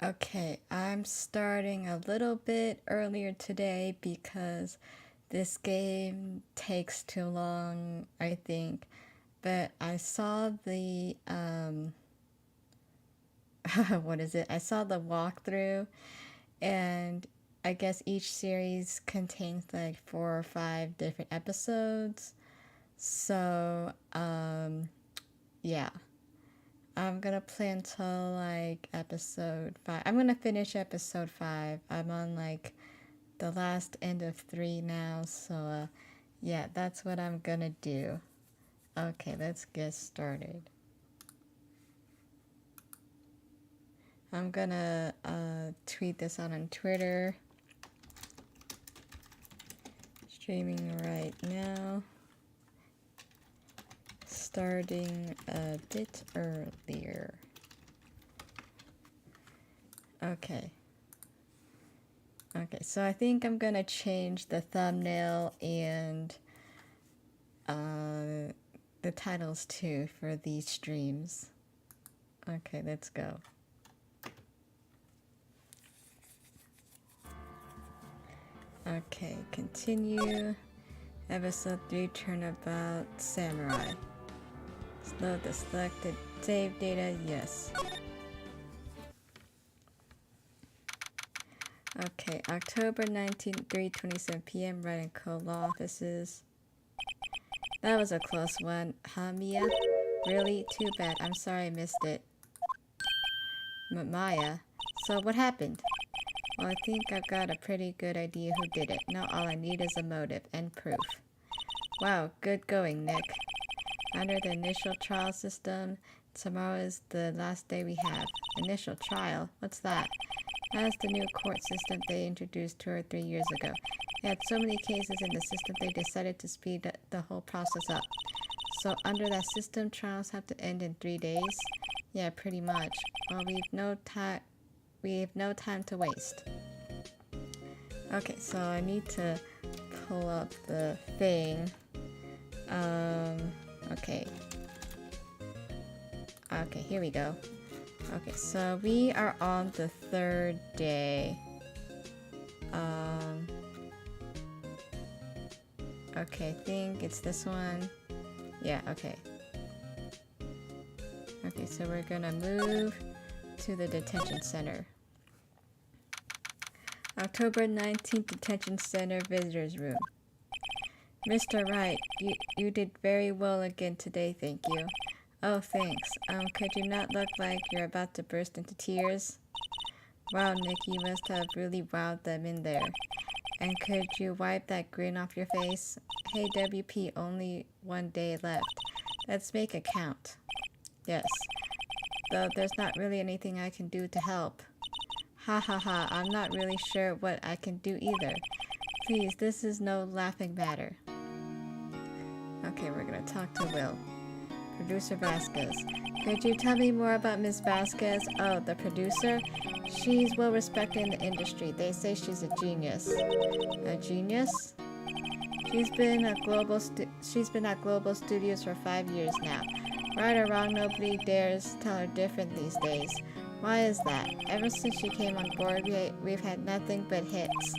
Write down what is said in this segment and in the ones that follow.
Okay, I'm starting a little bit earlier today because this game takes too long, I think. But I saw the what is it? I saw the walkthrough, and I guess each series contains like 4 or 5 different episodes. So, yeah. I'm gonna play until like episode 5. I'm gonna finish episode 5. I'm on like the last end of 3 now, so yeah, that's what I'm gonna do. Okay, let's get started. I'm gonna tweet this out on Twitter. Streaming right now. Starting a bit earlier. Okay. Okay, so I think I'm gonna change the thumbnail and the titles too for these streams. Okay, let's go. Okay, continue. Episode 3, Turnabout Samurai. Load the selected save data, yes. Okay, October 19th, 3:27 p.m. Red and Cold Law Offices. That was a close one, huh, Mia? Really? Too bad. I'm sorry I missed it. Maya? So what happened? Well, I think I've got a pretty good idea who did it. Now all I need is a motive and proof. Wow, good going, Nick. Under the initial trial system, tomorrow is the last day we have. Initial trial? What's that? That's the new court system they introduced 2 or 3 years ago. They had so many cases in the system they decided to speed the whole process up. So under that system, trials have to end in 3 days? Yeah, pretty much. Well, we've no time to waste. Okay, so I need to pull up the thing. Okay. Okay, here we go. Okay, so we are on the 3rd day. Okay, I think it's this one. Yeah, okay. Okay, so we're gonna move to the detention center. October 19th, detention center visitors room. Mr. Wright, you did very well again today, thank you. Oh, thanks. Could you not look like you're about to burst into tears? Wow, Nick, you must have really wowed them in there. And could you wipe that grin off your face? Hey, WP, only 1 day left. Let's make it count. Yes. Though there's not really anything I can do to help. Ha ha ha, I'm not really sure what I can do either. Please, this is no laughing matter. Okay, we're gonna talk to Will. Producer Vasquez. Could you tell me more about Miss Vasquez? Oh, the producer? She's well respected in the industry. They say she's a genius. A genius? She's been at Global Studios for 5 years now. Right or wrong, nobody dares tell her different these days. Why is that? Ever since she came on board, we've had nothing but hits.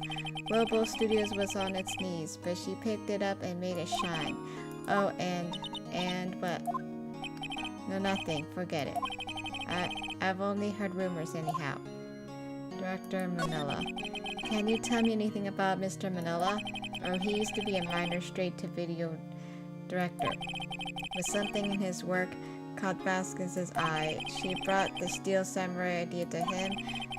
Global Studios was on its knees, but she picked it up and made it shine. Oh, and what? No, nothing. Forget it. I've only heard rumors anyhow. Director Manila. Can you tell me anything about Mr. Manila? Oh, he used to be a minor straight-to-video director. But something in his work caught Vasquez's eye. She brought the Steel Samurai idea to him.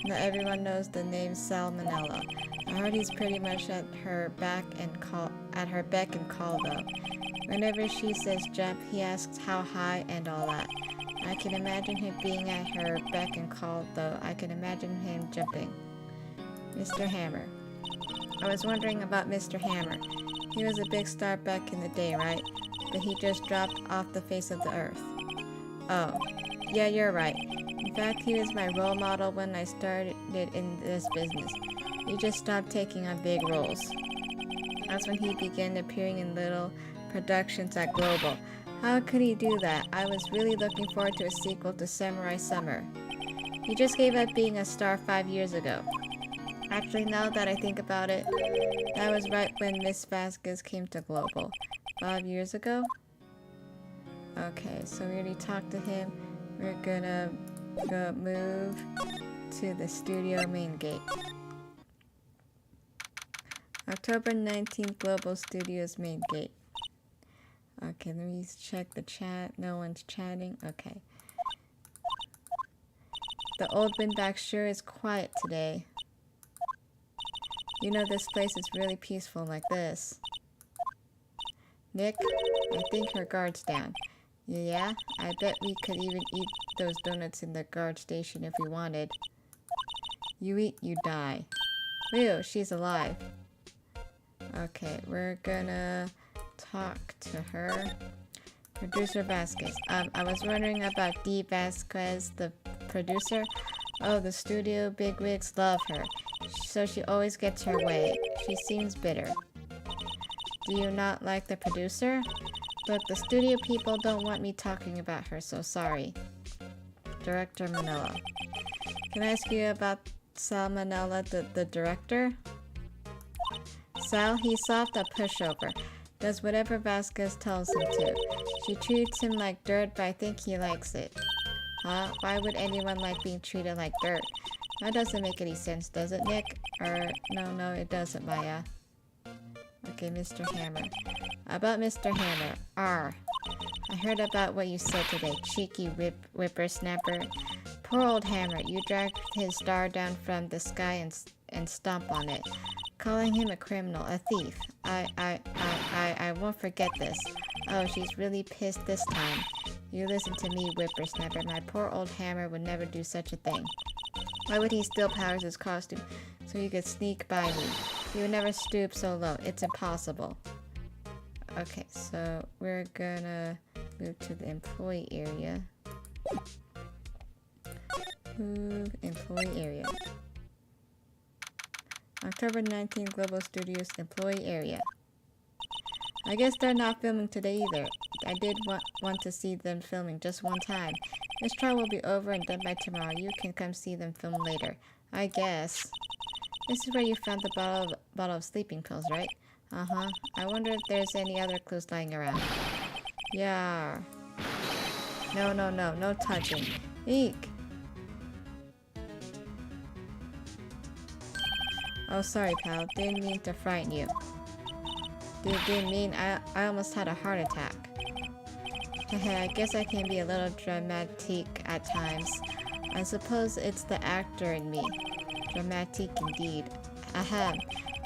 Now everyone knows the name Sal Manila. I heard he's pretty much at her beck and call though. Whenever she says jump, he asks how high and all that. I can imagine him being at her beck and call though. I can imagine him jumping. Mr. Hammer. I was wondering about Mr. Hammer. He was a big star back in the day, right? But he just dropped off the face of the earth. Oh, yeah, you're right. In fact, he was my role model when I started in this business. He just stopped taking on big roles. That's when he began appearing in little productions at Global. How could he do that? I was really looking forward to a sequel to Samurai Summer. You just gave up being a star 5 years ago. Actually, now that I think about it, that was right when Miss Vasquez came to Global. 5 years ago? Okay, so we already talked to him. We're gonna go move to the studio main gate. October 19th, Global Studios main gate. Okay, let me check the chat. No one's chatting. Okay. The old windbag sure is quiet today. You know this place is really peaceful like this. Nick, I think her guard's down. Yeah? I bet we could even eat those donuts in the guard station if we wanted. You eat, you die. Whew, she's alive. Okay, we're gonna talk to her. Producer Vasquez. I was wondering about Dee Vasquez, the producer. Oh, the studio bigwigs love her. So she always gets her way. She seems bitter. Do you not like the producer? Look, the studio people don't want me talking about her, so sorry. Director Manila. Can I ask you about Sal Manila, the director? Sal, he's soft a pushover. Does whatever Vasquez tells him to. She treats him like dirt, but I think he likes it. Huh? Why would anyone like being treated like dirt? That doesn't make any sense, does it, Nick? No, it doesn't, Maya. Okay, Mr. Hammer. About Mr. Hammer. I heard about what you said today, cheeky whippersnapper. Poor old Hammer, you dragged his star down from the sky and stomp on it. Calling him a criminal, a thief. I won't forget this. Oh, she's really pissed this time. You listen to me, whippersnapper. My poor old Hammer would never do such a thing. Why would he steal Powers' costume so he could sneak by me? He would never stoop so low. It's impossible. Okay, so we're gonna move to the employee area. Move employee area. October 19th, Global Studios employee area. I guess they're not filming today either. I did want to see them filming just one time. This trial will be over and done by tomorrow. You can come see them film later. I guess. This is where you found the bottle of sleeping pills, right? Uh-huh. I wonder if there's any other clues lying around. Yeah. No touching. Eek. Oh, sorry, pal. Didn't mean to frighten you. Didn't mean I almost had a heart attack. I guess I can be a little dramatic at times. I suppose it's the actor in me. Dramatic indeed. Ahem.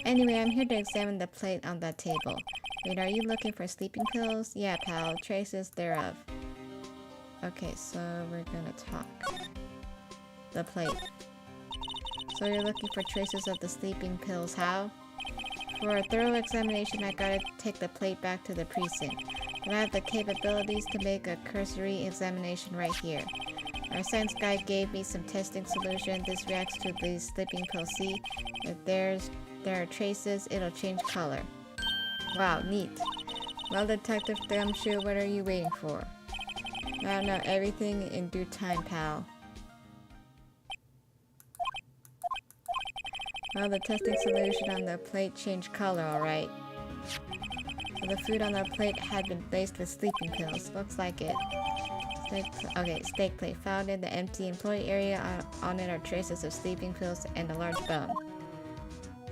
Anyway, I'm here to examine the plate on that table. Wait, are you looking for sleeping pills? Yeah, pal. Traces thereof. Okay, so we're gonna talk. The plate. So you're looking for traces of the sleeping pills, how? For a thorough examination, I gotta take the plate back to the precinct. But I have the capabilities to make a cursory examination right here. Our science guy gave me some testing solution. This reacts to the sleeping pill. See? If there are traces, it'll change color. Wow, neat. Well, Detective Gumshoe, what are you waiting for? No, everything in due time, pal. Well, the testing solution on the plate changed color, alright. So the food on the plate had been laced with sleeping pills. Looks like it. Steak plate. Found in the empty employee area. On it are traces of sleeping pills and a large bone.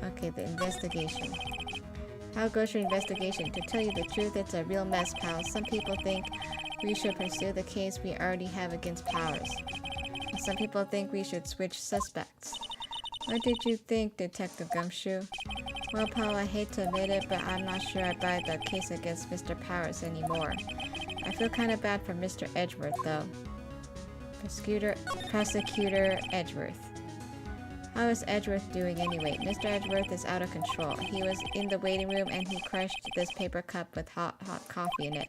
Okay, the investigation. How goes your investigation? To tell you the truth, it's a real mess, pal. Some people think we should pursue the case we already have against Powers. Some people think we should switch suspects. What did you think, Detective Gumshoe? Well, pal, I hate to admit it, but I'm not sure I buy the case against Mr. Powers anymore. I feel kind of bad for Mr. Edgeworth, though. Prosecutor Edgeworth. How is Edgeworth doing anyway? Mr. Edgeworth is out of control. He was in the waiting room and he crushed this paper cup with hot coffee in it.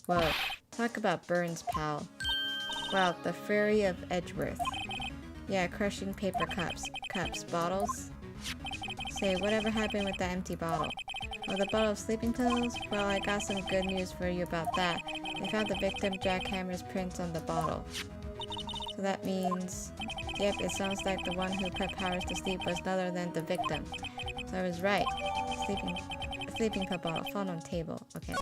Whoa, talk about burns, pal. Wow, the fury of Edgeworth. Yeah, crushing paper cups. Bottles? Say, whatever happened with that empty bottle? Oh, the bottle of sleeping pills? Well, I got some good news for you about that. They found the victim Jack Hammer's prints on the bottle. So that means, yep, it sounds like the one who put Powers to sleep was none other than the victim. So I was right. Sleeping couple, phone on table. Okay.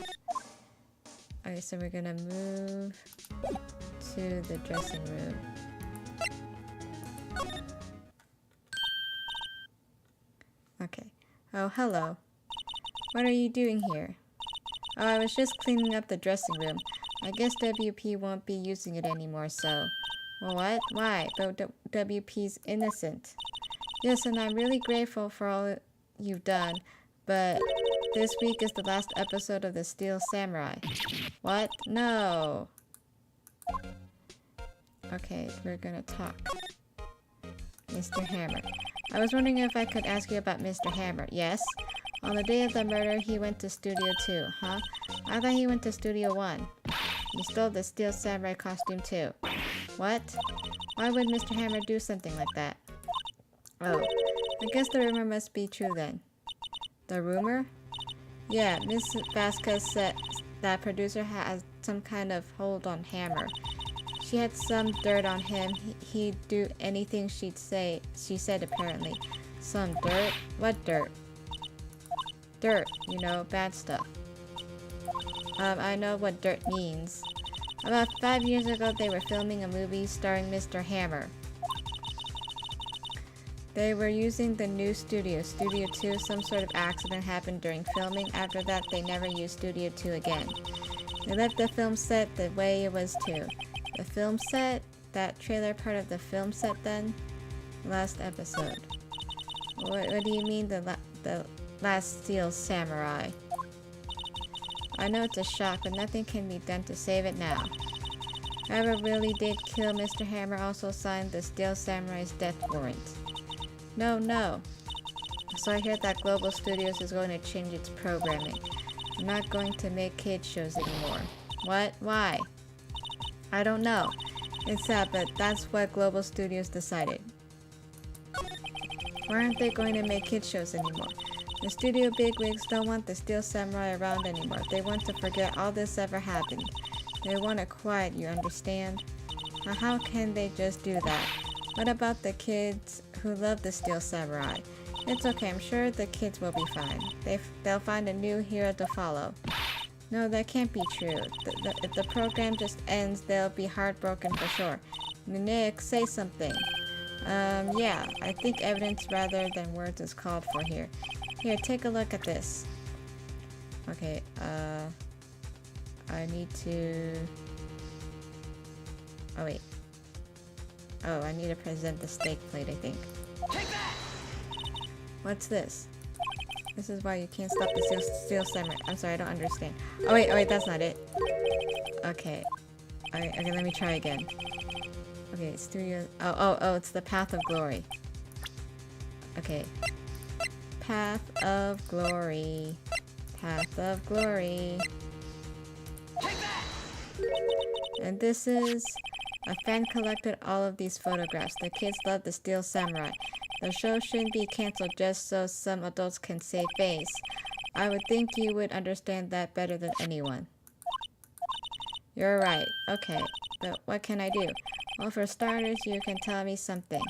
Okay, so we're gonna move to the dressing room. Okay. Oh, hello. What are you doing here? Oh, I was just cleaning up the dressing room. I guess WP won't be using it anymore, so... Well, what? Why? But WP's innocent. Yes, and I'm really grateful for all you've done, but this week is the last episode of the Steel Samurai. What? No. Okay, we're gonna talk. Mr. Hammer. I was wondering if I could ask you about Mr. Hammer. Yes? On the day of the murder, he went to Studio 2, huh? I thought he went to Studio 1. He stole the Steel Samurai costume too. What? Why would Mr. Hammer do something like that? Oh, I guess the rumor must be true then. The rumor? Yeah, Miss Vasquez said that producer has some kind of hold on Hammer. She had some dirt on him. He'd do anything she said apparently. Some dirt? What dirt? Dirt, you know, bad stuff. I know what dirt means. About 5 years ago, they were filming a movie starring Mr. Hammer. They were using the new studio, Studio 2. Some sort of accident happened during filming. After that, they never used Studio 2 again. They left the film set the way it was too. The film set? That trailer part of the film set then? Last episode. What do you mean the last Steel Samurai? I know it's a shock, but nothing can be done to save it now. Whoever really did kill Mr. Hammer also signed the Steel Samurai's death warrant. No. So I hear that Global Studios is going to change its programming. They're not going to make kids shows anymore. What? Why? I don't know. It's sad, but that's what Global Studios decided. Why aren't they going to make kids shows anymore? The studio bigwigs don't want the Steel Samurai around anymore. They want to forget all this ever happened. They want it quiet, you understand? Now how can they just do that? What about the kids who love the Steel Samurai? It's okay, I'm sure the kids will be fine. They'll find a new hero to follow. No, that can't be true. If the program just ends, they'll be heartbroken for sure. Nick, say something. Yeah, I think evidence rather than words is called for here. Here, take a look at this. Okay, I need to... Oh, wait. Oh, I need to present the steak plate, I think. Take that! What's this? This is why you can't stop the Steel Samurai. I'm sorry, I don't understand. Oh, wait, that's not it. Okay. Okay, let me try again. Okay, studio... Oh, it's the Path of Glory. Okay. Path of Glory. Path of Glory. And this is... A fan collected all of these photographs. The kids love the Steel Samurai. The show shouldn't be cancelled just so some adults can save face. I would think you would understand that better than anyone. You're right. Okay. But what can I do? Well, for starters, you can tell me something.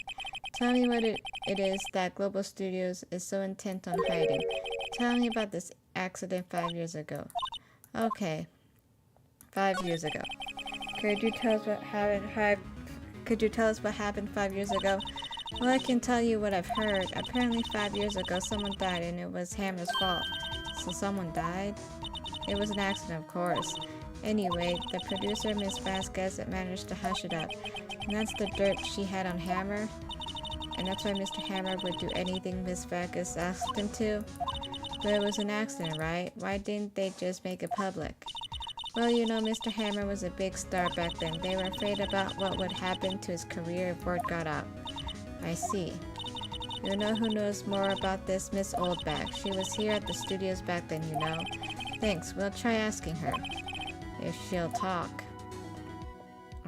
Tell me what it is that Global Studios is so intent on hiding. Tell me about this accident 5 years ago. Okay. 5 years ago. Could you tell us what happened 5 years ago? Well, I can tell you what I've heard. Apparently 5 years ago, someone died and it was Hammer's fault. So someone died? It was an accident, of course. Anyway, the producer, Miss Vasquez, managed to hush it up. And that's the dirt she had on Hammer. And that's why Mr. Hammer would do anything Miss Vasquez asked him to. But it was an accident, right? Why didn't they just make it public? Well, you know, Mr. Hammer was a big star back then. They were afraid about what would happen to his career if word got out. I see. You know who knows more about this? Miss Oldback. She was here at the studios back then, you know. Thanks. We'll try asking her. If she'll talk.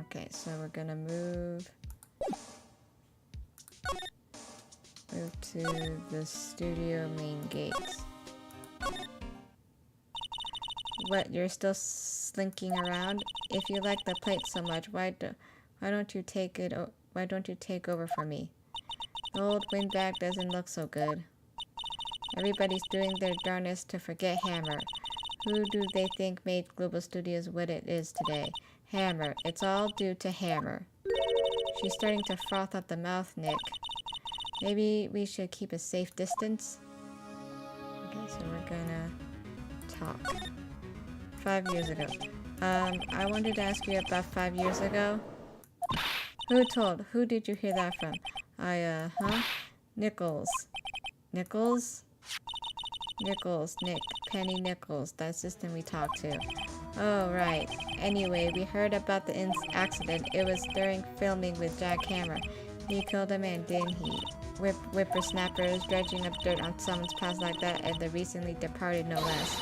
Okay, so we're gonna move to the studio main gates. What, you're still slinking around? If you like the plate so much, why Why don't you take over for me? The old windbag doesn't look so good. Everybody's doing their darnest to forget Hammer. Who do they think made Global Studios what it is today? Hammer. It's all due to Hammer. She's starting to froth at the mouth, Nick. Maybe we should keep a safe distance? Okay, so we're gonna talk. 5 years ago. I wanted to ask you about 5 years ago. Who told? Who did you hear that from? Nichols. Nichols? Nichols, Nick. Penny Nichols, the assistant we talked to. Oh, right. Anyway, we heard about the accident. It was during filming with Jack Hammer. He killed a man, didn't he? Whippersnappers dredging up dirt on someone's past like that, and the recently departed no less.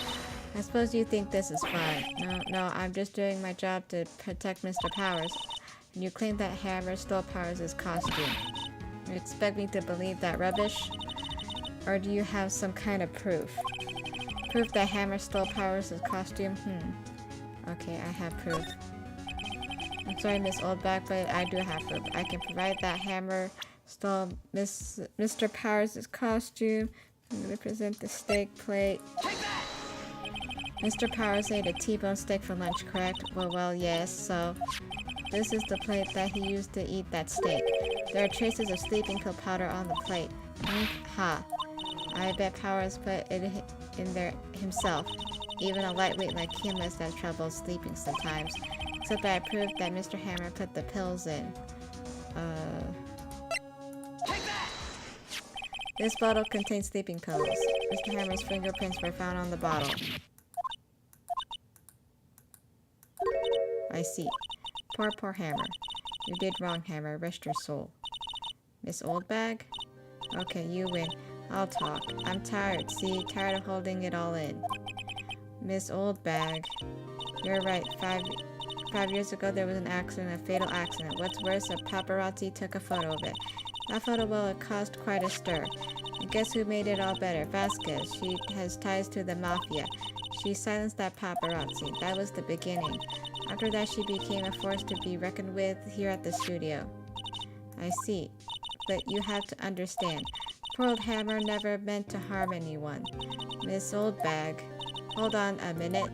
I suppose you think this is fun. No, I'm just doing my job to protect Mr. Powers. And you claim that Hammer stole Powers' costume. You expect me to believe that rubbish? Or do you have some kind of proof? Proof that Hammer stole Powers' costume? Okay, I have proof. I'm sorry, Miss Oldback, but I do have proof. I can provide that Hammer stole Mr. Powers' costume. I'm gonna present the steak plate. Mr. Powers ate a T-bone steak for lunch, correct? Well, yes, so this is the plate that he used to eat that steak. There are traces of sleeping pill powder on the plate. I bet Powers put it in there himself. Even a lightweight like him has had trouble sleeping sometimes. Except that I proved that Mr. Hammer put the pills in. This bottle contains sleeping pills. Mr. Hammer's fingerprints were found on the bottle. I see. Poor Hammer. You did wrong, Hammer. Rest your soul. Miss Oldbag? Okay, you win. I'll talk. I'm tired, see? Tired of holding it all in. Miss Oldbag. You're right. Five years ago, there was an accident, a fatal accident. What's worse, a paparazzi took a photo of it. That photo, well, it caused quite a stir. And guess who made it all better? Vasquez. She has ties to the mafia. She silenced that paparazzi. That was the beginning. After that, she became a force to be reckoned with here at the studio. I see. But you have to understand. Poor old Hammer never meant to harm anyone. Miss Oldbag. Hold on a minute.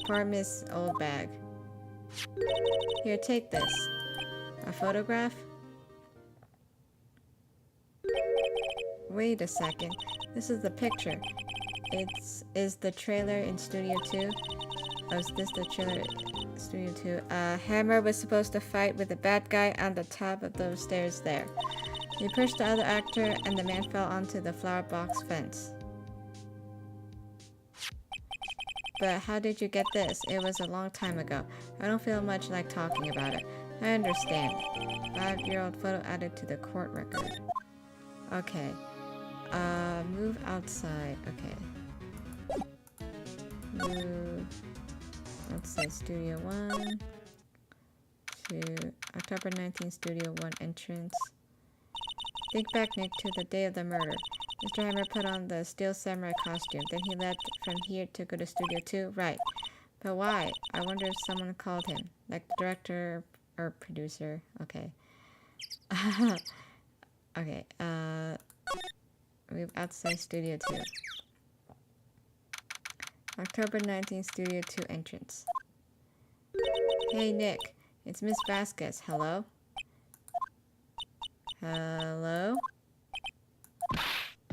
Poor Miss Oldbag. Here, take this. A photograph? Wait a second. This is the picture. Is the trailer in Studio 2? Oh, is this the trailer in Studio 2? Hammer was supposed to fight with the bad guy on the top of those stairs there. He pushed the other actor and the man fell onto the flower box fence. But how did you get this? It was a long time ago. I don't feel much like talking about it. I understand. 5-year-old photo added to the court record. Okay. Move outside. Okay. Move outside Studio 1 to October 19th, Studio 1 entrance. Think back, Nick, to the day of the murder. Mr. Hammer put on the Steel Samurai costume. Then he left from here to go to Studio 2? Right. But why? I wonder if someone called him. Like the director or producer. Okay. Okay, move outside Studio 2. October 19th, Studio 2 entrance. Hey, Nick. It's Miss Vasquez. Hello? Hello?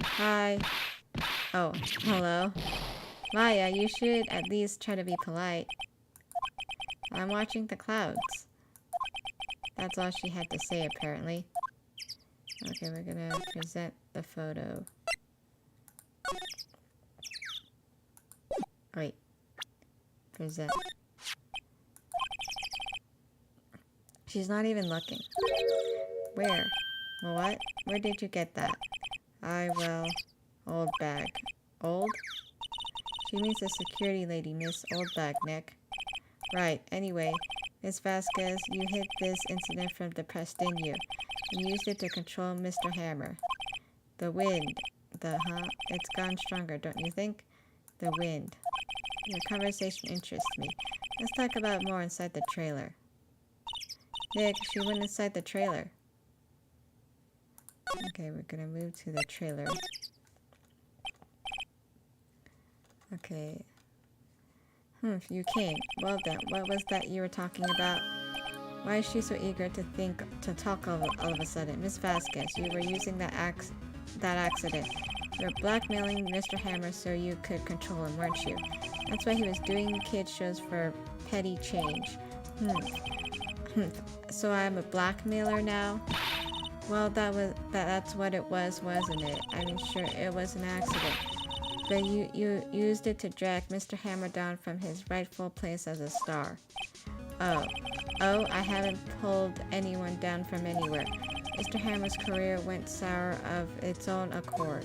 Hi. Oh, hello. Maya, you should at least try to be polite. I'm watching the clouds. That's all she had to say, apparently. Okay, we're gonna present the photo. Wait. Present. She's not even looking. Where? What? Where did you get that? Well, old bag. Old? She means the security lady, Miss Oldbag, Nick. Right, anyway, Miss Vasquez, you hid this incident from the press, didn't you? You used it to control Mr. Hammer. The wind. It's gone stronger, don't you think? The wind. Your conversation interests me. Let's talk about more inside the trailer. Nick, she went inside the trailer. Okay, we're gonna move to the trailer. Okay. You came. Well then, what was that you were talking about? Why is she so eager to talk all of a sudden? Miss Vasquez, you were using that accident. You were blackmailing Mr. Hammer so you could control him, weren't you? That's why he was doing kid shows for petty change. So I'm a blackmailer now? Well, that's what it was, wasn't it? I mean, sure, it was an accident. But you used it to drag Mr. Hammer down from his rightful place as a star. Oh, I haven't pulled anyone down from anywhere. Mr. Hammer's career went sour of its own accord.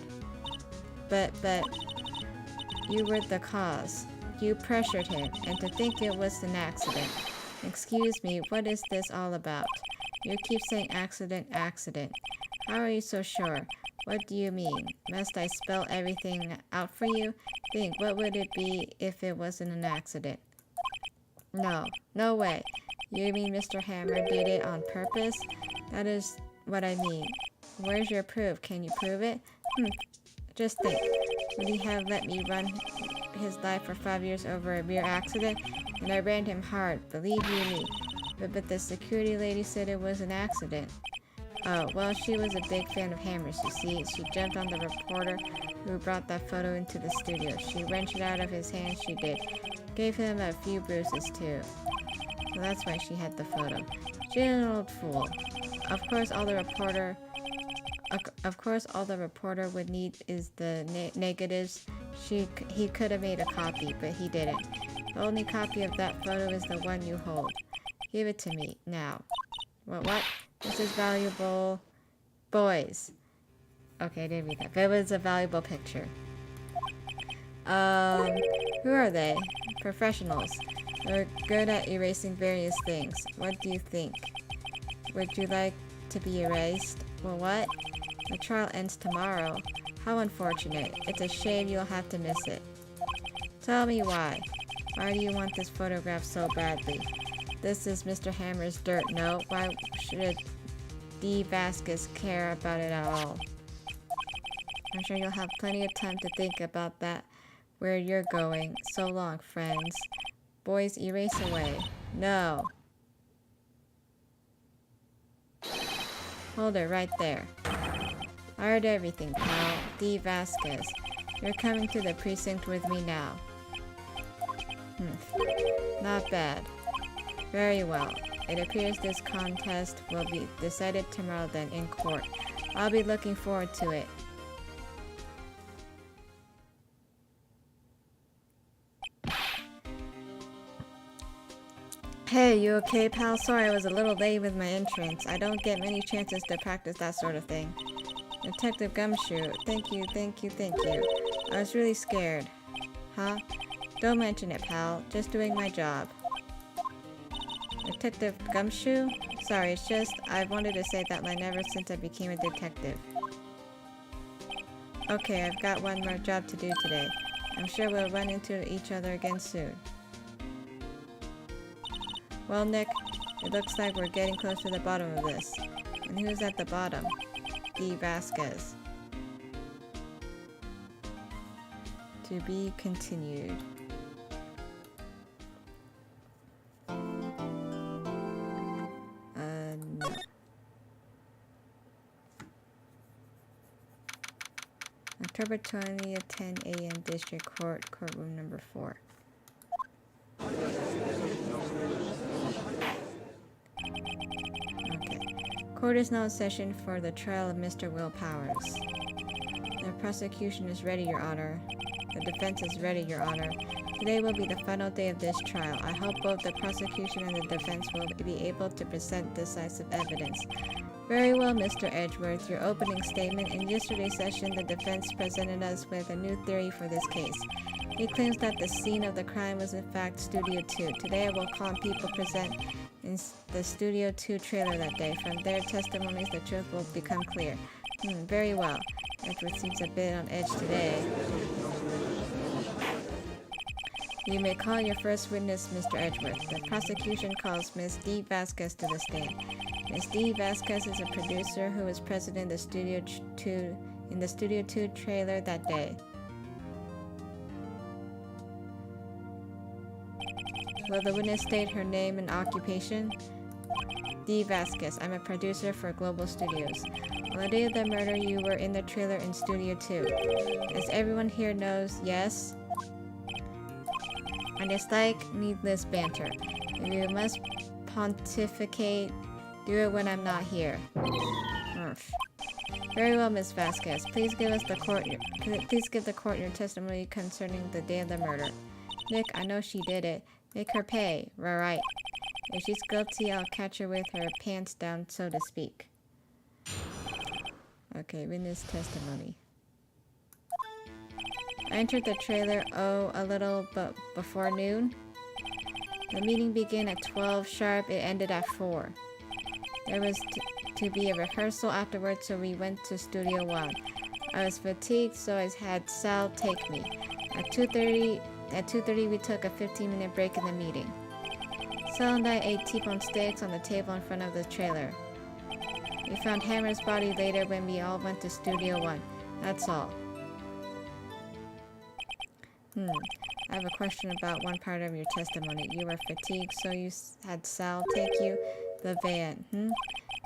But you were the cause. You pressured him, and to think it was an accident. Excuse me, what is this all about? You keep saying accident. How are you so sure? What do you mean? Must I spell everything out for you? Think, what would it be if it wasn't an accident? No way. You mean Mr. Hammer did it on purpose? That is what I mean. Where's your proof? Can you prove it? Just think. Would he have let me run his life for 5 years over a mere accident? And I ran him hard, believe you me. But the security lady said it was an accident. Oh, well, she was a big fan of Hammers, you see. She jumped on the reporter who brought that photo into the studio. She wrenched it out of his hand, she did. Gave him a few bruises, too. So that's why she had the photo. She's an old fool. Of course, all the reporter would need is the negatives. He could have made a copy, but he didn't. The only copy of that photo is the one you hold. Give it to me, now. What? This is valuable. Boys. Okay, I didn't read that, but it was a valuable picture. Who are they? Professionals. They're good at erasing various things. What do you think? Would you like to be erased? Well, what? The trial ends tomorrow. How unfortunate. It's a shame you'll have to miss it. Tell me why. Why do you want this photograph so badly? This is Mr. Hammer's dirt, no? Why should D. Vasquez care about it at all? I'm sure you'll have plenty of time to think about that, where you're going. So long, friends. Boys, erase away. No. Hold it right there. I heard everything, pal. D. Vasquez. You're coming to the precinct with me now. Not bad. Very well. It appears this contest will be decided tomorrow then in court. I'll be looking forward to it. Hey, you okay, pal? Sorry I was a little late with my entrance. I don't get many chances to practice that sort of thing. Detective Gumshoe, thank you. I was really scared. Huh? Don't mention it, pal. Just doing my job. Detective Gumshoe? Sorry, it's just I've wanted to say that line ever since I became a detective. Okay, I've got one more job to do today. I'm sure we'll run into each other again soon. Well, Nick, it looks like we're getting close to the bottom of this. And who's at the bottom? D. Vasquez. To be continued. No. October 20th, 10 a.m. District Court, courtroom number 4. Court is now in session for the trial of Mr. Will Powers. The prosecution is ready, Your Honor. The defense is ready, Your Honor. Today will be the final day of this trial. I hope both the prosecution and the defense will be able to present decisive evidence. Very well, Mr. Edgeworth. Your opening statement. In yesterday's session, the defense presented us with a new theory for this case. He claims that the scene of the crime was in fact Studio 2. Today I will call on people present in the Studio 2 trailer that day. From their testimonies, the truth will become clear. Very well. Edgeworth seems a bit on edge today. You may call your first witness, Mr. Edgeworth. The prosecution calls Ms. D. Vasquez to the stand. Ms. D. Vasquez is a producer who was present in the Studio 2 trailer that day. Will the witness state her name and occupation? D. Vasquez. I'm a producer for Global Studios. On the day of the murder, you were in the trailer in Studio 2. As everyone here knows, yes? I dislike needless banter. If you must pontificate, do it when I'm not here. Urgh. Very well, Miss Vasquez. Please give the court your testimony concerning the day of the murder. Nick, I know she did it. Make her pay. Right. If she's guilty, I'll catch her with her pants down, so to speak. Okay, witness testimony. I entered the trailer, a little but before noon. The meeting began at 12 sharp. It ended at 4. There was to be a rehearsal afterwards, so we went to Studio 1. I was fatigued, so I had Sal take me. At 2:30, we took a 15-minute break in the meeting. Sal and I ate T-bone steaks on the table in front of the trailer. We found Hammer's body later when we all went to Studio 1. That's all. I have a question about one part of your testimony. You were fatigued, so you had Sal take you the van.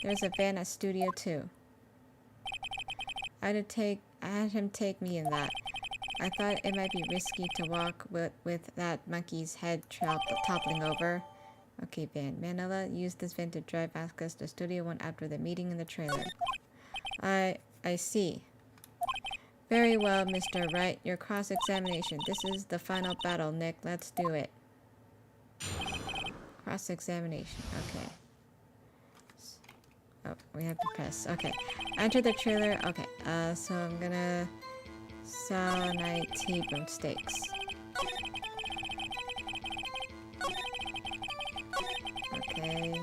There's a van at Studio 2. I had him take me in that. I thought it might be risky to walk with that monkey's head toppling over. Okay, van. Manila used this van to drive Vasquez to Studio 1 after the meeting in the trailer. I see. Very well, Mr. Wright. Your cross-examination. This is the final battle, Nick. Let's do it. Cross-examination. Okay. Oh, we have to press. Okay. Enter the trailer. Okay. So I'm gonna Sal and I T-bone steaks. Okay.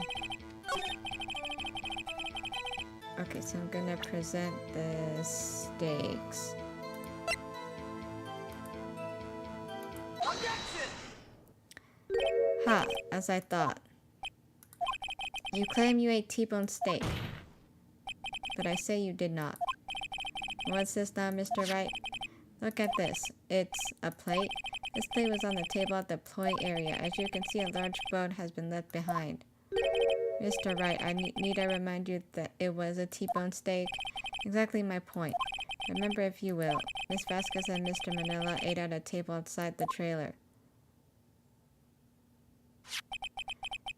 Okay, so I'm gonna present the steaks. Ha, as I thought. You claim you ate T-bone steak, but I say you did not. What's this now, Mr. Wright? Look at this. It's a plate. This plate was on the table at the employee area. As you can see, a large bone has been left behind. Mr. Wright, need I remind you that it was a T-bone steak? Exactly my point. Remember, if you will, Miss Vasquez and Mr. Manila ate at a table outside the trailer.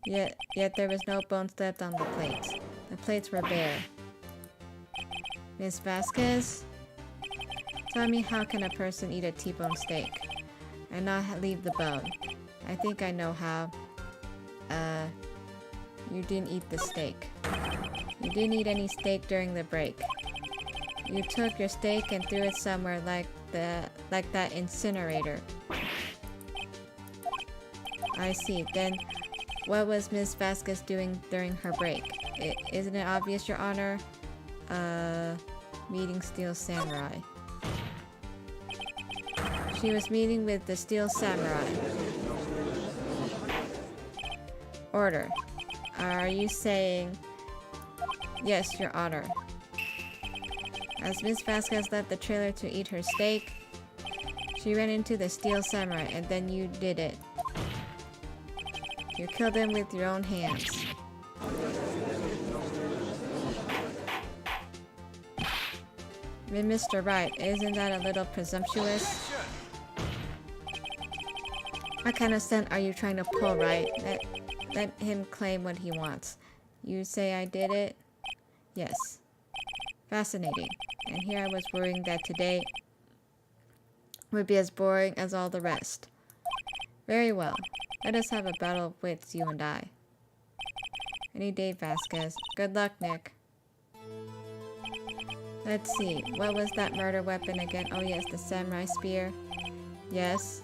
Yet there was no bones left on the plates. The plates were bare. Miss Vasquez? Tell me, how can a person eat a T-bone steak and not leave the bone? I think I know how. You didn't eat the steak. You didn't eat any steak during the break. You took your steak and threw it somewhere like that incinerator. I see. Then what was Miss Vasquez doing during her break? Isn't it obvious, Your Honor? Meeting Steel Samurai. She was meeting with the Steel Samurai. Order. Are you saying... Yes, Your Honor. As Miss Vasquez left the trailer to eat her steak, she ran into the Steel Samurai, and then you did it. You killed him with your own hands. Mr. Wright, isn't that a little presumptuous? What kind of stunt are you trying to pull, Wright? Let him claim what he wants. You say I did it? Yes. Fascinating. And here I was worrying that today would be as boring as all the rest. Very well. Let us have a battle of wits, you and I. Any day, Vasquez. Good luck, Nick. Let's see. What was that murder weapon again? Oh yes, the samurai spear. Yes.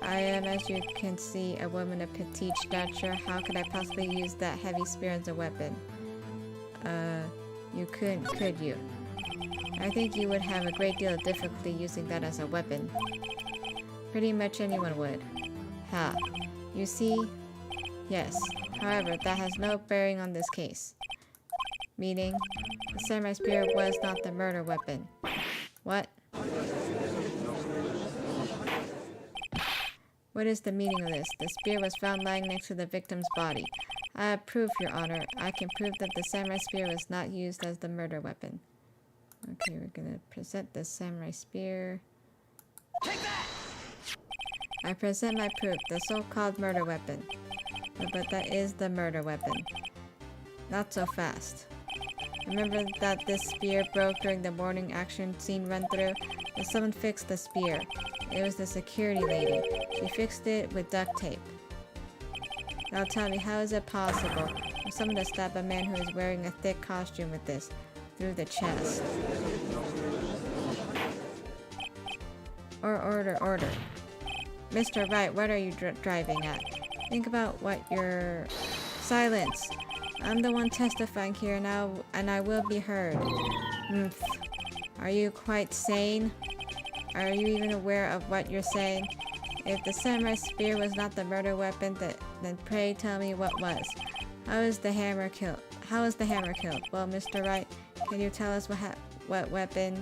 I am, as you can see, a woman of petite stature. How could I possibly use that heavy spear as a weapon? You couldn't, could you? I think you would have a great deal of difficulty using that as a weapon. Pretty much anyone would. Ha. You see? Yes. However, that has no bearing on this case. Meaning, the samurai spear was not the murder weapon. What? What is the meaning of this? The spear was found lying next to the victim's body. I have proof, Your Honor. I can prove that the samurai spear was not used as the murder weapon. Okay, we're gonna present the samurai spear. Take that! I present my proof, the so-called murder weapon. But that is the murder weapon. Not so fast. Remember that this spear broke during the morning action scene run-through? But someone fixed the spear. It was the security lady. She fixed it with duct tape. Now tell me, how is it possible for someone to stab a man who is wearing a thick costume with this through the chest? Order. Mr. Wright, what are you driving at? Think about what you're... Silence! I'm the one testifying here now, and I will be heard. Are you quite sane? Are you even aware of what you're saying? If the samurai spear was not the murder weapon, then pray tell me what was. How was the hammer killed? Well, Mr. Wright, can you tell us what weapon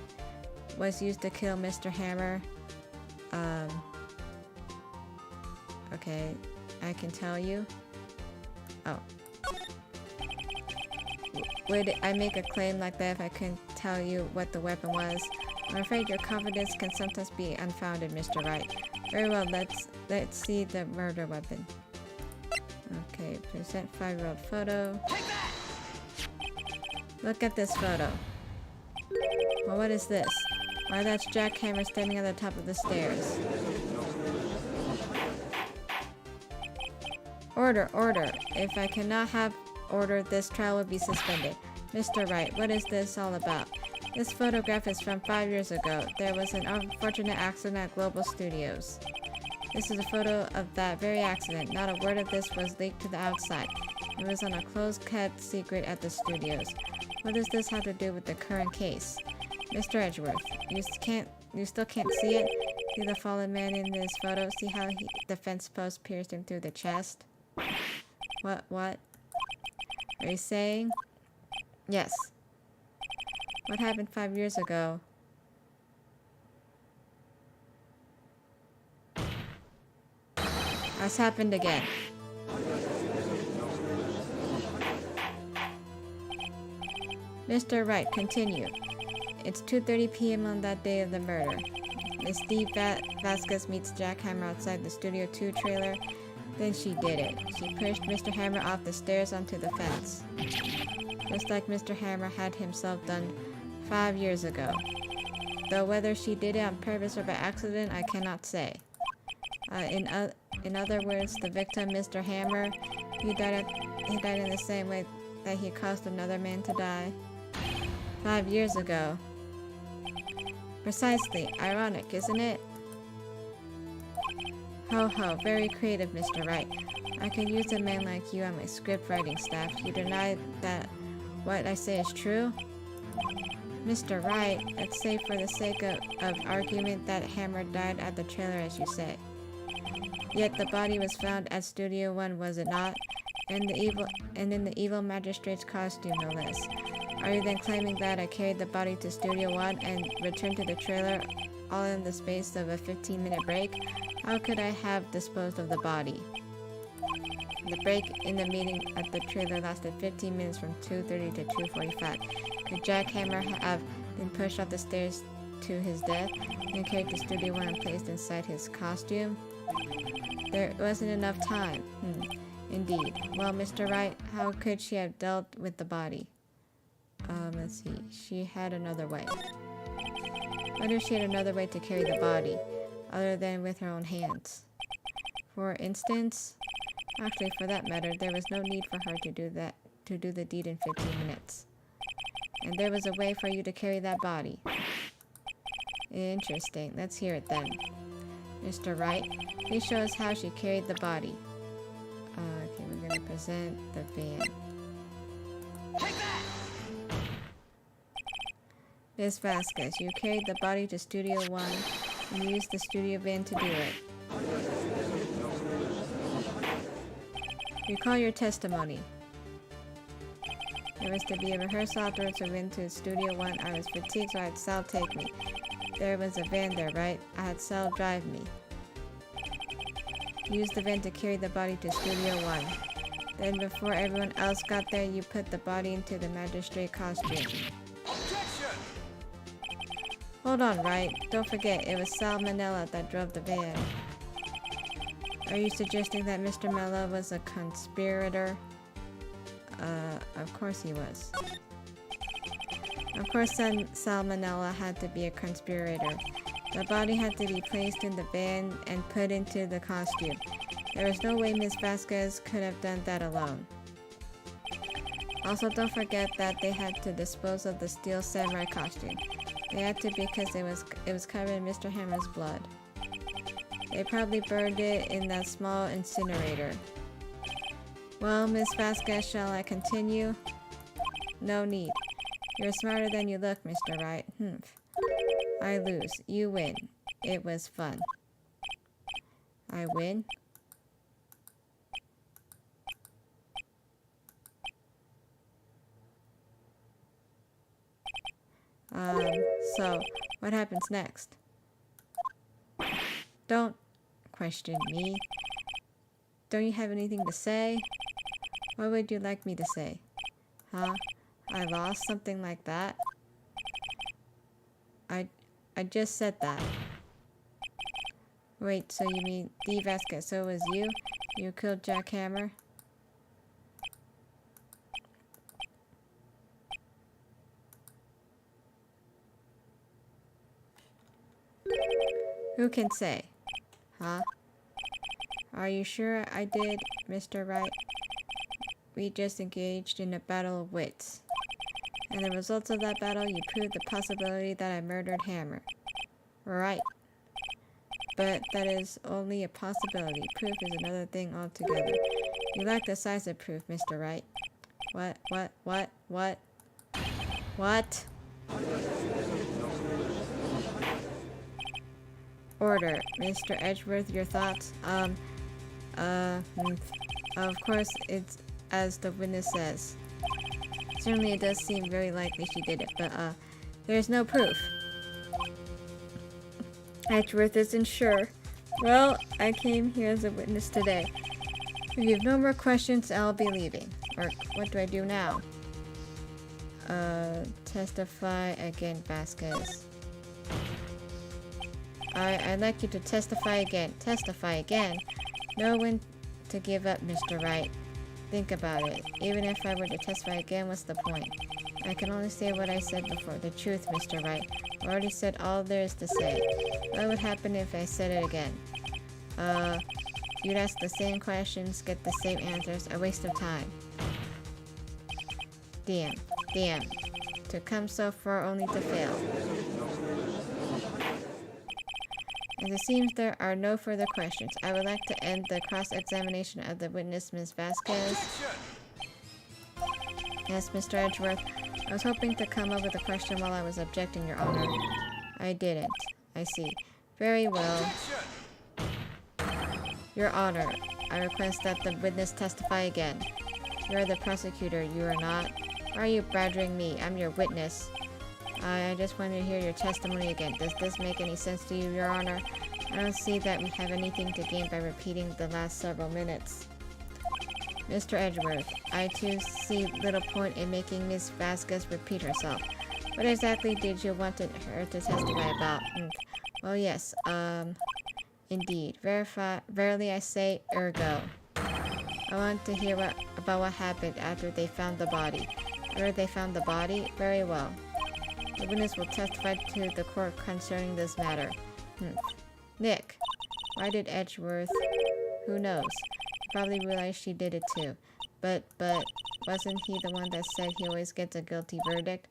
was used to kill Mr. Hammer? Okay, I can tell you. Oh. Would I make a claim like that if I couldn't tell you what the weapon was? I'm afraid your confidence can sometimes be unfounded, Mr. Wright. Very well, let's see the murder weapon. Okay, present 5-year-old photo. Look at this photo. Well, what is this? Why, that's Jack Hammer standing at the top of the stairs. Order. If I cannot have order, this trial will be suspended. Mr. Wright, what is this all about? This photograph is from 5 years ago. There was an unfortunate accident at Global Studios. This is a photo of that very accident. Not a word of this was leaked to the outside. It was on a closed-kept secret at the studios. What does this have to do with the current case? Mr. Edgeworth, you still can't see it? See the fallen man in this photo? See how the fence post pierced him through the chest? What? Are you saying? Yes. What happened 5 years ago? Has happened again. Mr. Wright, continue. It's 2:30 p.m. on that day of the murder. Miss Steve Vasquez meets Jack Hammer outside the Studio 2 trailer. Then she did it. She pushed Mr. Hammer off the stairs onto the fence. Just like Mr. Hammer had himself done 5 years ago. Though whether she did it on purpose or by accident, I cannot say. In other words, the victim, Mr. Hammer, he died in the same way that he caused another man to die 5 years ago. Precisely. Ironic, isn't it? Ho, very creative, Mr. Wright. I could use a man like you on my script writing staff. You deny that what I say is true? Mr. Wright, let's say for the sake of argument that Hammer died at the trailer as you say. Yet the body was found at Studio 1, was it not? And in the evil magistrate's costume, no less. Are you then claiming that I carried the body to Studio 1 and returned to the trailer all in the space of a 15-minute break? How could I have disposed of the body? The break in the meeting at the trailer lasted 15 minutes from 2:30 to 2:45. Could Jack Hammer have been pushed off the stairs to his death and carried to Studio 1 and placed inside his costume? There wasn't enough time. Indeed. Well, Mr. Wright, how could she have dealt with the body? Let's see. She had another way. What if she had another way to carry the body, other than with her own hands? For instance, actually, for that matter, there was no need for her to do the deed in 15 minutes. And there was a way for you to carry that body. Interesting. Let's hear it then. Mr. Wright, please show us how she carried the body. Okay, we're gonna present the van. Miss Vasquez, you carried the body to Studio 1 and you used the studio van to do it. Recall your testimony. There was to be a rehearsal afterwards. We went to Studio One. I was fatigued, so I had Sal take me. There was a van there, right? I had Sal drive me. Use the van to carry the body to Studio One. Then before everyone else got there, you put the body into the magistrate costume. Objection! Hold on, right? Don't forget, it was Sal Manella that drove the van. Are you suggesting that Mr. Mello was a conspirator? Of course he was. Of course Sal Manella had to be a conspirator. The body had to be placed in the van and put into the costume. There was no way Ms. Vasquez could have done that alone. Also, don't forget that they had to dispose of the steel samurai costume. They had to because it was covered in Mr. Hammer's blood. They probably burned it in that small incinerator. Well, Ms. Vasquez, shall I continue? No need. You're smarter than you look, Mr. Wright. I lose. You win. It was fun. I win? So, what happens next? Don't question me. Don't you have anything to say? What would you like me to say? Huh? I lost, something like that? I just said that. Wait, so you mean Dee Vasquez, so it was you? You killed Jack Hammer? Who can say? Huh? Are you sure I did, Mr. Wright? We just engaged in a battle of wits. And the results of that battle, you proved the possibility that I murdered Hammer. Right. But that is only a possibility. Proof is another thing altogether. You lack the size of proof, Mr. Wright. What? Order. Mr. Edgeworth, your thoughts? Of course, it's as the witness says. Certainly it does seem very likely she did it, but, there's no proof. Edgeworth isn't sure. Well, I came here as a witness today. If you have no more questions, I'll be leaving. Or, what do I do now? Testify again, Vasquez. I'd like you to testify again. Testify again? Know when to give up, Mr. Wright. Think about it. Even if I were to testify again, what's the point? I can only say what I said before. The truth, Mr. Wright. I already said all there is to say. What would happen if I said it again? You'd ask the same questions, get the same answers. A waste of time. Damn. To come so far only to fail. As it seems there are no further questions, I would like to end the cross-examination of the witness, Ms. Vasquez. Yes, Mr. Edgeworth. I was hoping to come up with a question while I was objecting, Your Honor. I didn't. I see. Very well. Your Honor, I request that the witness testify again. You're the prosecutor, you are not. Why are you badgering me? I'm your witness. I just wanted to hear your testimony again. Does this make any sense to you, Your Honor? I don't see that we have anything to gain by repeating the last several minutes. Mr. Edgeworth, I too see little point in making Ms. Vasquez repeat herself. What exactly did you want her to testify about? Well, yes, indeed. Verily I say, ergo. I want to hear about what happened after they found the body. Where they found the body? Very well. The witness will testify to the court concerning this matter. Nick, why did Edgeworth? Who knows? Probably realized she did it too. But wasn't he the one that said he always gets a guilty verdict?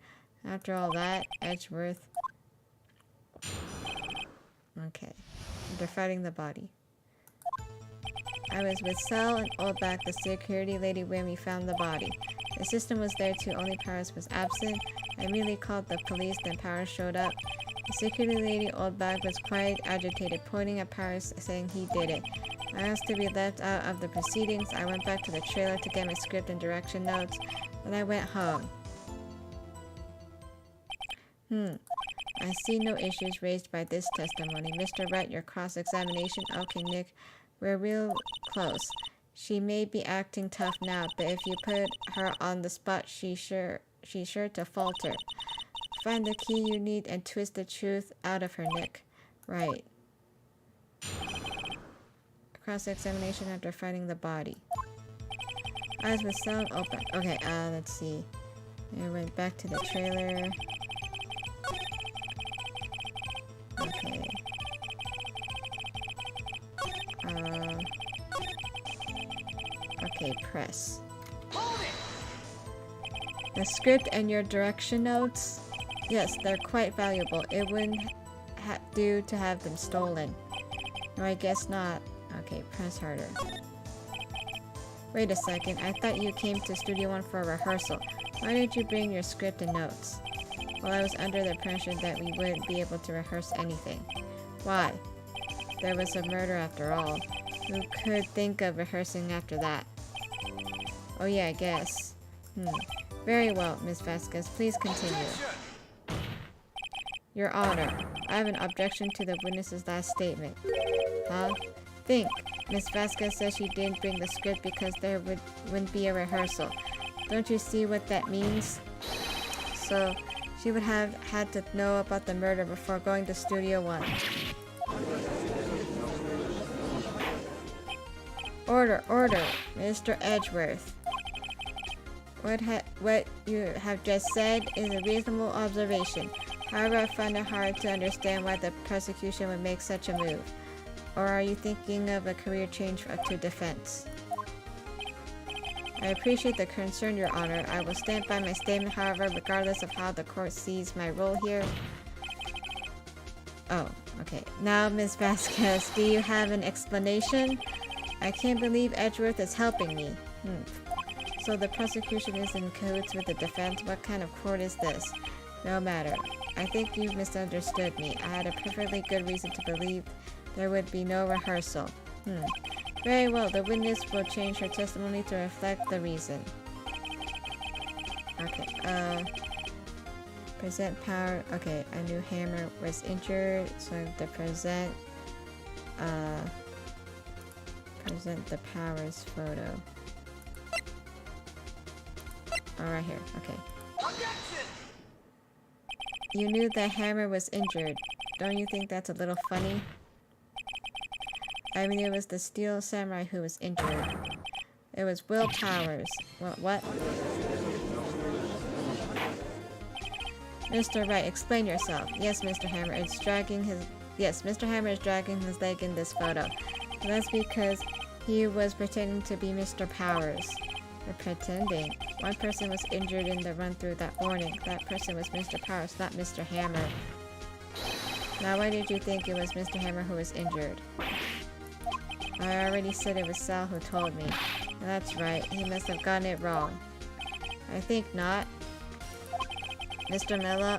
After all that, Edgeworth... Okay. They're fighting the body. I was with Sal and Oldback, the security lady, when we found the body. The system was there too, only Paris was absent. I immediately called the police, then Paris showed up. The security lady, Oldback, was quite agitated, pointing at Paris, saying he did it. I asked to be left out of the proceedings. I went back to the trailer to get my script and direction notes. Then I went home. I see no issues raised by this testimony. Mr. Wright, your cross-examination? Okay, Nick, we're real close. She may be acting tough now, but if you put her on the spot, she's sure to falter. Find the key you need and twist the truth out of her, Nick. Right. Cross-examination after finding the body. Eyes were sewn open. Okay, let's see. I went back to the trailer. Okay. Okay, press. Hold it! The script and your direction notes? Yes, they're quite valuable. It wouldn't do to have them stolen. No, I guess not. Okay, press harder. Wait a second, I thought you came to Studio One for a rehearsal. Why did you bring your script and notes? Well, I was under the impression that we wouldn't be able to rehearse anything. Why? There was a murder after all. Who could think of rehearsing after that? Oh yeah, I guess. Very well, Miss Vasquez. Please continue. Your Honor, I have an objection to the witness's last statement. Huh? Think. Miss Vasquez says she didn't bring the script because there wouldn't be a rehearsal. Don't you see what that means? So, she would have had to know about the murder before going to Studio One. Order, order, Mr. Edgeworth. What you have just said is a reasonable observation. However, I find it hard to understand why the prosecution would make such a move. Or are you thinking of a career change to defense? I appreciate the concern, Your Honor. I will stand by my statement, however, regardless of how the court sees my role here. Oh, okay. Now, Ms. Vasquez, do you have an explanation? I can't believe Edgeworth is helping me. So the prosecution is in cahoots with the defense? What kind of court is this? No matter. I think you misunderstood me. I had a perfectly good reason to believe there would be no rehearsal. Very well, the witness will change her testimony to reflect the reason. Okay, present power. Okay, I knew Hammer was injured, so I have to present the powers photo. Oh, right here, okay. Objection! You knew that Hammer was injured. Don't you think that's a little funny? I mean, it was the Steel Samurai who was injured. It was Will Powers. What? Mr. Wright, explain yourself. Yes, Mr. Hammer, Mr. Hammer is dragging his leg in this photo. And that's because he was pretending to be Mr. Powers. You're pretending. One person was injured in the run-through that morning. That person was Mr. Powers, not Mr. Hammer. Now, why did you think it was Mr. Hammer who was injured? I already said it was Sal who told me. That's right, he must have gotten it wrong. I think not. Mr.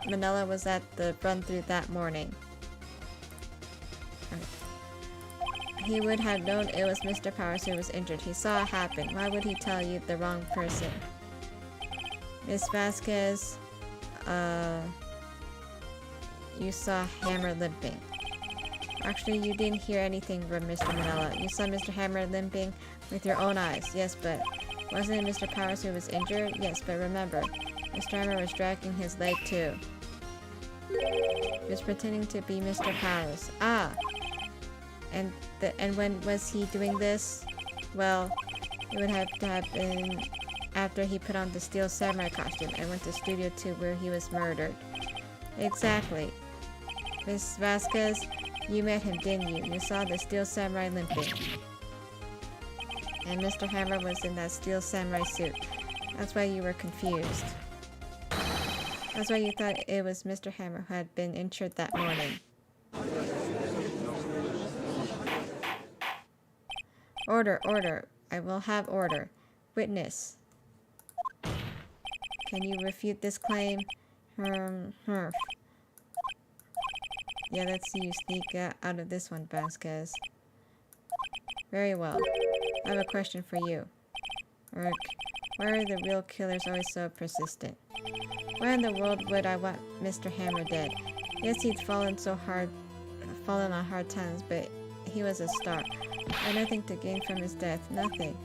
Manella was at the run-through that morning. He would have known it was Mr. Powers who was injured. He saw it happen. Why would he tell you the wrong person? Miss Vasquez, you saw Hammer limping. Actually, you didn't hear anything from Mr. Manella. You saw Mr. Hammer limping with your own eyes. Yes, but wasn't it Mr. Powers who was injured? Yes, but remember, Mr. Hammer was dragging his leg too. He was pretending to be Mr. Powers. Ah! And when was he doing this? Well, it would have to have been after he put on the Steel Samurai costume and went to Studio 2 where he was murdered. Exactly. Miss Vasquez, you met him, didn't you? You saw the Steel Samurai limping. And Mr. Hammer was in that Steel Samurai suit. That's why you were confused. That's why you thought it was Mr. Hammer who had been injured that morning. Order, order. I will have order. Witness. Can you refute this claim? Yeah, let's see you sneak out of this one, Vasquez. Very well. I have a question for you. Urk, why are the real killers always so persistent? Why in the world would I want Mr. Hammer dead? Yes, he'd fallen on hard times, but he was a star. I had nothing to gain from his death. Nothing.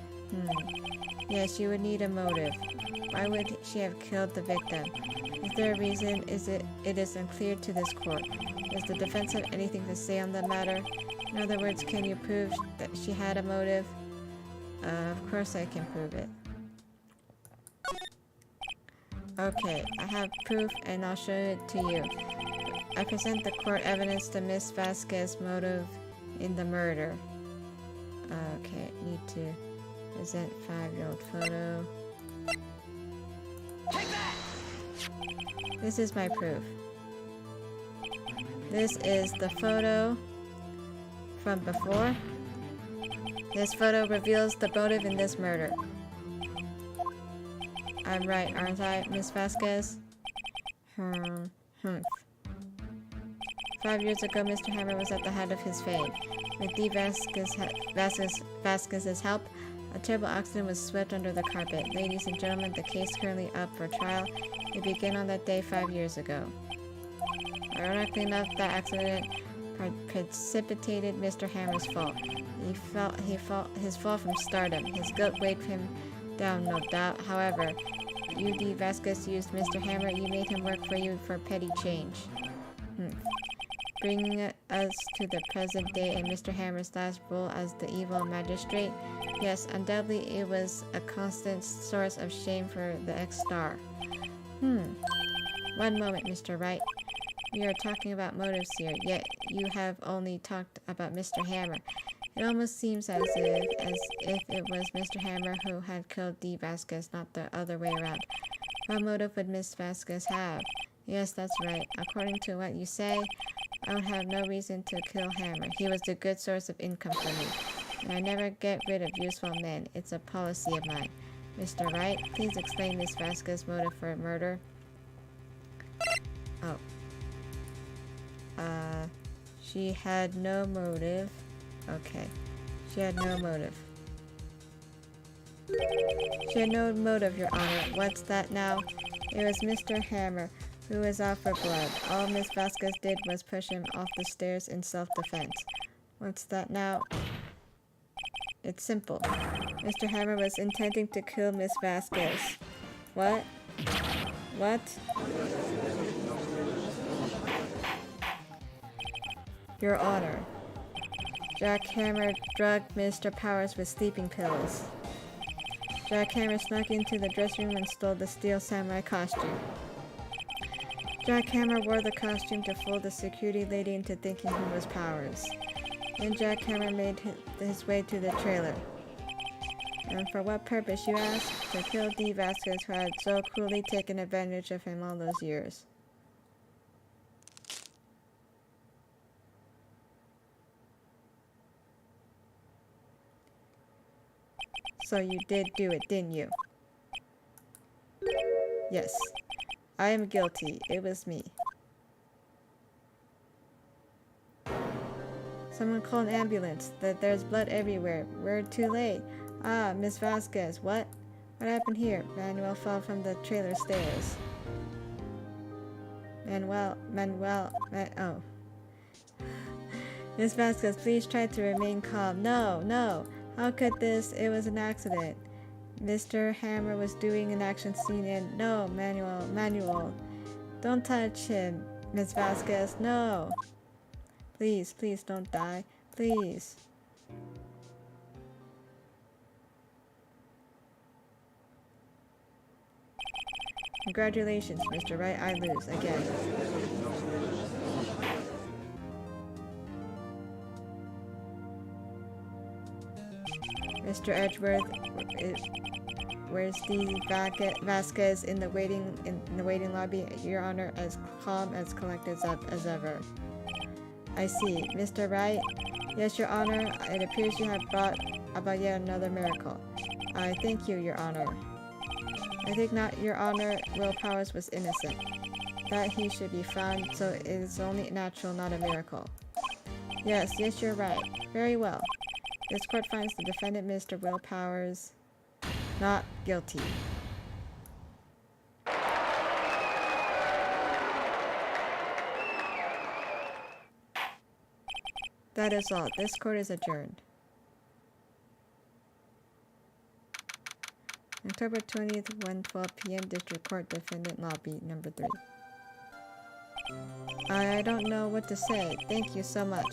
Yes, you would need a motive. Why would she have killed the victim? Is there a reason? It is unclear to this court. Does the defense have anything to say on the matter? In other words, can you prove that she had a motive? Of course I can prove it. Okay, I have proof and I'll show it to you. I present the court evidence to Miss Vasquez's motive in the murder. Okay, need to present 5-year-old photo. Take that! This is my proof. This is the photo from before. This photo reveals the motive in this murder. I'm right, aren't I, Miss Vasquez? 5 years ago, Mr. Hammer was at the height of his fame. With Dee Vasquez's help, a terrible accident was swept under the carpet. Ladies and gentlemen, the case currently up for trial. It began on that day 5 years ago. Ironically enough, that accident precipitated Mr. Hammer's fall. His fall from stardom. His guilt weighed him down, no doubt. However, you, Dee Vasquez, used Mr. Hammer. You made him work for you for petty change. Bringing us to the present day and Mr. Hammer's last role as the evil magistrate. Yes, undoubtedly it was a constant source of shame for the ex-star. One moment, Mr. Wright. We are talking about motives here, yet you have only talked about Mr. Hammer. It almost seems as if it was Mr. Hammer who had killed Dee Vasquez, not the other way around. What motive would Miss Vasquez have? Yes, that's right. According to what you say, I would have no reason to kill Hammer. He was a good source of income for me. And I never get rid of useful men. It's a policy of mine. Mr. Wright, please explain Miss Vasquez's motive for murder. Oh. She had no motive. Okay. She had no motive. She had no motive, Your Honor. What's that now? It was Mr. Hammer, who was out for blood. All Miss Vasquez did was push him off the stairs in self-defense. What's that now? It's simple. Mr. Hammer was intending to kill Miss Vasquez. What? What? Your Honor. Jack Hammer drugged Mr. Powers with sleeping pills. Jack Hammer snuck into the dressing room and stole the steel samurai costume. Jack Hammer wore the costume to fool the security lady into thinking he was Powers. Then Jack Hammer made his way to the trailer. And for what purpose, you ask? To kill Dee Vasquez, who had so cruelly taken advantage of him all those years. So you did do it, didn't you? Yes. I am guilty. It was me. Someone call an ambulance. There's blood everywhere. We're too late. Ah, Miss Vasquez. What? What happened here? Manuel fell from the trailer stairs. Oh. Miss Vasquez, please try to remain calm. No. How could this? It was an accident. Mr. Hammer was doing an action scene and... No, Manuel. Don't touch him, Miss Vasquez. No. Please don't die. Please. Congratulations, Mr. Wright. I lose again. Mr. Edgeworth, where's Dee Vasquez in the waiting lobby? Your Honor, as calm, as collected as ever. I see. Mr. Wright? Yes, Your Honor. It appears you have brought about yet another miracle. I thank you, Your Honor. I think not, Your Honor. Will Powers was innocent. That he should be found, so it is only natural, not a miracle. Yes, you're right. Very well. This court finds the defendant, Mr. Will Powers, not guilty. That is all. This court is adjourned. October 20th, 1:12 p.m. District Court, Defendant Lobby, number 3. I don't know what to say. Thank you so much.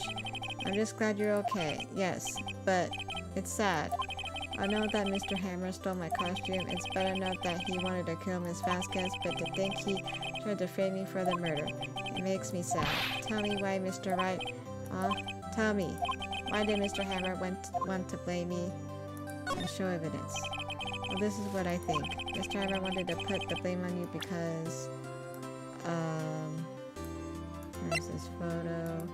I'm just glad you're okay. Yes, but it's sad. I know that Mr. Hammer stole my costume. It's better known that he wanted to kill Miss Vasquez, but to think he tried to frame me for the murder. It makes me sad. Tell me why Mr. Wright... Tell me. Why did Mr. Hammer want to blame me? And show evidence. Well, this is what I think. Mr. Hammer wanted to put the blame on you because... Where's this photo?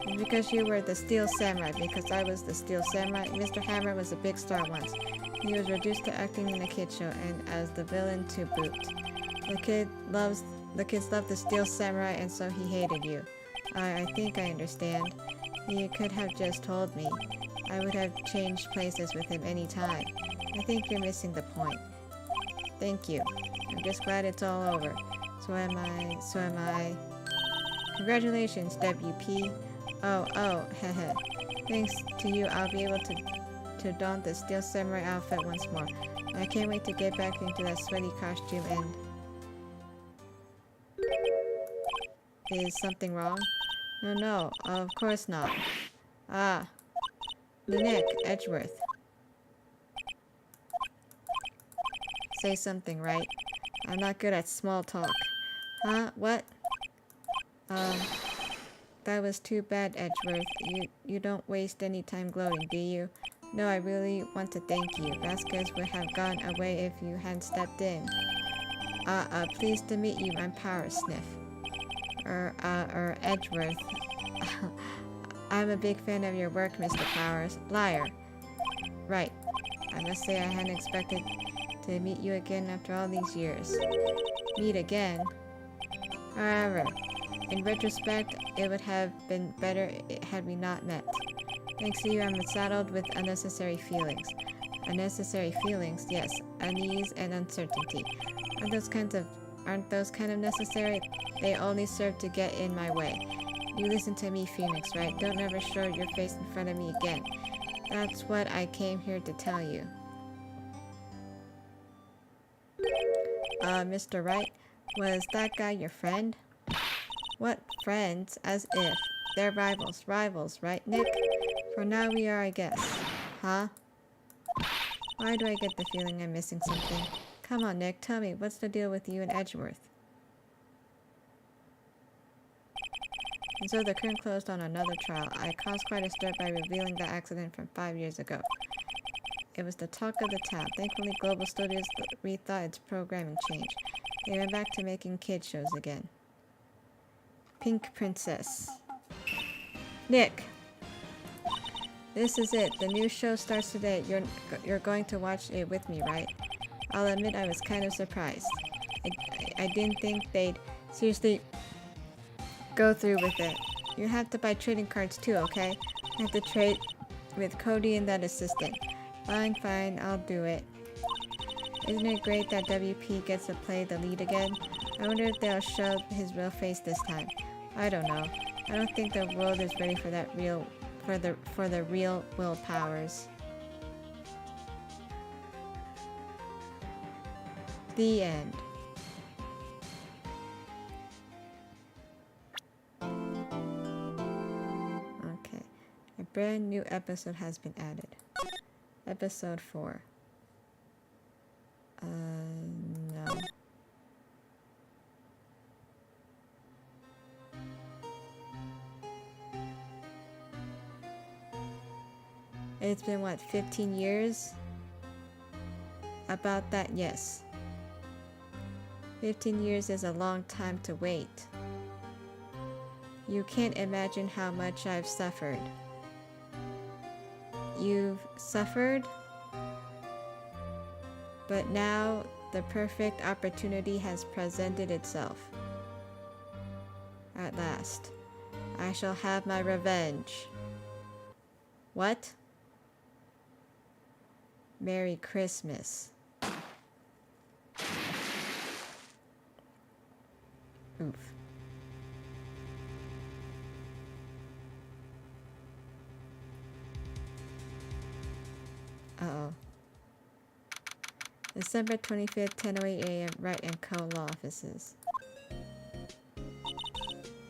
It's because you were the Steel Samurai. Because I was the Steel Samurai. Mr. Hammer was a big star once. He was reduced to acting in a kid show and as the villain to boot. The kids loved the Steel Samurai and so he hated you. I think I understand. He could have just told me. I would have changed places with him any time. I think you're missing the point. Thank you. I'm just glad it's all over. So am I. Congratulations, WP. Oh, hehe. Thanks to you, I'll be able to don the Steel Samurai outfit once more. I can't wait to get back into that sweaty costume and... Is something wrong? No, of course not. Ah. Nick Edgeworth. Say something, right? I'm not good at small talk. Huh? What? That was too bad, Edgeworth. You don't waste any time gloating, do you? No, I really want to thank you. Vasquez would have gone away if you hadn't stepped in. Pleased to meet you. I'm Powers, Sniff. Edgeworth. I'm a big fan of your work, Mr. Powers. Liar. Right. I must say I hadn't expected to meet you again after all these years. Meet again? However, in retrospect, it would have been better had we not met. Thanks to you, I'm saddled with unnecessary feelings. Unnecessary feelings? Yes. Unease and uncertainty. Aren't those kind of necessary? They only serve to get in my way. You listen to me, Phoenix, right? Don't ever show your face in front of me again. That's what I came here to tell you. Mr. Wright, was that guy your friend? What friends? As if. They're rivals, right, Nick? For now we are, I guess. Huh? Why do I get the feeling I'm missing something? Come on, Nick, tell me, what's the deal with you and Edgeworth? And so the curtain closed on another trial. I caused quite a stir by revealing the accident from 5 years ago. It was the talk of the town. Thankfully, Global Studios rethought its programming change. They went back to making kid shows again. Pink Princess. Nick! This is it. The new show starts today. You're going to watch it with me, right? I'll admit I was kind of surprised. I didn't think they'd seriously go through with it. You have to buy trading cards too, okay? I have to trade with Cody and that assistant. Fine, I'll do it. Isn't it great that WP gets to play the lead again? I wonder if they'll show his real face this time. I don't know. I don't think the world is ready for that for the real Will Powers. The end. Okay. A brand new episode has been added. Episode 4. No. It's been what, 15 years? About that, yes. 15 years is a long time to wait. You can't imagine how much I've suffered. You've suffered? But now, the perfect opportunity has presented itself. At last. I shall have my revenge. What? Merry Christmas. Oof. Uh-oh. December 25th, 10:08 a.m. Wright and Co. Law Offices.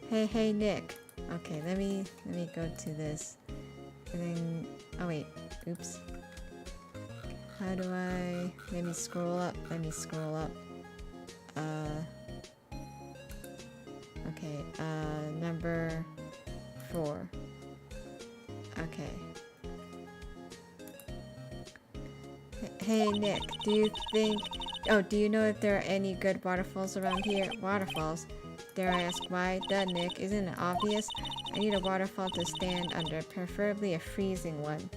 Hey, Nick. Okay, let me go to this. And then, oh wait, oops. How do I, let me scroll up. Okay, number 4. Okay. Hey Nick, do you know if there are any good waterfalls around here? Waterfalls? Dare I ask why? Duh, Nick, isn't it obvious? I need a waterfall to stand under, preferably a freezing one.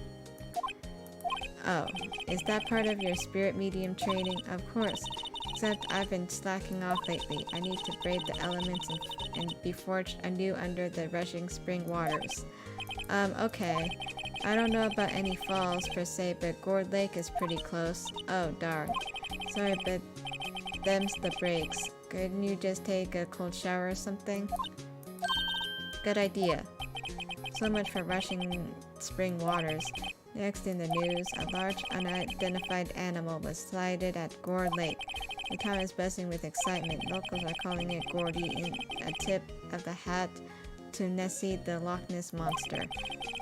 Oh, is that part of your spirit medium training? Of course, except I've been slacking off lately. I need to brave the elements and be forged anew under the rushing spring waters. Okay. I don't know about any falls per se, but Gourd Lake is pretty close. Oh, darn. Sorry, but them's the breaks. Couldn't you just take a cold shower or something? Good idea. So much for rushing spring waters. Next in the news, a large unidentified animal was sighted at Gourd Lake. The town is buzzing with excitement. Locals are calling it Gordy, in a tip of the hat to Nessie the Loch Ness Monster,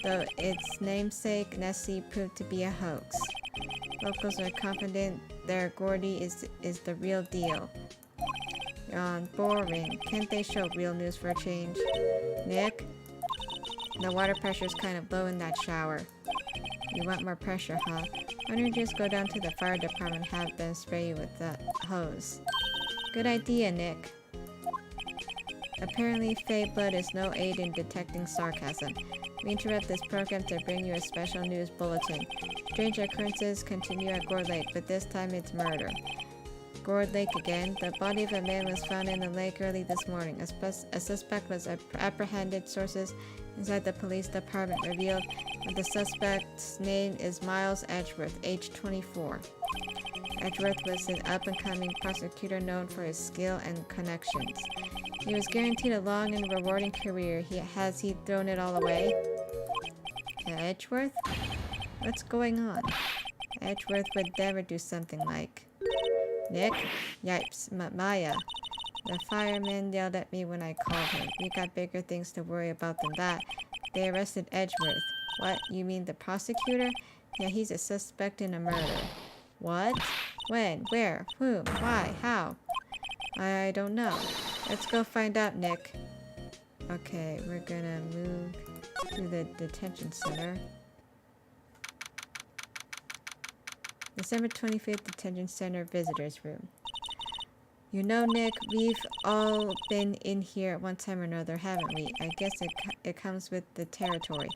though its namesake Nessie proved to be a hoax. Locals are confident their Gordy is the real deal. Yawn, boring. Can't they show real news for a change? Nick? The water pressure's kind of low in that shower. You want more pressure, huh? Why don't you just go down to the fire department and have them spray you with that hose? Good idea, Nick. Apparently, Fey Blood is no aid in detecting sarcasm. We interrupt this program to bring you a special news bulletin. Strange occurrences continue at Gourd Lake, but this time it's murder. Gourd Lake again. The body of a man was found in the lake early this morning. A suspect was apprehended. Sources inside the police department revealed that the suspect's name is Miles Edgeworth, age 24. Edgeworth was an up-and-coming prosecutor known for his skill and connections. He was guaranteed a long and rewarding career. Has he thrown it all away? Edgeworth? What's going on? Edgeworth would never do something like... Nick? Yipes. Maya. The firemen yelled at me when I called him. We got bigger things to worry about than that. They arrested Edgeworth. What? You mean the prosecutor? Yeah, he's a suspect in a murder. What? When? Where? Whom? Why? How? I don't know. Let's go find out, Nick. Okay, we're gonna move to the detention center. December 25th, detention center visitors room. You know, Nick, we've all been in here at one time or another, haven't we? I guess it comes with the territory.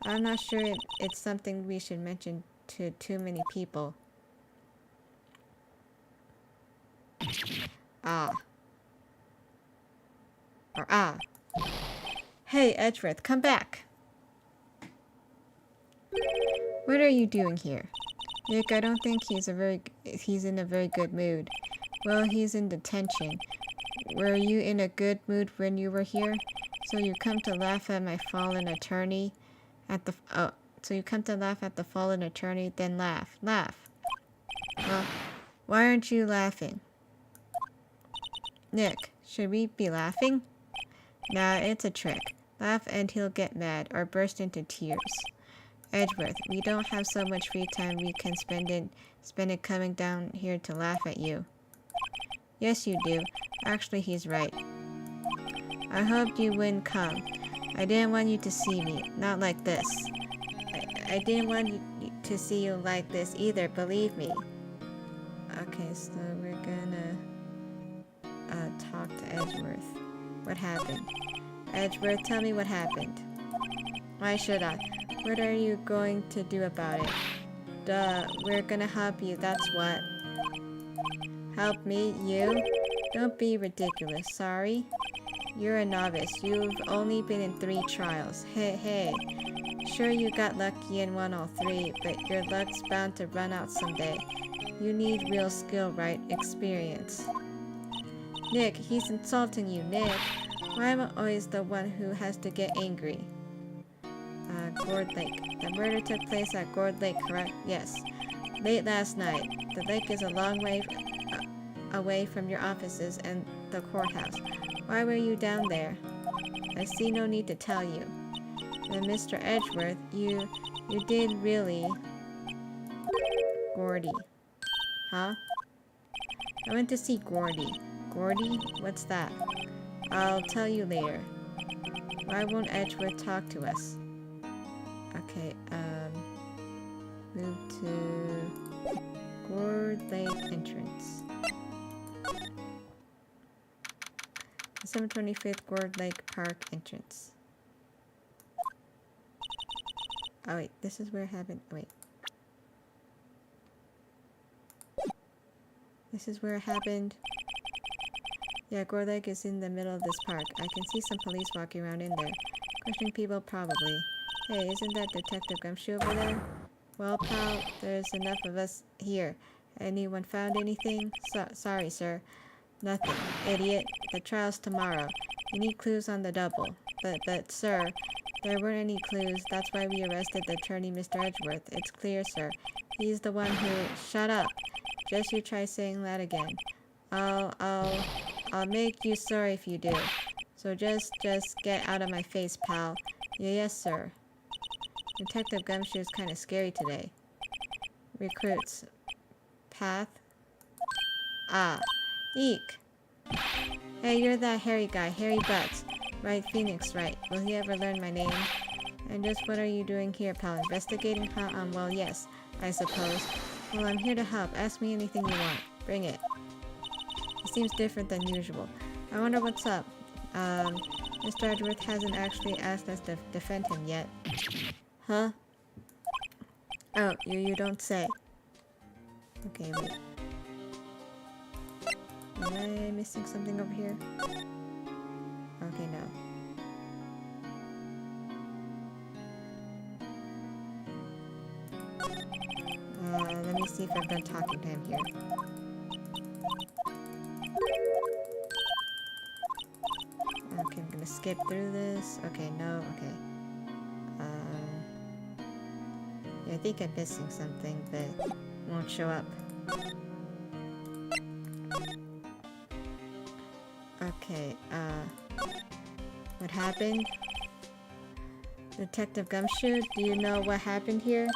I'm not sure it's something we should mention to too many people. Ah. Or ah. Hey, Edgeworth, come back. What are you doing here? Nick, I don't think he's in a very good mood. Well, he's in detention. Were you in a good mood when you were here? So you come to laugh at my fallen attorney? So you come to laugh at the fallen attorney, then laugh. Laugh. Well, why aren't you laughing? Nick, should we be laughing? Nah, it's a trick. Laugh and he'll get mad or burst into tears. Edgeworth, we don't have so much free time we can spend it coming down here to laugh at you. Yes, you do. Actually, he's right. I hoped you wouldn't come. I didn't want you to see me. Not like this. I didn't want you to see you like this either, believe me. Okay, so we're gonna talk to Edgeworth. What happened? Edgeworth, tell me what happened. Why should I? What are you going to do about it? Duh, we're gonna help you, that's what. Help me? You? Don't be ridiculous, sorry. You're a novice. You've only been in 3 trials. Hey. Sure, you got lucky and won all 3, but your luck's bound to run out someday. You need real skill, right? Experience. Nick, he's insulting you, Nick. Why am I always the one who has to get angry? Gourd Lake. The murder took place at Gourd Lake, correct? Yes. Late last night. The lake is a long way away from your offices and the courthouse. Why were you down there? I see no need to tell you. And Mr. Edgeworth, you did really... Gordy. Huh? I went to see Gordy. Gordy? What's that? I'll tell you later. Why won't Edgeworth talk to us? Okay, move to Gourd Lake entrance. 725th Gourd Lake Park entrance. Oh wait, this is where it happened. Wait. This is where it happened. Yeah, Gourd Lake is in the middle of this park. I can see some police walking around in there. Questioning people, probably. Hey, isn't that Detective Gumshoe over there? Well, pal, there's enough of us here. Anyone found anything? Sorry, sir. Nothing. Idiot. The trial's tomorrow. You need clues on the double. But, sir, there weren't any clues. That's why we arrested the attorney, Mr. Edgeworth. It's clear, sir. He's the one who... Shut up. Just you try saying that again. I'll make you sorry if you do. So just get out of my face, pal. Yes, sir. Detective Gumshoe's kind of scary today. Recruits. Path. Ah. Eek. Hey, you're that hairy guy, Hairy Butts. Right, Phoenix, right. Will he ever learn my name? And just what are you doing here, pal? Investigating, huh? Well, yes, I suppose. Well, I'm here to help. Ask me anything you want. Bring it. It seems different than usual. I wonder what's up. Mr. Edgeworth hasn't actually asked us to defend him yet. Huh? Oh, you don't say. Okay, wait. Am I missing something over here? Okay, no. Let me see if I've done talking to him here. Okay, I'm gonna skip through this. Okay, no, okay. Yeah, I think I'm missing something, but it won't show up. Okay, what happened? Detective Gumshoe, do you know what happened here?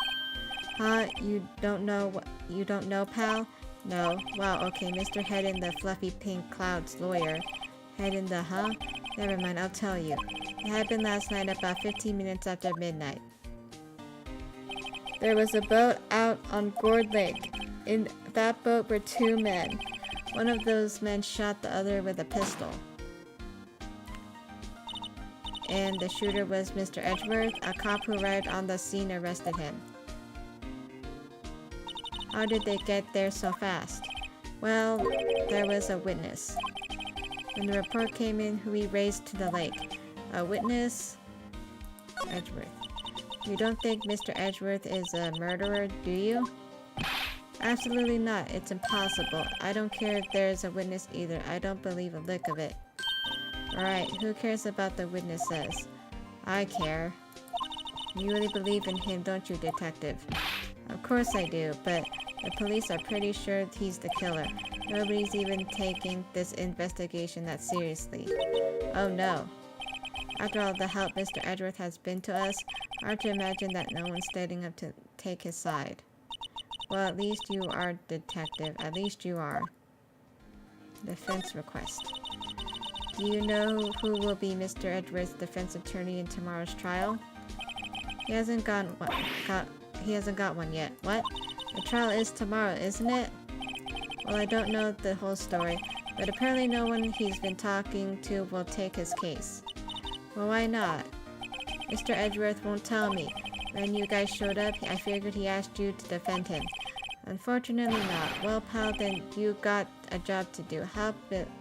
Huh? You don't know, pal? No. Wow, okay, Mr. Head in the fluffy pink clouds lawyer. Head in the, huh? Never mind, I'll tell you. It happened last night about 15 minutes after midnight. There was a boat out on Gourd Lake. In that boat were 2 men. One of those men shot the other with a pistol. And the shooter was Mr. Edgeworth. A cop who arrived on the scene arrested him. How did they get there so fast? Well, there was a witness. When the report came in, we raced to the lake. A witness? Edgeworth. You don't think Mr. Edgeworth is a murderer, do you? Absolutely not. It's impossible. I don't care if there's a witness either. I don't believe a lick of it. Alright, who cares about the witness says? I care. You really believe in him, don't you, detective? Of course I do, but the police are pretty sure he's the killer. Nobody's even taking this investigation that seriously. Oh no. After all the help Mr. Edgeworth has been to us, hard to imagine that no one's standing up to take his side. Well, at least you are, detective. At least you are. Defense request. Do you know who will be Mr. Edgeworth's defense attorney in tomorrow's trial? He hasn't got one yet. What? The trial is tomorrow, isn't it? Well, I don't know the whole story, but apparently no one he's been talking to will take his case. Well, why not? Mr. Edgeworth won't tell me. When you guys showed up, I figured he asked you to defend him. Unfortunately not. Well, pal, then you got a job to do. How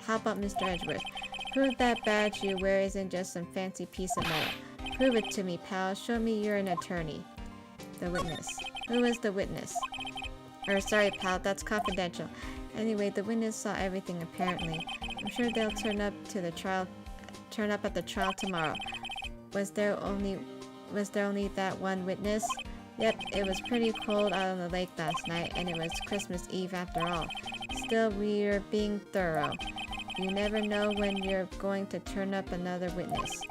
about Mr. Edgeworth? Prove that badge you wear isn't just some fancy piece of metal. Prove it to me, pal. Show me you're an attorney. The witness. Who is the witness? Sorry, pal, that's confidential. Anyway, the witness saw everything apparently. I'm sure they'll turn up at the trial tomorrow. Was there only that one witness? Yep, it was pretty cold out on the lake last night, and it was Christmas Eve after all. Still, we're being thorough. You never know when you're going to turn up another witness.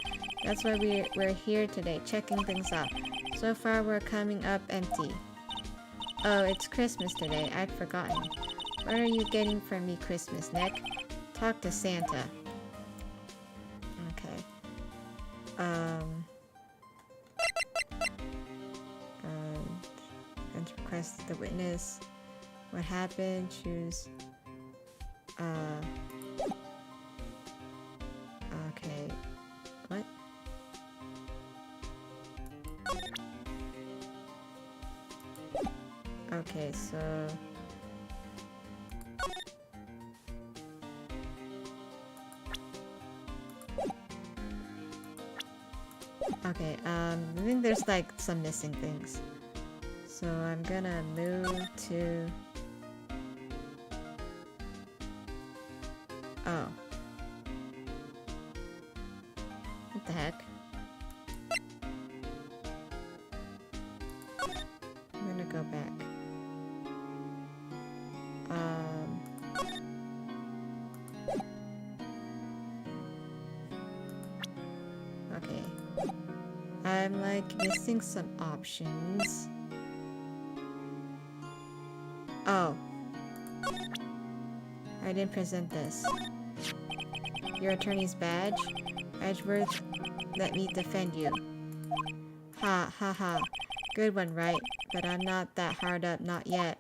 That's why we're here today, checking things out. So far, we're coming up empty. Oh, it's Christmas today. I'd forgotten. What are you getting for me Christmas, Nick? Talk to Santa. Okay. And request the witness. What happened? Choose. Okay. What? Okay, so... Okay, I think there's like some missing things. So I'm gonna move to... Oh. What the heck? I'm gonna go back. Okay. I'm like missing some options. Oh. I didn't present this. Your attorney's badge? Edgeworth, let me defend you. Ha ha ha. Good one, right? But I'm not that hard up, not yet.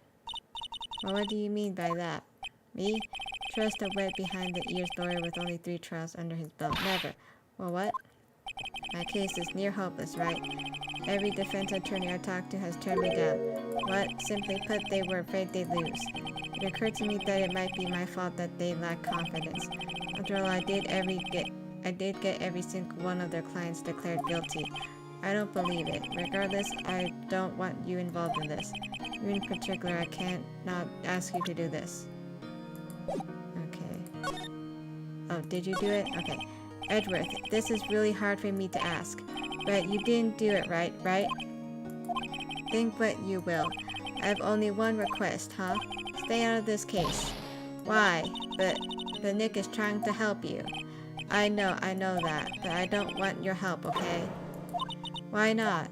Well, what do you mean by that? Me? Trust a wet behind the ears lawyer with only 3 trials under his belt. Never. Well, what? My case is near hopeless, right? Every defense attorney I talked to has turned me down. What? Simply put, they were afraid they'd lose. It occurred to me that it might be my fault that they lacked confidence. After all, I did get every single one of their clients declared guilty. I don't believe it. Regardless, I don't want you involved in this. You in particular, I can't not ask you to do this. Okay. Oh, did you do it? Okay. Edgeworth, this is really hard for me to ask. But you didn't do it right? Think what you will. I have only one request, huh? Stay out of this case. Why? But Nick is trying to help you. I know that, but I don't want your help, okay? Why not?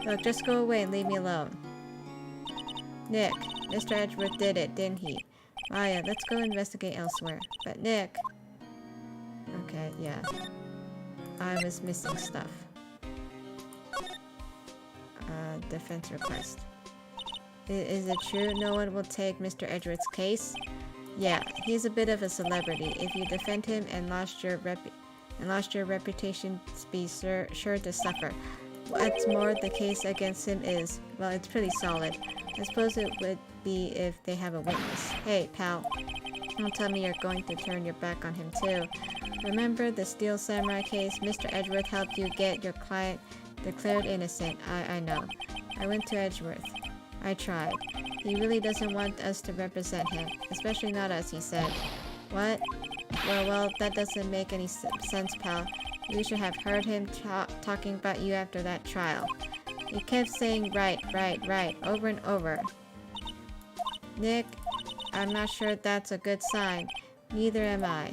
Look, just go away and leave me alone. Nick, Mr. Edgeworth did it, didn't he? Maya, let's go investigate elsewhere. But Nick... Okay, yeah. I was missing stuff. Defense request. Is it true no one will take Mr. Edgeworth's case? Yeah, he's a bit of a celebrity. If you defend him and lost your reputation, be sure to suffer. What's more, the case against him is, well, it's pretty solid. I suppose it would be if they have a witness. Hey, pal. Don't tell me you're going to turn your back on him too. Remember the Steel Samurai case? Mr. Edgeworth helped you get your client declared innocent. I know. I went to Edgeworth. I tried. He really doesn't want us to represent him. Especially not us, he said. What? Well, that doesn't make any sense, pal. You should have heard him talking about you after that trial. He kept saying right, over and over. Nick, I'm not sure that's a good sign. Neither am I.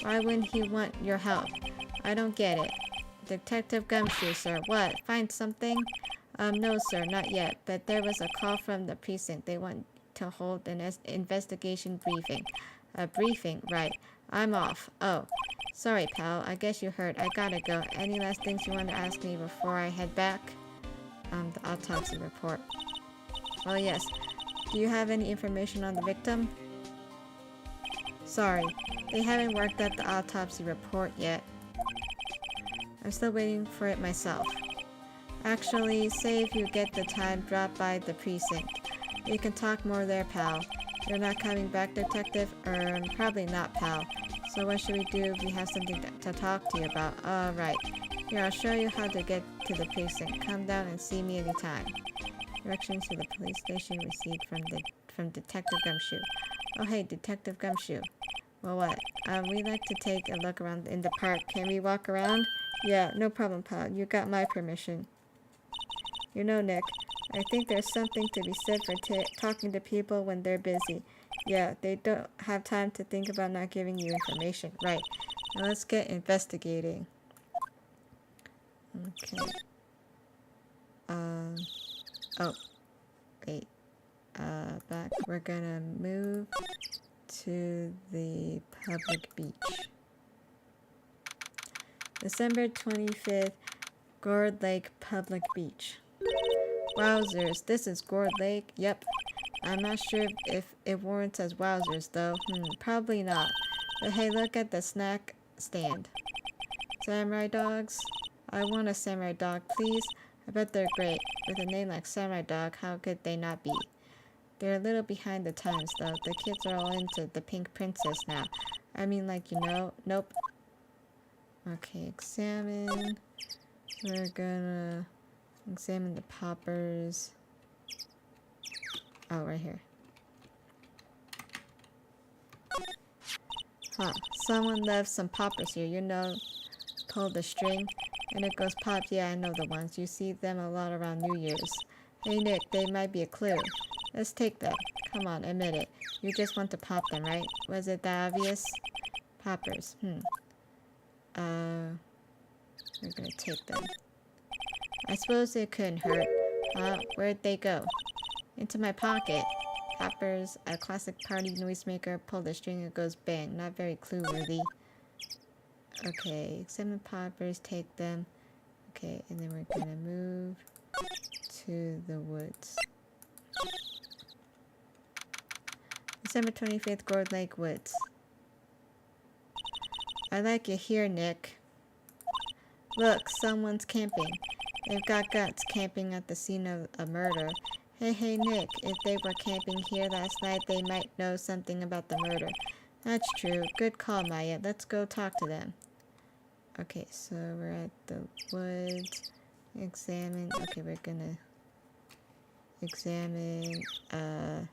Why wouldn't he want your help? I don't get it. Detective Gumshoe, sir. What? Find something? No, sir, not yet. But there was a call from the precinct. They want to hold an investigation briefing. A briefing, right. I'm off. Oh. Sorry, pal. I guess you heard. I gotta go. Any last things you want to ask me before I head back? The autopsy report. Oh, yes. Do you have any information on the victim? Sorry. They haven't worked at the autopsy report yet. I'm still waiting for it myself. Actually, say if you get the time, drop by the precinct. We can talk more there, pal. You're not coming back, detective? Probably not, pal. So what should we do? We have something to talk to you about. Right. Here, I'll show you how to get to the precinct. Come down and see me anytime. Directions to the police station received from Detective Gumshoe. Oh hey, Detective Gumshoe. Well what? We'd like to take a look around in the park. Can we walk around? Yeah, no problem, pal. You got my permission. You know, Nick, I think there's something to be said for talking to people when they're busy. Yeah, they don't have time to think about not giving you information. Right. Now let's get investigating. Okay. Oh. Wait. Back. We're gonna move to the public beach. December 25th, Gourd Lake Public Beach. Wowzers, this is Gourd Lake? Yep. I'm not sure if it warrants as wowzers, though. Probably not. But hey, look at the snack stand. Samurai dogs? I want a samurai dog, please. I bet they're great. With a name like Samurai Dog, how could they not be? They're a little behind the times, though. The kids are all into the Pink Princess now. I mean, like, you know. Nope. Okay, examine. We're gonna examine the poppers. Oh, right here. Huh. Someone left some poppers here. You know, pull the string and it goes pop. Yeah, I know the ones. You see them a lot around New Year's. Hey, Nick, they might be a clue. Let's take them. Come on, admit it. You just want to pop them, right? Was it that obvious? Poppers. We're gonna take them. I suppose it couldn't hurt. Where'd they go? Into my pocket. Poppers, a classic party noisemaker. Pull the string, it goes bang. Not very clue-worthy. Okay, examine poppers, take them. Okay, and then we're gonna move to the woods. December 25th, Gourd Lake Woods. I like it here, Nick. Look, someone's camping. They've got guts camping at the scene of a murder. Hey, Nick, if they were camping here last night, they might know something about the murder. That's true. Good call, Maya. Let's go talk to them. Okay, so we're at the woods. Examine. Okay, we're gonna examine the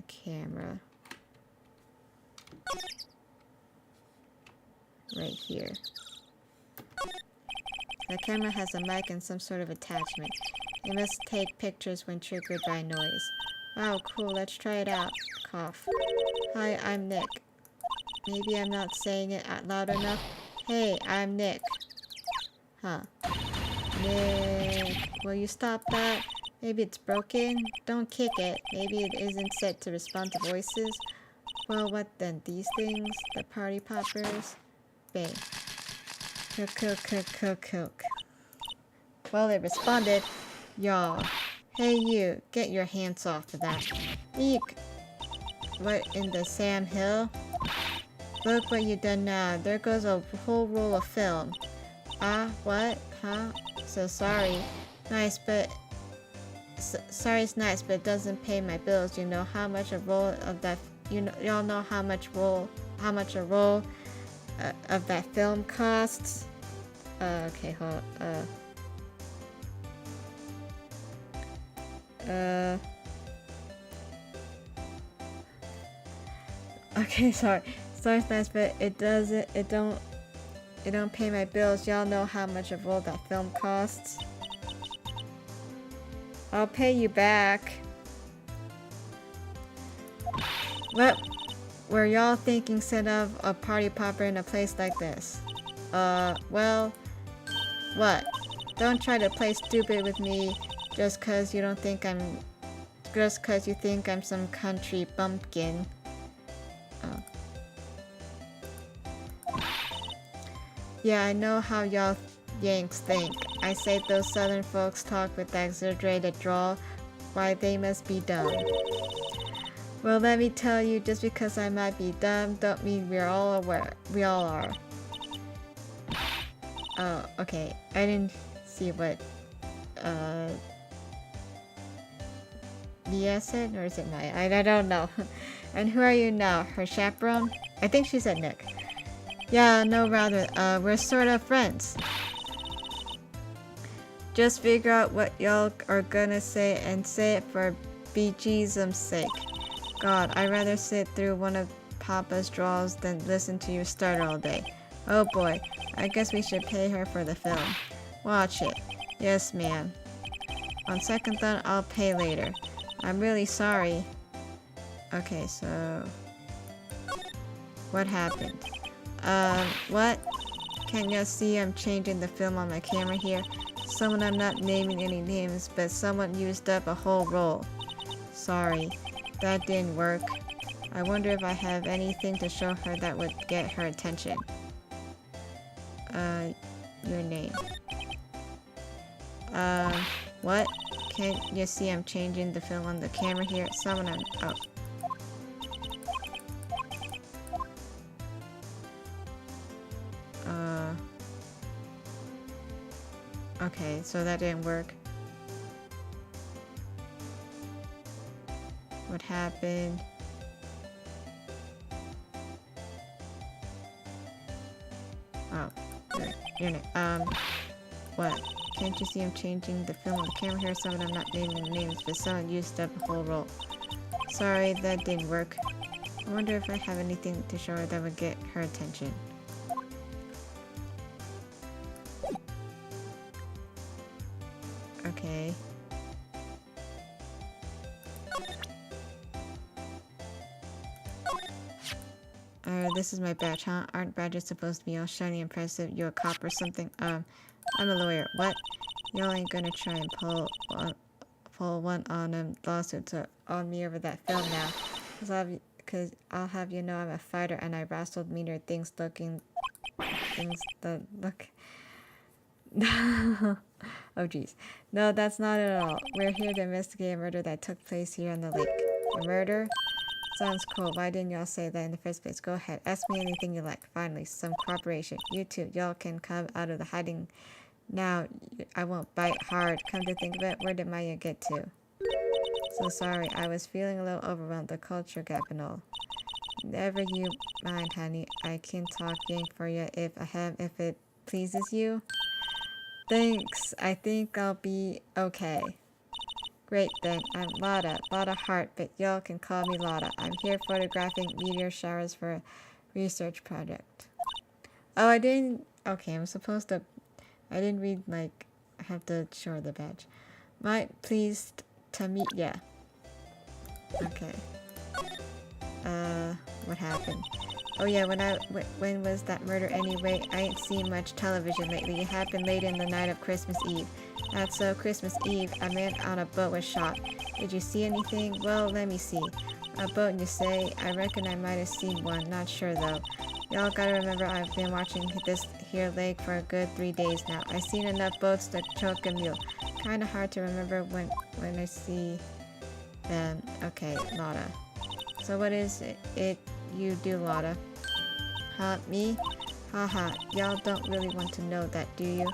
camera. Right here. The camera has a mic and some sort of attachment. It must take pictures when triggered by noise. Wow, cool, let's try it out. Cough. Hi, I'm Nick. Maybe I'm not saying it out loud enough. Hey, I'm Nick. Huh. Nick. Will you stop that? Maybe it's broken? Don't kick it. Maybe it isn't set to respond to voices. Well, what then? These things? The party poppers? Bang. Cook. Well, it responded. Y'all. Hey you, get your hands off of that. Eek. What in the Sam Hill? Look what you done now. There goes a whole roll of film. What? Huh? So sorry. Nice, but... sorry's nice, but it doesn't pay my bills. You know how much a roll of that... y'all know how much a roll of that film costs? Okay, hold on. Okay, sorry. Sorry's nice, but it don't pay my bills. Y'all know how much a roll that film costs? I'll pay you back. What were y'all thinking set up a party popper in a place like this? Well, what? Don't try to play stupid with me just cause you think I'm some country bumpkin. Oh. Yeah, I know how y'all Yanks think. I say those southern folks talk with that exaggerated drawl. Why, they must be dumb. Well, let me tell you, just because I might be dumb, don't mean we're all aware. We all are. Oh, okay. I didn't see what Mia said, or is it Maya? I don't know. And who are you now? Her chaperone? I think she said Nick. Yeah, no, rather. We're sort of friends. Just figure out what y'all are gonna say and say it for BG's sake. God, I'd rather sit through one of Papa's draws than listen to you stutter all day. Oh boy, I guess we should pay her for the film. Watch it. Yes, ma'am. On second thought, I'll pay later. I'm really sorry. Okay, so... what happened? What? Can't you see I'm changing the film on my camera here? Someone, I'm not naming any names, but someone used up a whole roll. Sorry, that didn't work. I wonder if I have anything to show her that would get her attention. Your name. What? Can't you see I'm changing the film on the camera here? Someone, I'm... oh. Okay, so that didn't work. What happened? Oh, your name. What? Can't you see I'm changing the film on the camera here? Someone, I'm not naming names, but someone used up a whole roll. Sorry, that didn't work. I wonder if I have anything to show her that would get her attention. Okay. This is my badge, huh? Aren't badges supposed to be all shiny and impressive? You a cop or something? I'm a lawyer. What? Y'all ain't gonna try and pull one on lawsuits on me over that film now. Cause I'll have you know I'm a fighter and I wrestled meaner things that look... Oh jeez. No, that's not it at all. We're here to investigate a murder that took place here on the lake. A murder? Sounds cool. Why didn't y'all say that in the first place? Go ahead. Ask me anything you like. Finally, some cooperation. You two, y'all can come out of the hiding now. I won't bite hard. Come to think of it, where did Maya get to? So sorry. I was feeling a little overwhelmed. The culture gap and all. Never you mind, honey. I can talk yank for you if it pleases you. Thanks. I think I'll be okay. Great then. I'm Lotta Hart, but y'all can call me Lotta. I'm here photographing meteor showers for a research project. Oh, I didn't... okay, I'm supposed to... I didn't read, like... I have to show her the badge. Pleased to meet ya. Okay. What happened? Oh yeah, when was that murder anyway? I ain't seen much television lately. It happened late in the night of Christmas Eve. That's so, Christmas Eve, a man on a boat was shot. Did you see anything? Well, let me see. A boat, you say? I reckon I might have seen one. Not sure, though. Y'all gotta remember I've been watching this here lake for a good 3 days now. I've seen enough boats to choke a mule. Kinda hard to remember when I see them. Okay, Lotta. So what is it you do, Lotta? Huh, me? Haha, y'all don't really want to know that, do you?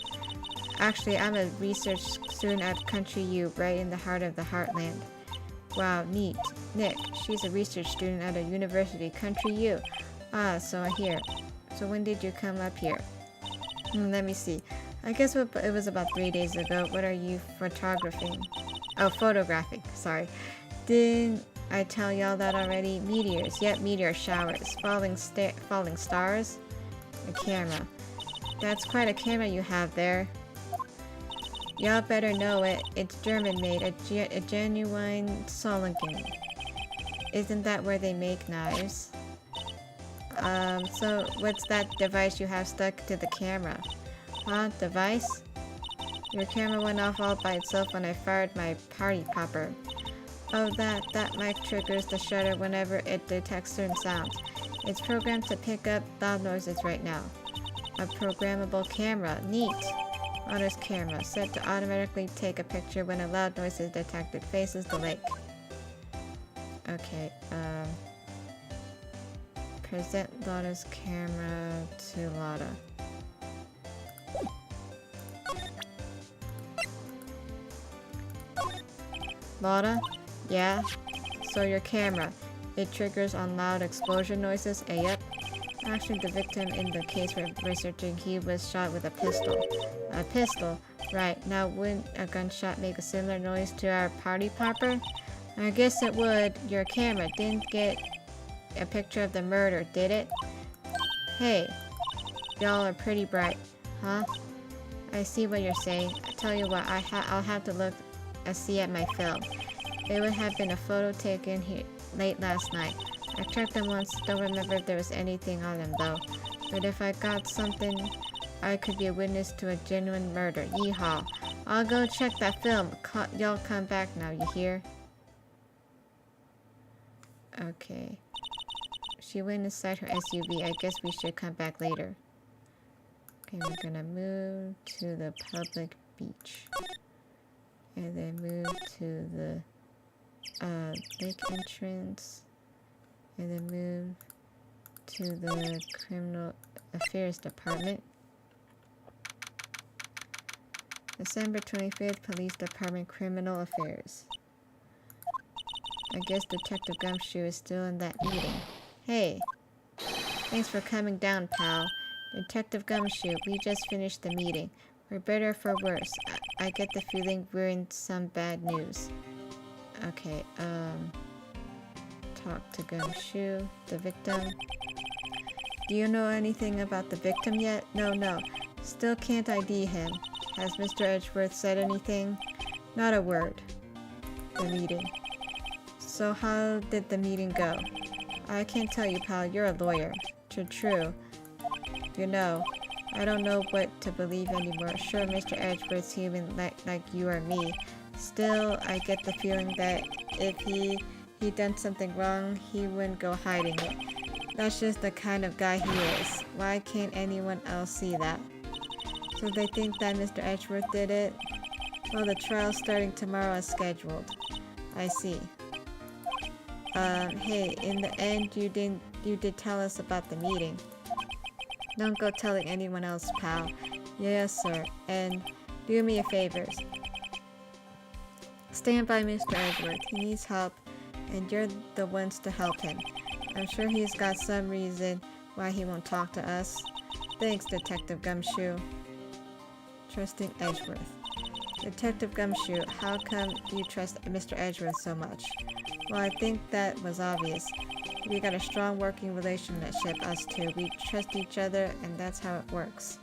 Actually, I'm a research student at Country U, right in the heart of the Heartland. Wow, neat. Nick, she's a research student at a university, Country U. Ah, so I hear. So when did you come up here? Let me see. I guess it was about 3 days ago. What are you photographing? Oh, photographing. Sorry. Didn't I tell y'all that already? Meteors. Yep, meteor showers. Falling stars. A camera. That's quite a camera you have there. Y'all better know it. It's German-made, a genuine Solingen. Isn't that where they make knives? So what's that device you have stuck to the camera? Huh? Device? Your camera went off all by itself when I fired my party popper. Oh, that mic triggers the shutter whenever it detects certain sounds. It's programmed to pick up loud noises right now. A programmable camera. Neat. Lotta's camera, set to automatically take a picture when a loud noise is detected, faces the lake. Okay, present Lotta's camera to Lotta. Lotta? Yeah? So your camera, it triggers on loud explosion noises? Yep. Actually, the victim in the case we're researching, he was shot with a pistol. A pistol? Right. Now, wouldn't a gunshot make a similar noise to our party popper? I guess it would. Your camera didn't get a picture of the murder, did it? Hey, y'all are pretty bright. Huh? I see what you're saying. I tell you what, I'll have to look and see at my film. It would have been a photo taken here late last night. I checked them once, don't remember if there was anything on them though. But if I got something, I could be a witness to a genuine murder. Yeehaw. I'll go check that film. Y'all come back now, you hear? Okay. She went inside her SUV. I guess we should come back later. Okay, we're gonna move to the public beach. And then move to the lake entrance. And then move to the criminal affairs department. December 25th, Police Department, Criminal Affairs. I guess Detective Gumshoe is still in that meeting. Hey, thanks for coming down, pal. Detective Gumshoe, we just finished the meeting. For better or for worse, I get the feeling we're in some bad news. Okay, talk to Gumshoe, the victim. Do you know anything about the victim yet? No. Still can't ID him. Has Mr. Edgeworth said anything? Not a word. The meeting. So how did the meeting go? I can't tell you, pal. You're a lawyer. True. You know, I don't know what to believe anymore. Sure, Mr. Edgeworth's human like you or me. Still, I get the feeling that if he done something wrong, he wouldn't go hiding it. That's just the kind of guy he is. Why can't anyone else see that? So they think that Mr. Edgeworth did it? Well, the trial's starting tomorrow as scheduled. I see. Hey, in the end, you did tell us about the meeting. Don't go telling anyone else, pal. Yes, sir. And do me a favor. Stand by Mr. Edgeworth. He needs help, and you're the ones to help him. I'm sure he's got some reason why he won't talk to us. Thanks, Detective Gumshoe. Trusting Edgeworth. Detective Gumshoe, how come you trust Mr. Edgeworth so much? Well, I think that was obvious. We got a strong working relationship, us two. We trust each other, and that's how it works.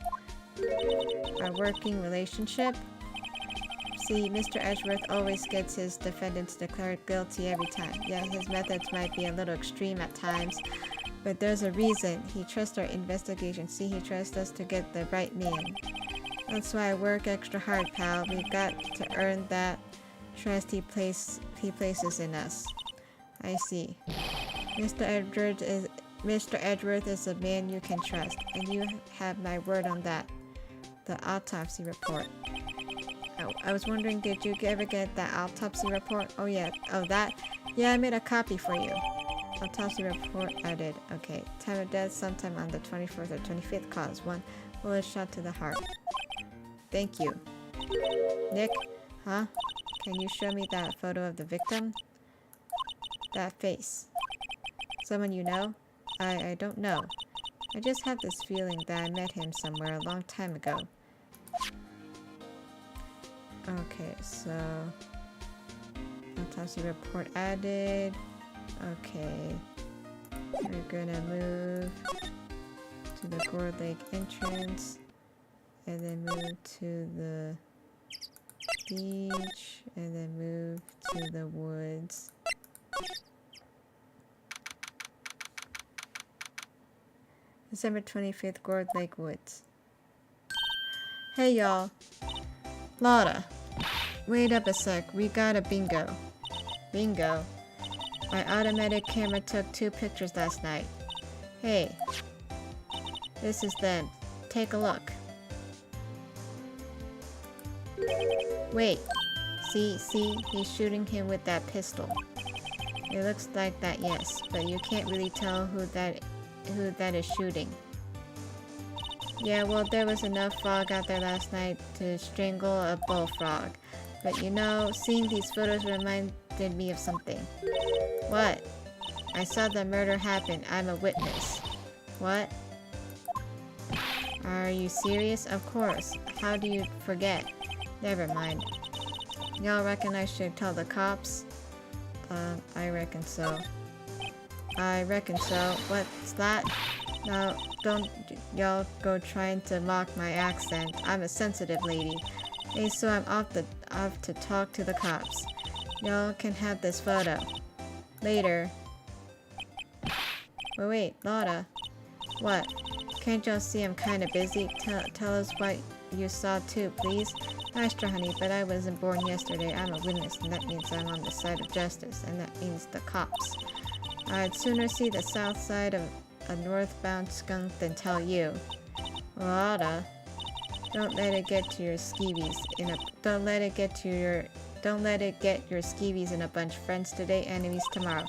Our working relationship? See, Mr. Edgeworth always gets his defendants declared guilty every time. Yeah, his methods might be a little extreme at times, but there's a reason. He trusts our investigation. See, he trusts us to get the right man. That's why I work extra hard, pal. We've got to earn that trust he places in us. I see. Mr. Edgeworth is a man you can trust, and you have my word on that. The autopsy report. Oh, I was wondering, did you ever get that autopsy report? Oh yeah. Oh, that? Yeah, I made a copy for you. Autopsy report added. Okay. Time of death sometime on the 24th or 25th. Cause 1 bullet shot to the heart. Thank you. Nick? Huh? Can you show me that photo of the victim? That face. Someone you know? I don't know. I just have this feeling that I met him somewhere a long time ago. Okay, so... autopsy report added. Okay. We're gonna move to the Gourd Lake entrance. And then move to the beach. And then move to the woods. December 25th, Gourd Lake Woods. Hey y'all. Lotta. Wait up a sec, we got a bingo. Bingo? My automatic camera took 2 pictures last night. Hey. This is them. Take a look. Wait. See, he's shooting him with that pistol. It looks like that, yes, but you can't really tell who that is shooting. Yeah, well, there was enough fog out there last night to strangle a bullfrog. But you know, seeing these photos convicted me of something. What? I saw the murder happen. I'm a witness. What? Are you serious? Of course. How do you forget? Never mind. Y'all reckon I should tell the cops? I reckon so. I reckon so. What's that? Now, don't y'all go trying to mock my accent. I'm a sensitive lady. Hey, so I'm off to talk to the cops. Y'all can have this photo. Later. Wait, Lotta. What? Can't y'all see I'm kinda busy? Tell us what you saw too, please. Master honey, but I wasn't born yesterday. I'm a witness, and that means I'm on the side of justice, and that means the cops. I'd sooner see the south side of a northbound skunk than tell you. Lotta. Don't let it get to your skeevies don't let it get your skeevies in a bunch. Friends today, enemies tomorrow.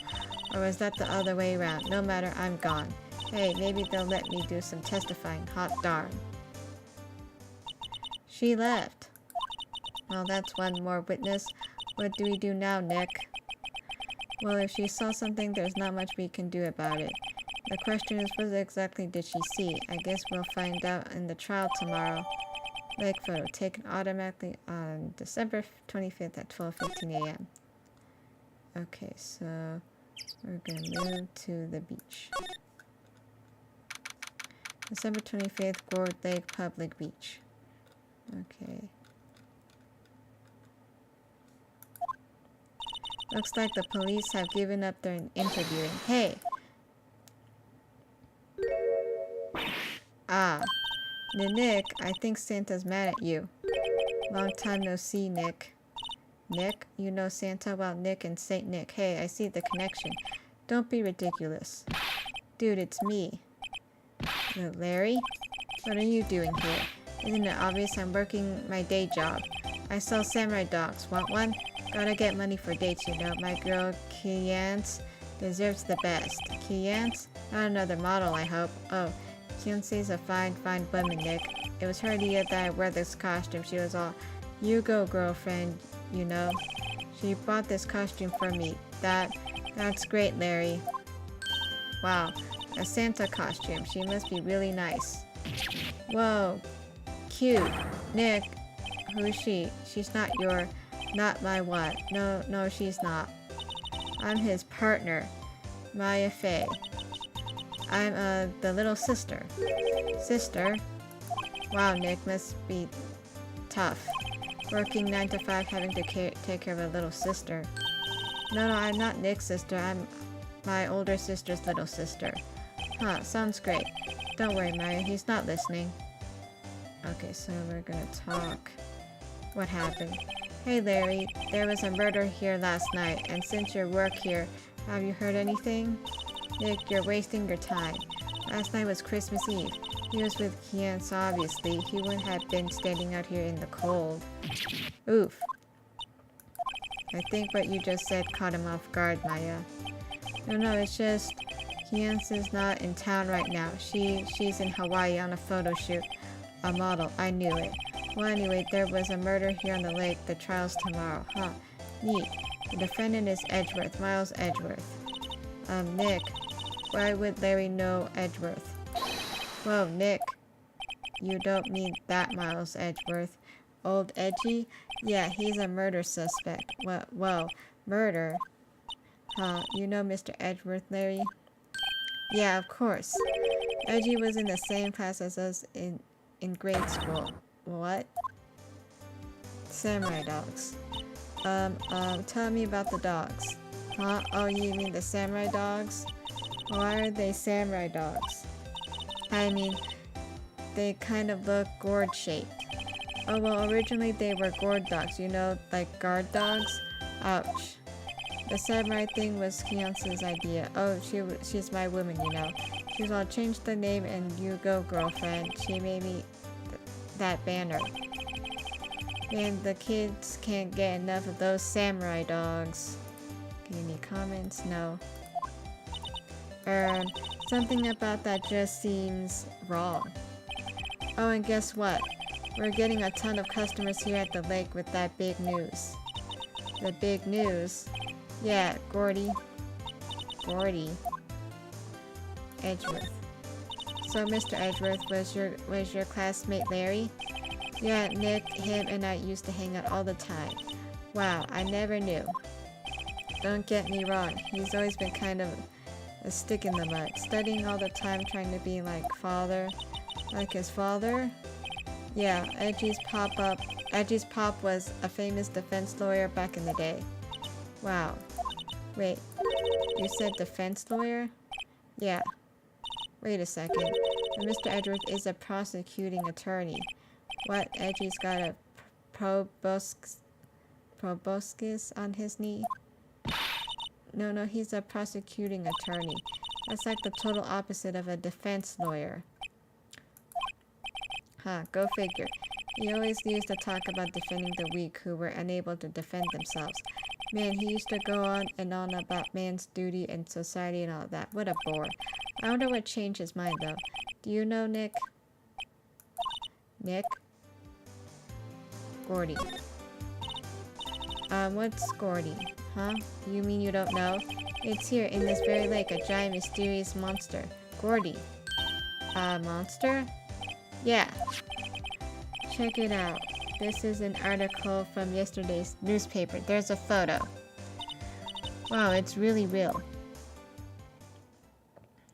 Or was that the other way around? No matter, I'm gone. Hey, maybe they'll let me do some testifying. Hot darn. She left. Well, that's one more witness. What do we do now, Nick? Well, if she saw something, there's not much we can do about it. The question is, what exactly did she see? I guess we'll find out in the trial tomorrow. Lake photo taken automatically on December 25th at 12:15 a.m. Okay, so we're gonna move to the beach. December 25th, Gourd Lake Public Beach. Okay. Looks like the police have given up their interviewing. Hey! Ah. Nick, I think Santa's mad at you. Long time no see, Nick. Nick? You know Santa? Well, Nick and Saint Nick. Hey, I see the connection. Don't be ridiculous. Dude, it's me. Larry? What are you doing here? Isn't it obvious I'm working my day job? I sell samurai dogs. Want one? Gotta get money for dates, you know. My girl, Kiance, deserves the best. Kiance? Not another model, I hope. Oh, Kiance's a fine woman, Nick. It was her idea that I wear this costume. She was all, you go, girlfriend, you know. She bought this costume for me. That's great, Larry. Wow, a Santa costume. She must be really nice. Whoa, cute. Nick, who is she? She's not my what? No, she's not. I'm his partner, Maya Fey. I'm, the little sister. Sister? Wow, Nick must be tough. Working 9 to 5, having to take care of a little sister. No, I'm not Nick's sister. I'm my older sister's little sister. Huh, sounds great. Don't worry, Maya, he's not listening. Okay, so we're gonna talk. What happened? Hey, Larry, there was a murder here last night, and since you work here, have you heard anything? Nick, you're wasting your time. Last night was Christmas Eve. He was with Kian, so obviously he wouldn't have been standing out here in the cold. Oof. I think what you just said caught him off guard, Maya. No, it's just Kian's is not in town right now. She's in Hawaii on a photo shoot. A model, I knew it. Well, anyway, there was a murder here on the lake. The trial's tomorrow. Huh. Neat. The defendant is Edgeworth, Miles Edgeworth. Nick, why would Larry know Edgeworth? Whoa, Nick. You don't mean that Miles Edgeworth. Old Edgy? Yeah, he's a murder suspect. Whoa, murder? Huh, you know Mr. Edgeworth, Larry? Yeah, of course. Edgy was in the same class as us in grade school. What? Samurai dogs. Tell me about the dogs. Huh? Oh, you mean the samurai dogs? Why are they samurai dogs? I mean, they kind of look gourd-shaped. Oh, well, originally they were gourd dogs, you know, like guard dogs? Ouch. The samurai thing was Kiance's idea. Oh, she's my woman, you know. She's all, change the name and you go, girlfriend. She made me that banner. And the kids can't get enough of those samurai dogs. Any comments? No. Something about that just seems wrong. Oh, and guess what? We're getting a ton of customers here at the lake with that big news. The big news? Yeah, Gordy. Gordy. Edgeworth. So, Mr. Edgeworth, was your classmate Larry? Yeah, Nick, him, and I used to hang out all the time. Wow, I never knew. Don't get me wrong, he's always been kind of a stick in the mud, studying all the time, trying to be like his father. Yeah, Edgy's pop was a famous defense lawyer back in the day. Wow. Wait, you said defense lawyer? Yeah. Wait a second. And Mr. Edgeworth is a prosecuting attorney. What? Edgy's got a proboscis on his knee? No, he's a prosecuting attorney. That's like the total opposite of a defense lawyer. Huh, go figure. He always used to talk about defending the weak who were unable to defend themselves. Man, he used to go on and on about man's duty and society and all that. What a bore. I wonder what changed his mind, though. Do you know Nick? Nick? Gordy. What's Gordy? Huh? You mean you don't know? It's here in this very lake, a giant mysterious monster. Gordy. Monster? Yeah. Check it out. This is an article from yesterday's newspaper. There's a photo. Wow, it's really real.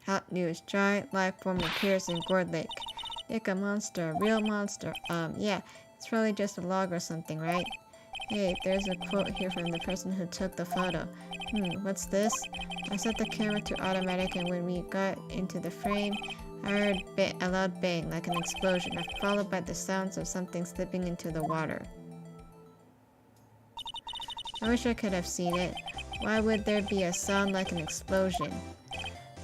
Hot news. Giant life form appears in Gourd Lake. Nick, a monster. A real monster. Yeah. It's probably just a log or something, right? Hey, there's a quote here from the person who took the photo. What's this? I set the camera to automatic and when we got into the frame, I heard a loud bang, like an explosion, followed by the sounds of something slipping into the water. I wish I could have seen it. Why would there be a sound like an explosion?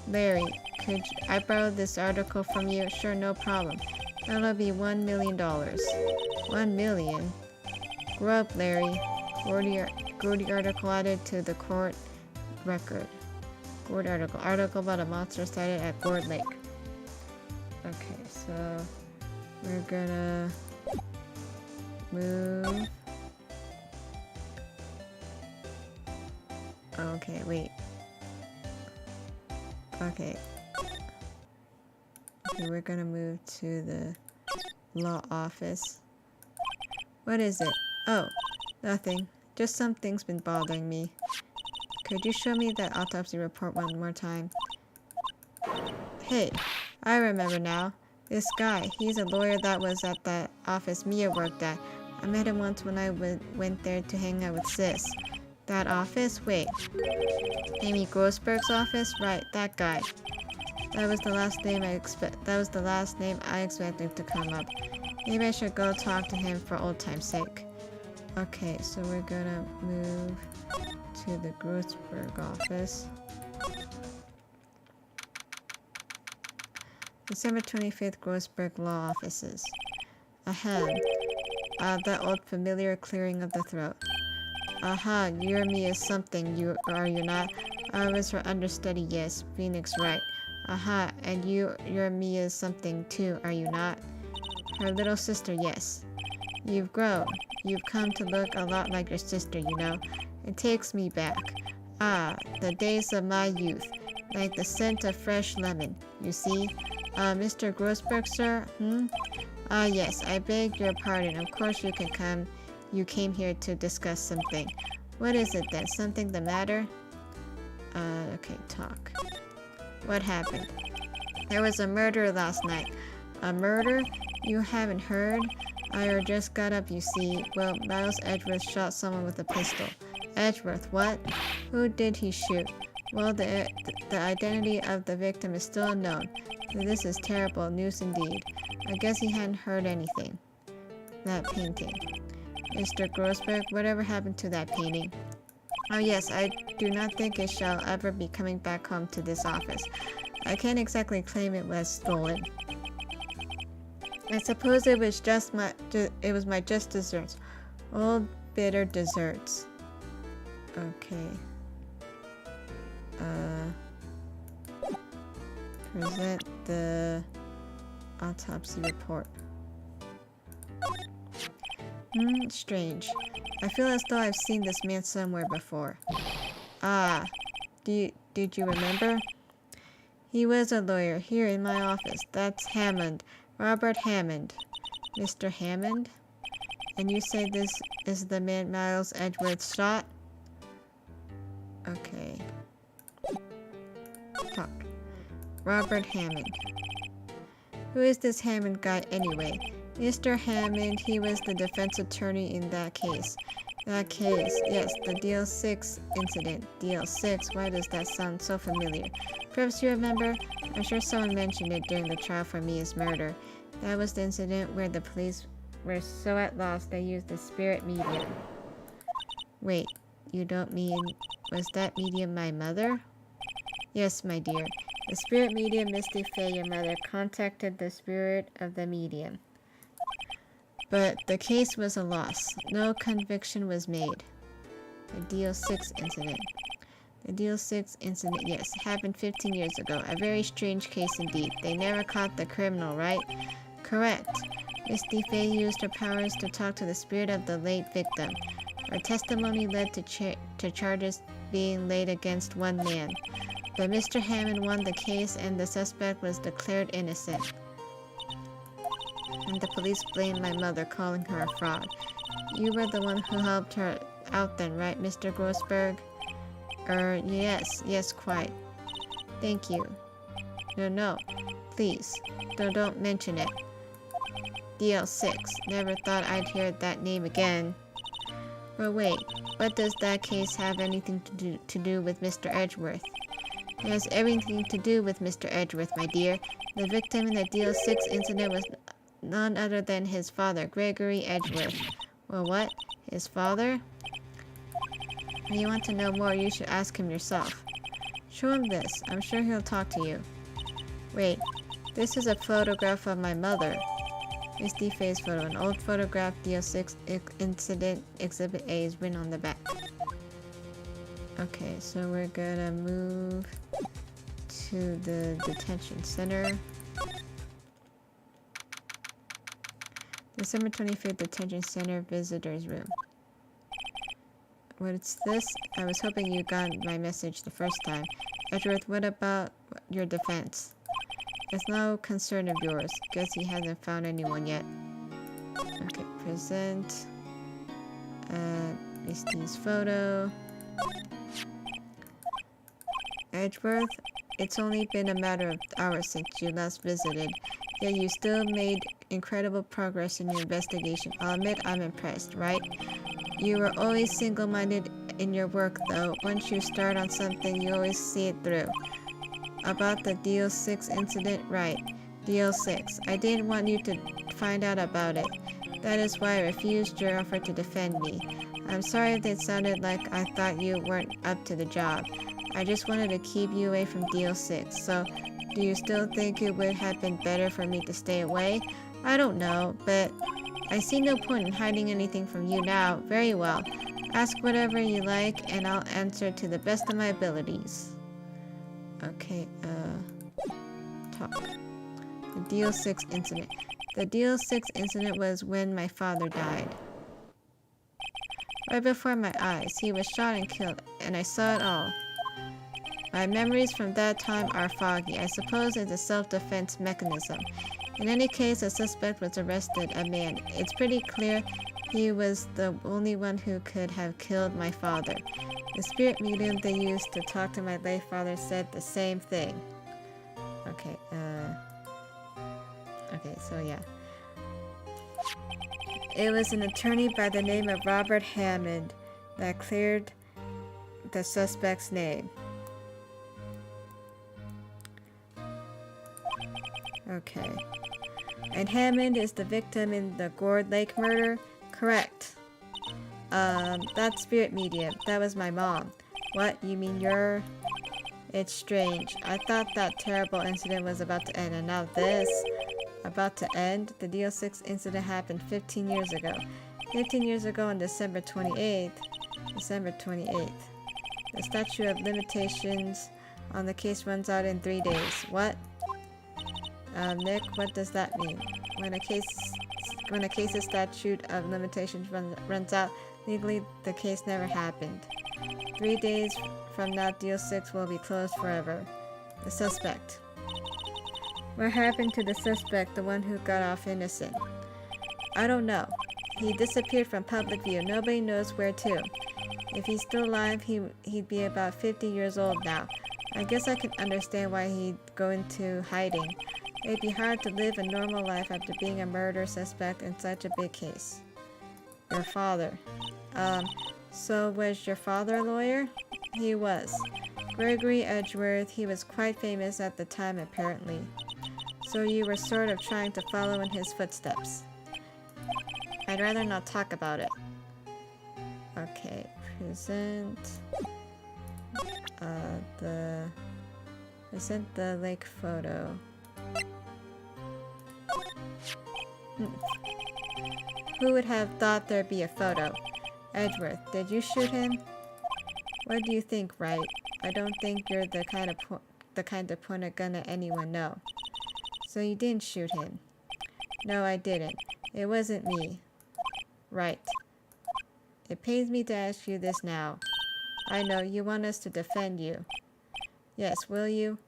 Larry, could I borrow this article from you? Sure, no problem. That'll be $1 million. $1 million? Grow up, Larry. Gordy article added to the court record. Gourd article. Article about a monster sighted at Gourd Lake. Okay, so we're gonna move. Okay, wait. Okay, we're gonna move to the law office. What is it? Oh, nothing. Just something's been bothering me. Could you show me that autopsy report one more time? Hey, I remember now. This guy, he's a lawyer that was at the office Mia worked at. I met him once when I went there to hang out with Sis. That office? Wait. Amy Grossberg's office? Right, that guy. That was the last name I expected to come up. Maybe I should go talk to him for old time's sake. Okay, so we're gonna move to the Grossberg office. December 25th, Grossberg Law Offices. Ahem. That old familiar clearing of the throat. Aha, you're me is something, are you not? I was her understudy, yes. Phoenix, right. Aha, and you're me is something too, are you not? Her little sister, yes. You've grown. You've come to look a lot like your sister, you know. It takes me back. Ah, the days of my youth. Like the scent of fresh lemon, you see? Mr. Grossberg, sir? Yes, I beg your pardon. Of course you can come. You came here to discuss something. What is it then? Something the matter? Okay, talk. What happened? There was a murder last night. A murder? You haven't heard? I just got up, you see. Well, Miles Edgeworth shot someone with a pistol. Edgeworth, what? Who did he shoot? Well, the identity of the victim is still unknown. This is terrible news indeed. I guess he hadn't heard anything. That painting. Mr. Grossberg, whatever happened to that painting? Oh yes, I do not think it shall ever be coming back home to this office. I can't exactly claim it was stolen. I suppose it was my just desserts. Old bitter desserts. Okay. Present the autopsy report. Strange. I feel as though I've seen this man somewhere before. Ah, did you remember? He was a lawyer here in my office. That's Hammond. Robert Hammond. Mr. Hammond? And you say this is the man Miles Edgeworth shot? Okay. Talk. Robert Hammond. Who is this Hammond guy anyway? Mr. Hammond, he was the defense attorney in that case. That case, yes, the DL6 incident. DL6, why does that sound so familiar? Perhaps you remember? I'm sure someone mentioned it during the trial for Mia's murder. That was the incident where the police were so at loss they used the spirit medium. Wait, you don't mean... was that medium my mother? Yes, my dear. The spirit medium, Misty Fey, your mother, contacted the spirit of the medium. But the case was a loss. No conviction was made. The DL6 incident. The DL6 incident, yes, happened 15 years ago. A very strange case indeed. They never caught the criminal, right? Correct. Misty Fey used her powers to talk to the spirit of the late victim. Her testimony led to charges being laid against one man. But Mr. Hammond won the case and the suspect was declared innocent. And the police blamed my mother, calling her a fraud. You were the one who helped her out then, right, Mr. Grossberg? Yes, quite. Thank you. No, please, don't mention it. DL6, never thought I'd hear that name again. But wait, what does that case have anything to do with Mr. Edgeworth? It has everything to do with Mr. Edgeworth, my dear. The victim in the DL6 incident was none other than his father, Gregory Edgeworth. Well, what? His father? If you want to know more, you should ask him yourself. Show him this. I'm sure he'll talk to you. Wait, this is a photograph of my mother. Misty Fey's photo. An old photograph, DL6 incident, Exhibit A is written on the back. Okay, so we're gonna move to the detention center. December 25th, detention center visitors room. What's this? I was hoping you got my message the first time. Edgeworth, what about your defense? It's no concern of yours. Guess he hasn't found anyone yet. Okay, present. Misty's photo. Edgeworth, it's only been a matter of hours since you last visited, yet you still made incredible progress in your investigation. I'll admit I'm impressed, right? You were always single-minded in your work, though. Once you start on something, you always see it through. About the DL6 incident, right. DL6. I didn't want you to find out about it. That is why I refused your offer to defend me. I'm sorry if it sounded like I thought you weren't up to the job. I just wanted to keep you away from DL6, so do you still think it would have been better for me to stay away? I don't know, but I see no point in hiding anything from you now. Very well. Ask whatever you like, and I'll answer to the best of my abilities. Okay, talk. The DL6 incident. The DL6 incident was when my father died. Right before my eyes, he was shot and killed, and I saw it all. My memories from that time are foggy. I suppose it's a self-defense mechanism. In any case, a suspect was arrested, a man. It's pretty clear he was the only one who could have killed my father. The spirit medium they used to talk to my late father said the same thing. Okay, so yeah. It was an attorney by the name of Robert Hammond that cleared the suspect's name. Okay. And Hammond is the victim in the Gourd Lake murder? Correct. That spirit medium. That was my mom. What? You mean you're... It's strange. I thought that terrible incident was about to end, and now this... About to end? The DL6 incident happened 15 years ago. 15 years ago on December 28th. December 28th. The statute of limitations on the case runs out in 3 days. What? Nick, what does that mean? When a case's statute of limitations runs out, legally the case never happened. 3 days from now, Deal 6 will be closed forever. The suspect. What happened to the suspect, the one who got off innocent? I don't know. He disappeared from public view. Nobody knows where to. If he's still alive, he'd be about 50 years old now. I guess I can understand why he'd go into hiding. It'd be hard to live a normal life after being a murder suspect in such a big case. Your father. So was your father a lawyer? He was. Gregory Edgeworth, he was quite famous at the time apparently. So you were sort of trying to follow in his footsteps. I'd rather not talk about it. Okay, present the lake photo. Who would have thought there'd be a photo? Edgeworth, did you shoot him? What do you think, Wright? I don't think you're the kind to point a gun at anyone, no. So you didn't shoot him? No, I didn't. It wasn't me. Right. It pains me to ask you this now. I know, you want us to defend you. Yes, will you?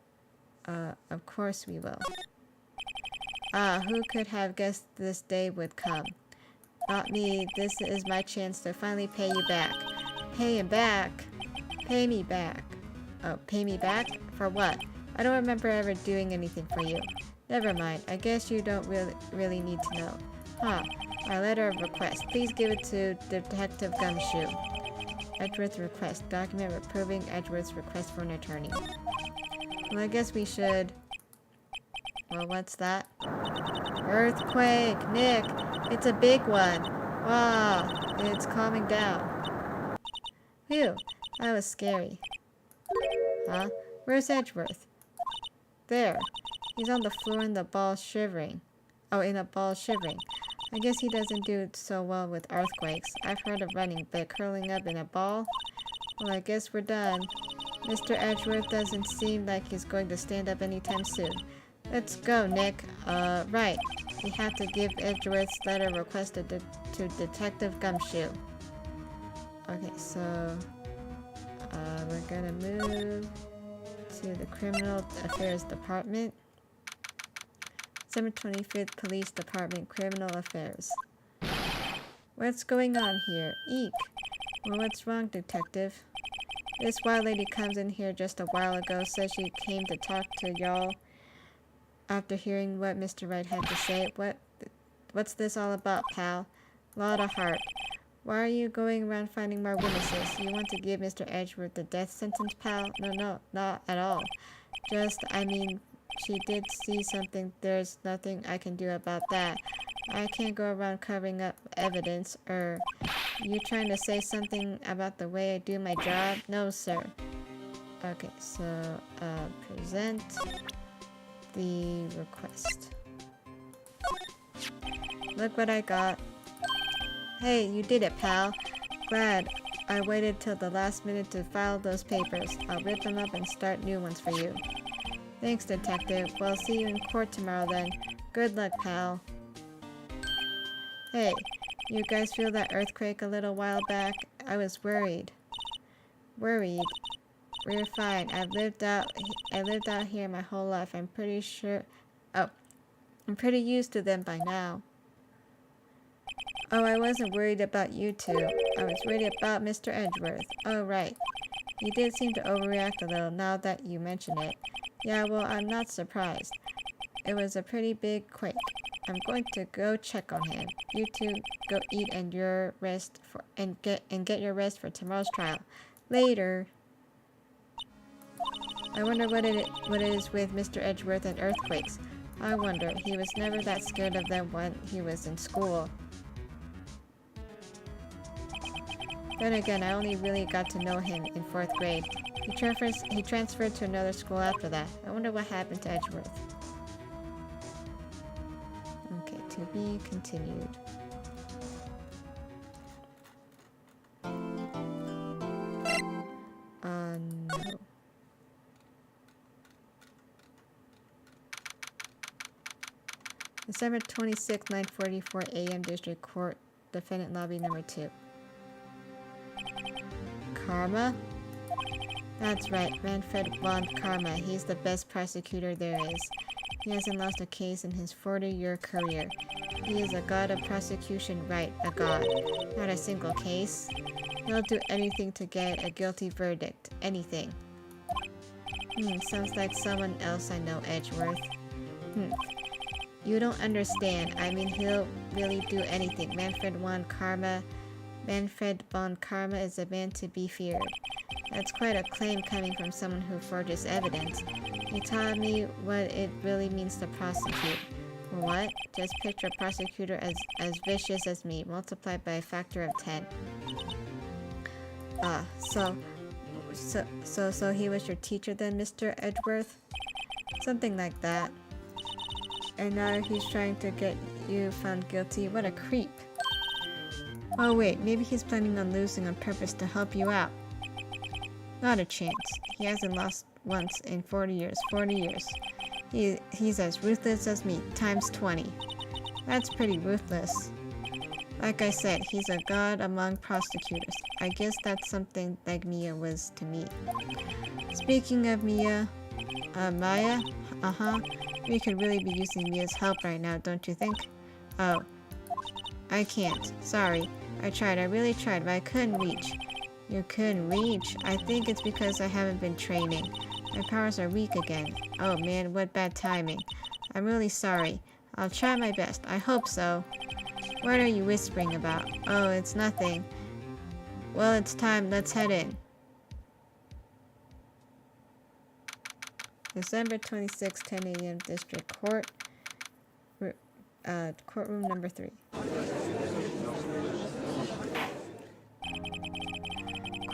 Of course we will. Ah, who could have guessed this day would come? Not me. This is my chance to finally pay you back. Pay him back? Pay me back. Oh, pay me back? For what? I don't remember ever doing anything for you. Never mind. I guess you don't really need to know. Huh. My letter of request. Please give it to Detective Gumshoe. Edgeworth's request. Document approving Edgeworth's request for an attorney. Well, I guess we should... Well, what's that? Earthquake! Nick! It's a big one! Wow! It's calming down. Phew! That was scary. Huh? Where's Edgeworth? There. He's on the floor in the ball shivering. Oh, in a ball shivering. I guess he doesn't do so well with earthquakes. I've heard of running, but curling up in a ball? Well, I guess we're done. Mr. Edgeworth doesn't seem like he's going to stand up anytime soon. Let's go, Nick. Right. We have to give Edgeworth's letter requested to Detective Gumshoe. Okay, so... we're gonna move to the Criminal Affairs Department. December 25th, Police Department, Criminal Affairs. What's going on here? Eek. Well, what's wrong, Detective? This wild lady comes in here just a while ago, says she came to talk to y'all after hearing what Mr. Wright had to say. What's this all about, pal? Lot of heart. Why are you going around finding more witnesses? You want to give Mr. Edgeworth the death sentence, pal? No, not at all. Just, I mean, she did see something. There's nothing I can do about that. I can't go around covering up evidence. You trying to say something about the way I do my job? No, sir. Okay, so, present the request. Look what I got. Hey, you did it, pal. Glad I waited till the last minute to file those papers. I'll rip them up and start new ones for you. Thanks, Detective. Well, see you in court tomorrow then. Good luck, pal. Hey, you guys feel that earthquake a little while back? I was worried. Worried? We're fine. I lived out here my whole life. I'm pretty sure... Oh, I'm pretty used to them by now. Oh, I wasn't worried about you two. I was worried about Mr. Edgeworth. Oh, right. You did seem to overreact a little now that you mention it. Yeah, well, I'm not surprised. It was a pretty big quake. I'm going to go check on him. You two go eat and get your rest for tomorrow's trial. Later. I wonder what it is with Mr. Edgeworth and earthquakes. I wonder. He was never that scared of them when he was in school. Then again, I only really got to know him in 4th grade. He transferred to another school after that. I wonder what happened to Edgeworth. Okay, to be continued. No. December 26, 9:44 a.m. District Court, Defendant Lobby Number 2. Karma? That's right, Manfred von Karma. He's the best prosecutor there is. He hasn't lost a case in his 40-year career. He is a god of prosecution, right, a god. Not a single case. He'll do anything to get a guilty verdict. Anything. Sounds like someone else I know, Edgeworth. You don't understand. I mean, he'll really do anything. Manfred von Karma is a man to be feared. That's quite a claim coming from someone who forges evidence. He taught me what it really means to prosecute. What? Just picture a prosecutor as vicious as me, multiplied by a factor of 10. So he was your teacher then, Mr. Edgeworth? Something like that. And now he's trying to get you found guilty? What a creep. Oh wait, maybe he's planning on losing on purpose to help you out. Not a chance. He hasn't lost once in 40 years. 40 years. He's as ruthless as me, times 20. That's pretty ruthless. Like I said, he's a god among prosecutors. I guess that's something like Mia was to me. Speaking of Mia, Maya? We could really be using Mia's help right now, don't you think? Oh. I can't. Sorry. I tried. I really tried, but I couldn't reach. You couldn't reach? I think it's because I haven't been training. My powers are weak again. Oh man, what bad timing. I'm really sorry. I'll try my best. I hope so. What are you whispering about? Oh, it's nothing. Well, it's time. Let's head in. December 26, 10 a.m. District Court. Courtroom number 3.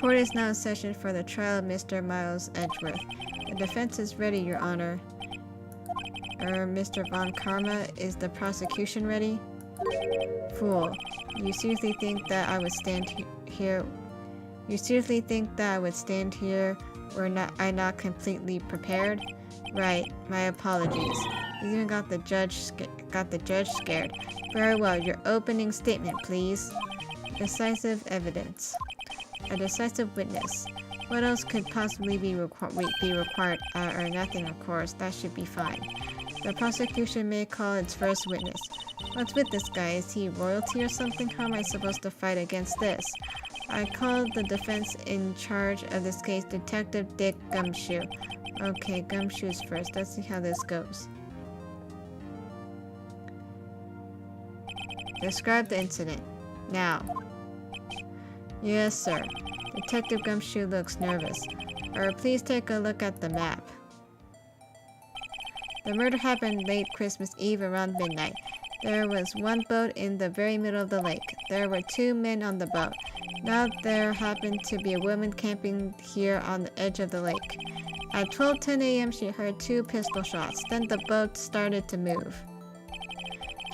Court is now in session for the trial of Mr. Miles Edgeworth. The defense is ready, Your Honor. Mr. von Karma, is the prosecution ready? Fool. You seriously think that I would stand here? You seriously think that I would stand here were I not completely prepared? Right. My apologies. You even got the judge scared. Very well. Your opening statement, please. Decisive evidence. A decisive witness. What else could possibly be required? Or nothing, of course. That should be fine. The prosecution may call its first witness. What's with this guy? Is he royalty or something? How am I supposed to fight against this? I called the defense in charge of this case, Detective Dick Gumshoe. Okay, Gumshoe's first. Let's see how this goes. Describe the incident. Now. Yes, sir. Detective Gumshoe looks nervous. Please take a look at the map. The murder happened late Christmas Eve around midnight. There was one boat in the very middle of the lake. There were 2 men on the boat. Now there happened to be a woman camping here on the edge of the lake. At 12:10 a.m. she heard 2 pistol shots. Then the boat started to move.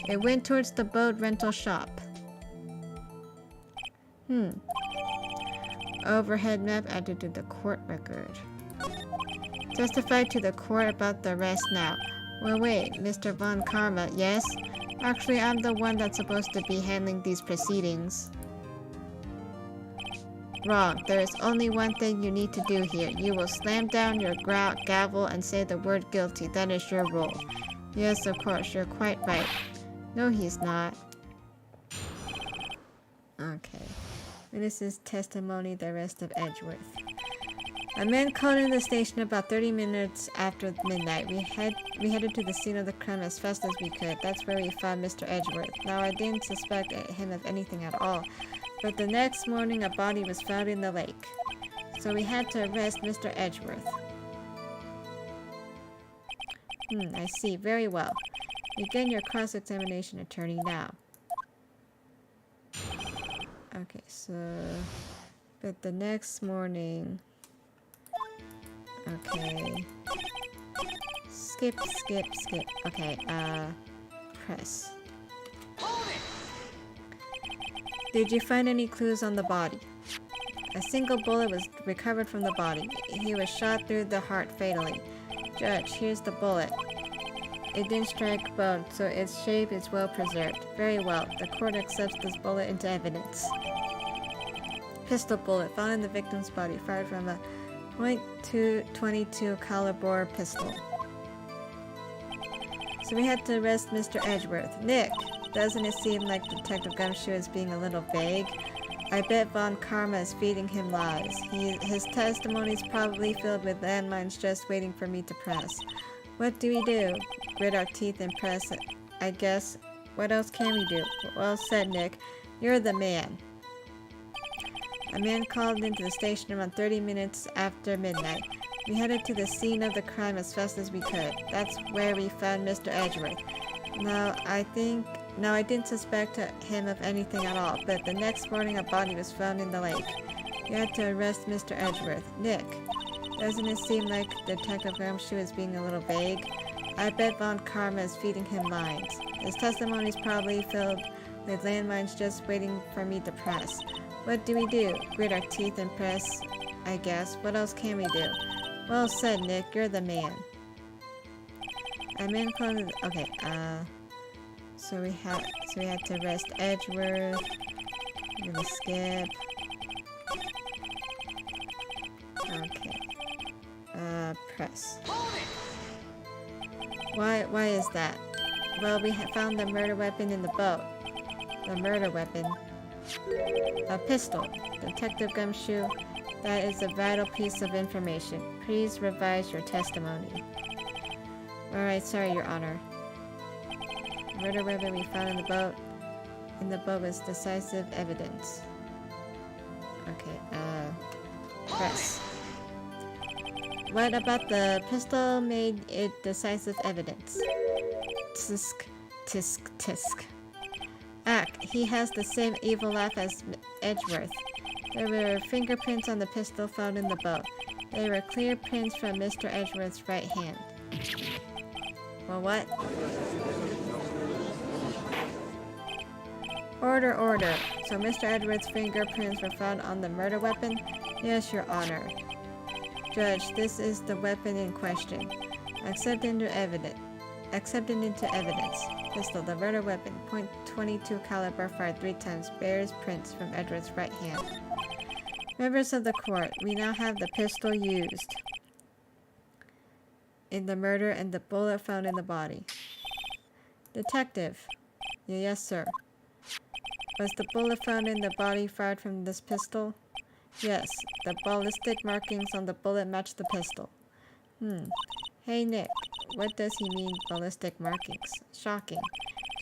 It went towards the boat rental shop. Overhead map added to the court record. Testify to the court about the arrest now. Well, wait, Mr. von Karma, yes? Actually, I'm the one that's supposed to be handling these proceedings. Wrong. There is only one thing you need to do here. You will slam down your gavel and say the word guilty. That is your role. Yes, of course. You're quite right. No, he's not. Okay. Witness's testimony, the arrest of Edgeworth. A man called in the station about 30 minutes after midnight. We headed to the scene of the crime as fast as we could. That's where we found Mr. Edgeworth. Now, I didn't suspect him of anything at all. But the next morning, a body was found in the lake. So we had to arrest Mr. Edgeworth. I see. Very well. Begin your cross-examination, attorney, now. Okay, so... But the next morning... Okay. Skip. Okay, press. Did you find any clues on the body? A single bullet was recovered from the body. He was shot through the heart fatally. Judge, here's the bullet. It didn't strike bone, so its shape is well preserved. Very well. The court accepts this bullet into evidence. Pistol bullet found in the victim's body, fired from a .222 caliber pistol. So we had to arrest Mr. Edgeworth. Nick, doesn't it seem like Detective Gumshoe is being a little vague? I bet Von Karma is feeding him lies. His testimony is probably filled with landmines just waiting for me to press. What do we do? Grit our teeth and press, I guess. What else can we do? Well said, Nick. You're the man. A man called into the station around 30 minutes after midnight. We headed to the scene of the crime as fast as we could. That's where we found Mr. Edgeworth. No, I didn't suspect him of anything at all, but the next morning a body was found in the lake. We had to arrest Mr. Edgeworth. Nick, doesn't it seem like Detective Gumshoe is being a little vague? I bet Von Karma is feeding him lines. His testimony is probably filled with landmines just waiting for me to press. What do we do? Grit our teeth and press, I guess. What else can we do? Well said, Nick. You're the man. A man called... Okay, So we had to arrest Edgeworth. I'm gonna skip. Okay. Press. Why is that? Well, we found the murder weapon in the boat. The murder weapon. A pistol. Detective Gumshoe, that is a vital piece of information. Please revise your testimony. Alright, sorry, Your Honor. The murder weapon we found in the boat was decisive evidence. Okay, press. What about the pistol made it decisive evidence? Tisk, tisk, tisk. Ack, he has the same evil laugh as Edgeworth. There were fingerprints on the pistol found in the boat. They were clear prints from Mr. Edgeworth's right hand. Well, what? Order, order. So Mr. Edgeworth's fingerprints were found on the murder weapon? Yes, Your Honor. Judge, this is the weapon in question. Accepted into evidence. Pistol, the murder weapon, .22 caliber, fired 3 times, bears prints from Edward's right hand. Members of the court, we now have the pistol used in the murder and the bullet found in the body. Detective. Yes, sir. Was the bullet found in the body fired from this pistol? Yes. The ballistic markings on the bullet match the pistol. Hey, Nick. What does he mean, ballistic markings? Shocking.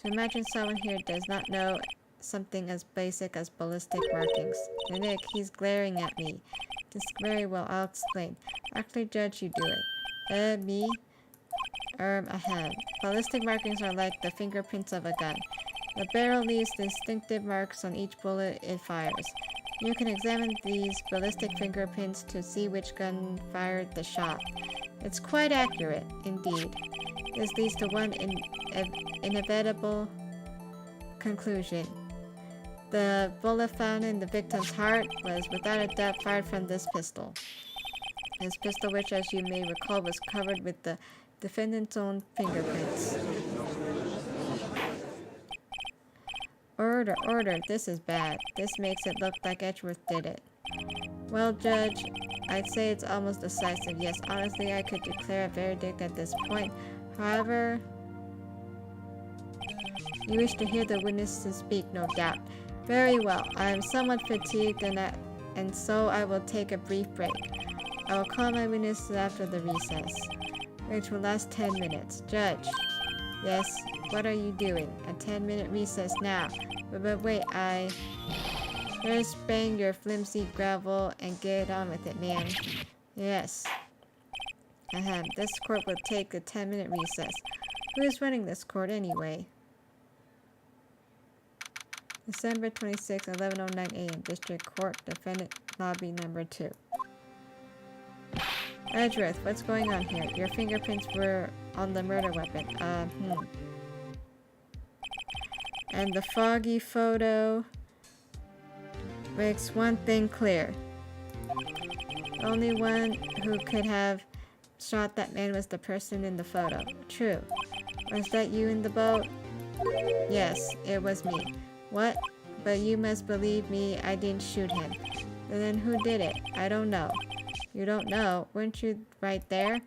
So imagine someone here does not know something as basic as ballistic markings. Nick, he's glaring at me. Very well, I'll explain. Actually, Judge, you do it. Me? Ahead. Ballistic markings are like the fingerprints of a gun. The barrel leaves distinctive marks on each bullet it fires. You can examine these ballistic fingerprints to see which gun fired the shot. It's quite accurate, indeed. This leads to one inevitable conclusion. The bullet found in the victim's heart was without a doubt fired from this pistol. This pistol, which as you may recall was covered with the defendant's own fingerprints. Order, order, this is bad. This makes it look like Edgeworth did it. Well, Judge, I'd say it's almost decisive. Yes, honestly, I could declare a verdict at this point. However, you wish to hear the witnesses speak, no doubt. Very well. I am somewhat fatigued and so I will take a brief break. I will call my witnesses after the recess, which will last 10 minutes. Judge. Yes, what are you doing? A 10-minute recess now. But wait, Just bang your flimsy gravel and get on with it, man. Yes. This court will take a 10-minute recess. Who is running this court anyway? December 26, 11:09 a.m. District Court, Defendant Lobby Number 2. Edgeworth, what's going on here? Your fingerprints were on the murder weapon. And the foggy photo makes one thing clear. The only one who could have shot that man was the person in the photo. True. Was that you in the boat? Yes, it was me. What? But you must believe me, I didn't shoot him. Then who did it? I don't know. You don't know. Weren't you right there?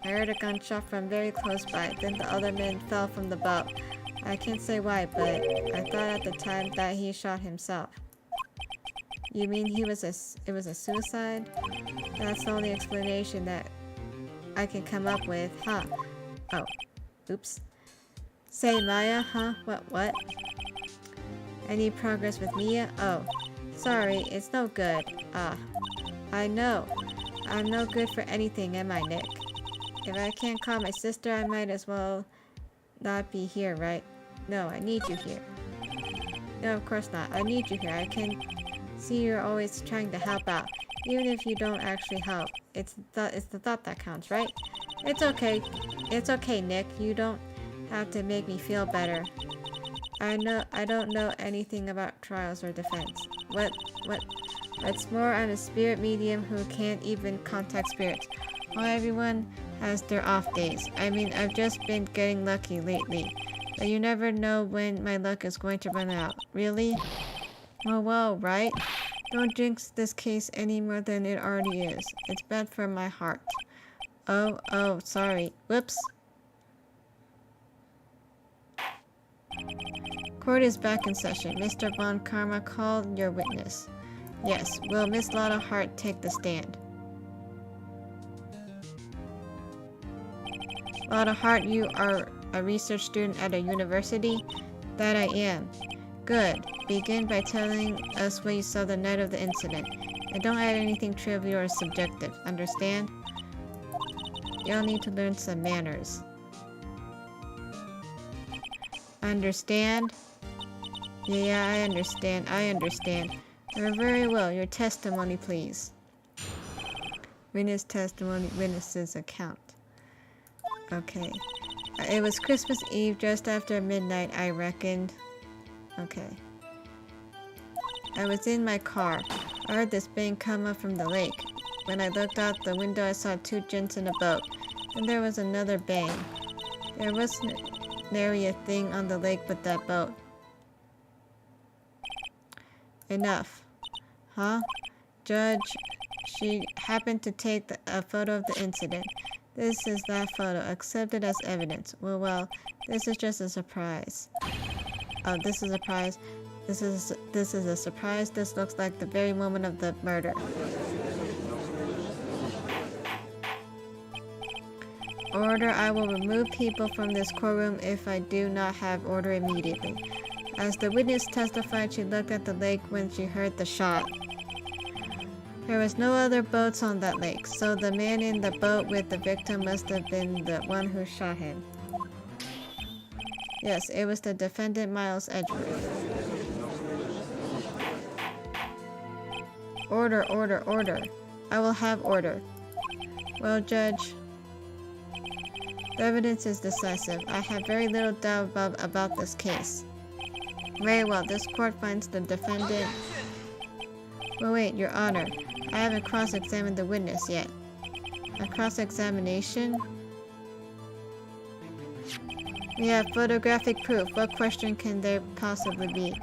I heard a gunshot from very close by. Then the other man fell from the boat. I can't say why, but I thought at the time that he shot himself. You mean it was a suicide? That's the only explanation that I can come up with, huh? Oh, oops. Say, Maya, huh? What? Any progress with Mia? Oh, sorry, it's no good. I know. I'm no good for anything, am I, Nick? If I can't call my sister, I might as well not be here, right? No, I need you here. No, of course not. I need you here. I can see you're always trying to help out. Even if you don't actually help. It's the thought that counts, right? It's okay. It's okay, Nick. You don't have to make me feel better. I don't know anything about trials or defense. What's more, I'm a spirit medium who can't even contact spirits. Well, everyone has their off days. I mean, I've just been getting lucky lately. But you never know when my luck is going to run out. Really? Oh well, right? Don't jinx this case any more than it already is. It's bad for my heart. Oh, sorry. Whoops. Court is back in session. Mr. Von Karma, call your witness. Yes. Will Miss Lotta Hart take the stand? Lotta Hart, you are a research student at a university? That I am. Good. Begin by telling us what you saw the night of the incident. And don't add anything trivial or subjective. Understand? You'll need to learn some manners. Understand? Yeah, I understand. Very well. Your testimony, please. Witness testimony, witness's account. Okay. It was Christmas Eve, just after midnight, I reckoned. Okay. I was in my car. I heard this bang come up from the lake. When I looked out the window, I saw two gents in a boat. Then there was another bang. There wasn't nary a thing on the lake but that boat. Enough. Huh? Judge, she happened to take a photo of the incident. This is that photo, accepted as evidence. Well, this is just a surprise. Oh, this is a surprise. This is a surprise. This looks like the very moment of the murder. Order, I will remove people from this courtroom if I do not have order immediately. As the witness testified, she looked at the lake when she heard the shot. There was no other boats on that lake, so the man in the boat with the victim must have been the one who shot him. Yes, it was the defendant, Miles Edgeworth. Order. I will have order. Well, Judge, the evidence is decisive. I have very little doubt about this case. Very well, this court finds the defendant... Well, wait, Your Honor. I haven't cross-examined the witness yet. A cross-examination? We have photographic proof. What question can there possibly be?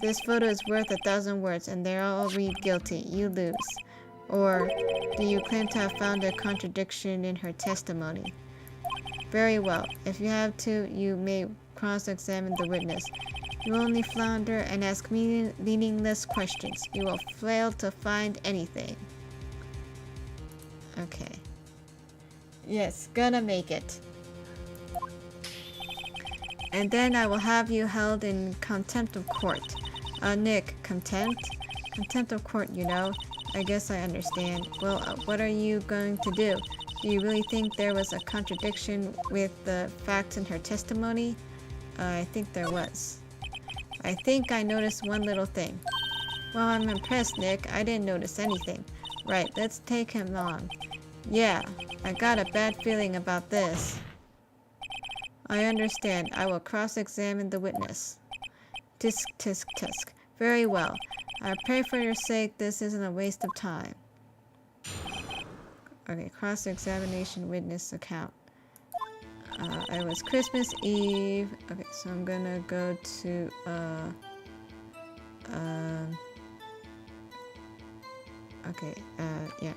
This photo is worth 1,000 words, and they all read guilty. You lose. Or, do you claim to have found a contradiction in her testimony? Very well. If you have to, you may cross-examine the witness. You only flounder and ask meaningless questions. You will fail to find anything. Okay. Yes, gonna make it. And then I will have you held in contempt of court. Nick, contempt? Contempt of court, you know. I guess I understand. Well, what are you going to do? Do you really think there was a contradiction with the facts in her testimony? I think there was. I think I noticed one little thing. Well, I'm impressed, Nick. I didn't notice anything. Right, let's take him on. Yeah, I got a bad feeling about this. I understand. I will cross-examine the witness. Tisk, tisk, tisk. Very well. I pray for your sake this isn't a waste of time. Okay, cross-examination witness account. It was Christmas Eve. Okay, so I'm gonna go to, Okay, yeah.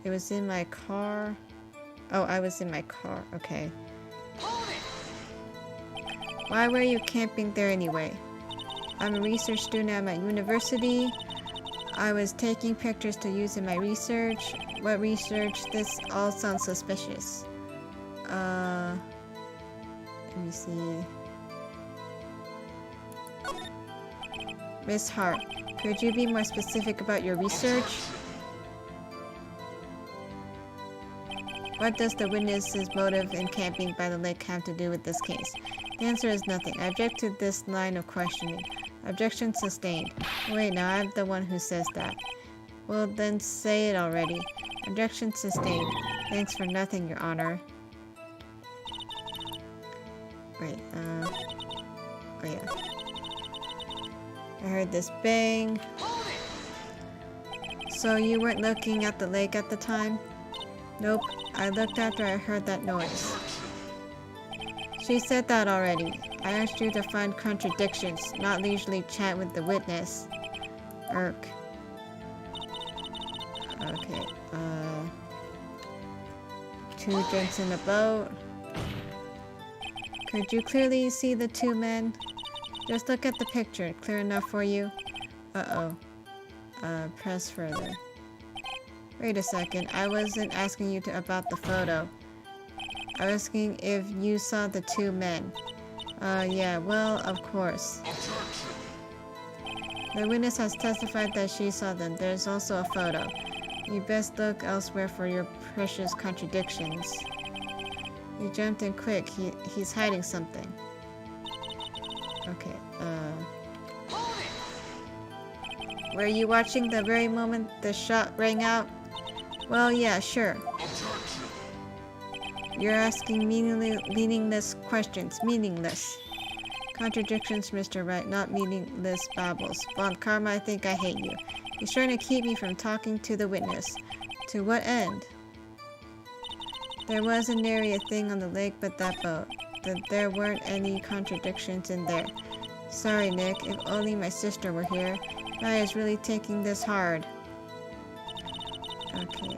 It was in my car. Oh, I was in my car. Okay. Why were you camping there anyway? I'm a research student at my university. I was taking pictures to use in my research. What research? This all sounds suspicious. Let me see. Miss Hart, could you be more specific about your research? What does the witness's motive in camping by the lake have to do with this case? The answer is nothing. I object to this line of questioning. Objection sustained. Wait, now I'm the one who says that. Well, then say it already. Objection sustained. Thanks for nothing, Your Honor. Wait, oh yeah. I heard this bang. So you weren't looking at the lake at the time? Nope, I looked after I heard that noise. She said that already. I asked you to find contradictions, not leisurely chat with the witness. Irk. Okay, 2 drinks in the boat. Could you clearly see the 2 men? Just look at the picture. Clear enough for you? Uh-oh. Press further. Wait a second. I wasn't asking you about the photo. I was asking if you saw the 2 men. Yeah, well, of course. The witness has testified that she saw them. There's also a photo. You best look elsewhere for your precious contradictions. He jumped in quick. He's hiding something. Okay, were you watching the very moment the shot rang out? Well, yeah, sure. You're asking meaningless questions. Meaningless. Contradictions, Mr. Wright, not meaningless babbles. Von Karma, I think I hate you. He's trying to keep me from talking to the witness. To what end? There was a nary a thing on the lake but that boat. There weren't any contradictions in there. Sorry, Nick. If only my sister were here. I is really taking this hard. Okay.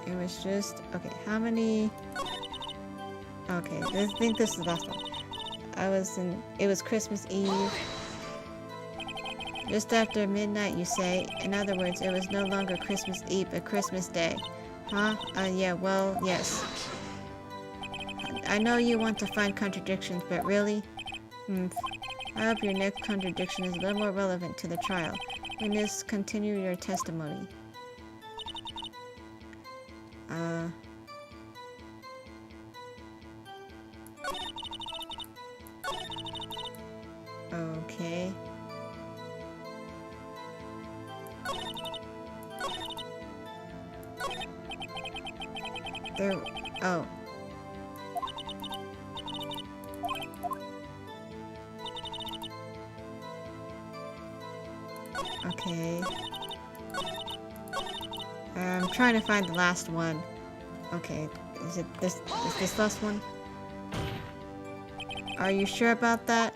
It was just... Okay, how many... Okay, I think this is the last one. It was Christmas Eve. Just after midnight, you say. In other words, it was no longer Christmas Eve, but Christmas Day. Huh? Yeah, well, yes. I know you want to find contradictions, but really? I hope your next contradiction is a little more relevant to the trial. Witness, continue your testimony. Okay. There... Oh. Okay. I'm trying to find the last one. Okay, is this last one? Are you sure about that?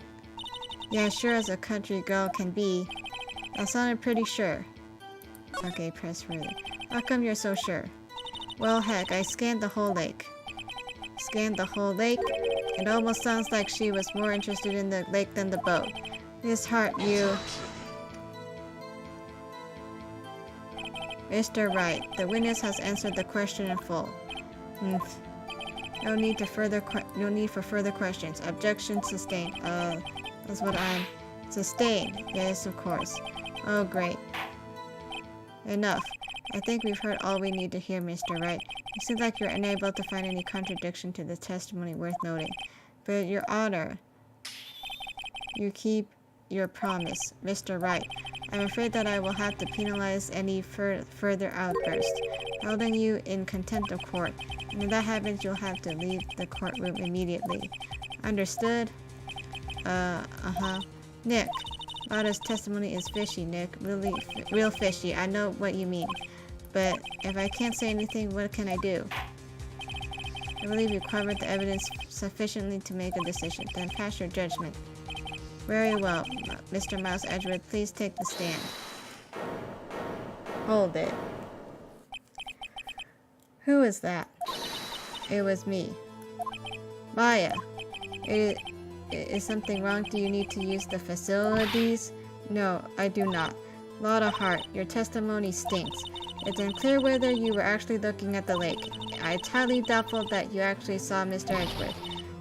Yeah, sure as a country girl can be. That sounded pretty sure. Okay, press further. How come you're so sure? Well, heck, I scanned the whole lake. Scanned the whole lake? It almost sounds like she was more interested in the lake than the boat. Miss Hart, you... Mr. Wright, the witness has answered the question in full. No need for further questions. Objection sustained. That's what I'm... Sustained. Yes, of course. Oh, great. Enough. I think we've heard all we need to hear, Mr. Wright. It seems like you're unable to find any contradiction to the testimony worth noting. But, Your Honor, you keep your promise, Mr. Wright. I'm afraid that I will have to penalize any further outbursts, holding you in contempt of court. And if that happens, you'll have to leave the courtroom immediately. Understood? Nick, Lada's testimony is fishy, Nick. Really, real fishy. I know what you mean. But if I can't say anything, what can I do? I believe you covered the evidence sufficiently to make a decision. Then pass your judgment. Very well, Mr. Mouse Edgeworth, please take the stand. Hold it. Who is that? It was me. Maya. Is something wrong? Do you need to use the facilities? No, I do not. Lotta Hart, your testimony stinks. It's unclear whether you were actually looking at the lake. It's highly doubtful that you actually saw Mr. Edgeworth.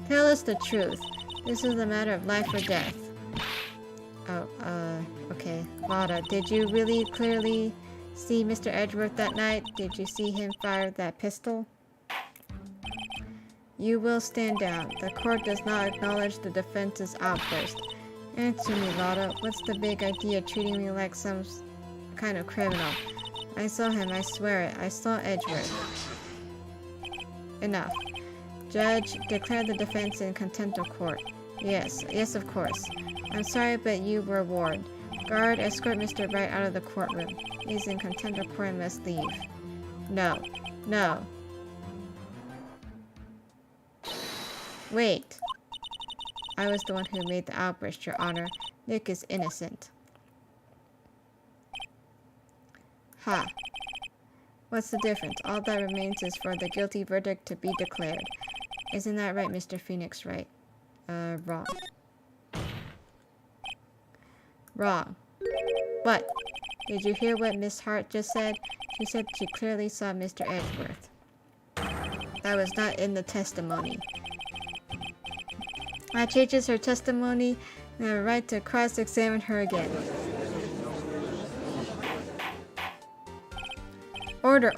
Tell us the truth. This is a matter of life or death. Okay. Lotta, did you really clearly see Mr. Edgeworth that night? Did you see him fire that pistol? You will stand down. The court does not acknowledge the defense's outburst. Answer me, Lotta. What's the big idea treating me like some kind of criminal? I saw him, I swear it. I saw Edgeworth. Enough. Judge, declare the defense in contempt of court. Yes, of course. I'm sorry, but you were warned. Guard, escort Mr. Wright out of the courtroom. He's in contempt of court and must leave. No. Wait. I was the one who made the outburst, Your Honor. Nick is innocent. Ha. What's the difference? All that remains is for the guilty verdict to be declared. Isn't that right, Mr. Phoenix Wright? Wrong. Wrong. What? Did you hear what Miss Hart just said? She said she clearly saw Mr. Edgeworth. That was not in the testimony. That changes her testimony and I have a right to cross-examine her again. Order.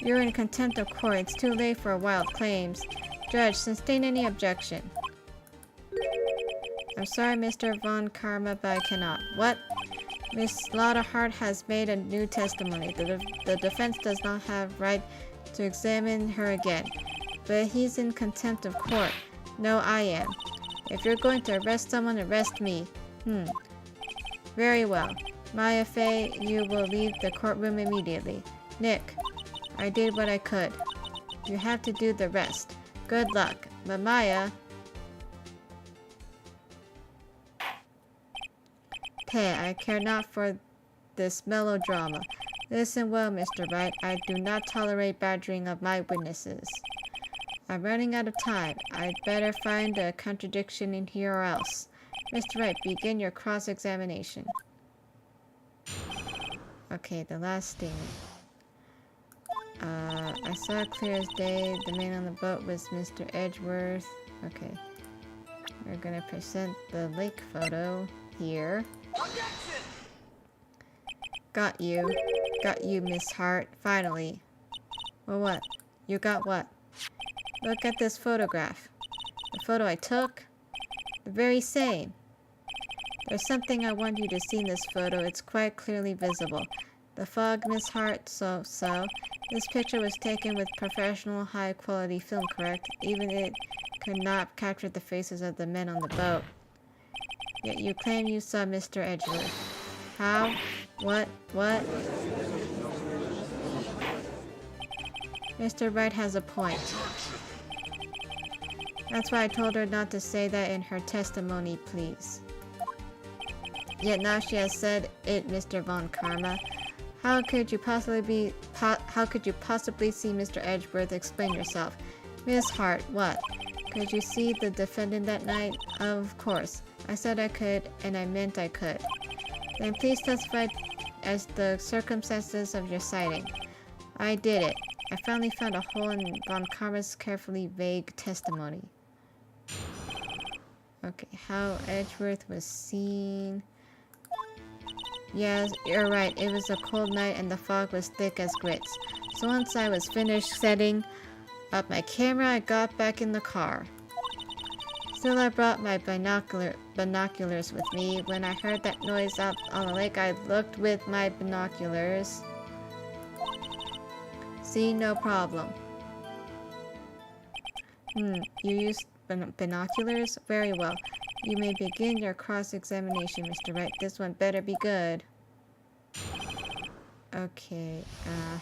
You're in contempt of court. It's too late for wild claims. Judge, sustain any objection. I'm sorry, Mr. Von Karma, but I cannot. What? Miss Lotta Hart has made a new testimony. The defense does not have right to examine her again. But he's in contempt of court. No, I am. If you're going to arrest someone, arrest me. Very well. Maya Fey, you will leave the courtroom immediately. Nick, I did what I could. You have to do the rest. Good luck. But Maya... I care not for this melodrama. Listen well, Mr. Wright. I do not tolerate badgering of my witnesses. I'm running out of time. I'd better find a contradiction in here or else. Mr. Wright, begin your cross-examination. Okay, the last statement. I saw it clear as day. The man on the boat was Mr. Edgeworth. Okay. We're gonna present the lake photo here. Got you. Got you, Miss Hart. Finally. Well, what? You got what? Look at this photograph. The photo I took? The very same. There's something I want you to see in this photo. It's quite clearly visible. The fog, Miss Hart, so. This picture was taken with professional, high-quality film, correct? Even it could not capture the faces of the men on the boat. Yet you claim you saw Mr. Edgeworth. How? What? Mr. Wright has a point. That's why I told her not to say that in her testimony, please. Yet now she has said it, Mr. Von Karma. How could you possibly see Mr. Edgeworth? Explain yourself. Miss Hart, what? Could you see the defendant that night? Of course. I said I could, and I meant I could. Then please testify as the circumstances of your sighting. I did it. I finally found a hole in Von Karma's carefully vague testimony. Okay, how Edgeworth was seen. Yes, you're right. It was a cold night and the fog was thick as grits. So once I was finished setting up my camera, I got back in the car. Still, I brought my binoculars with me. When I heard that noise out on the lake, I looked with my binoculars. See, no problem. You used binoculars? Very well. You may begin your cross-examination, Mr. Wright. This one better be good. Okay,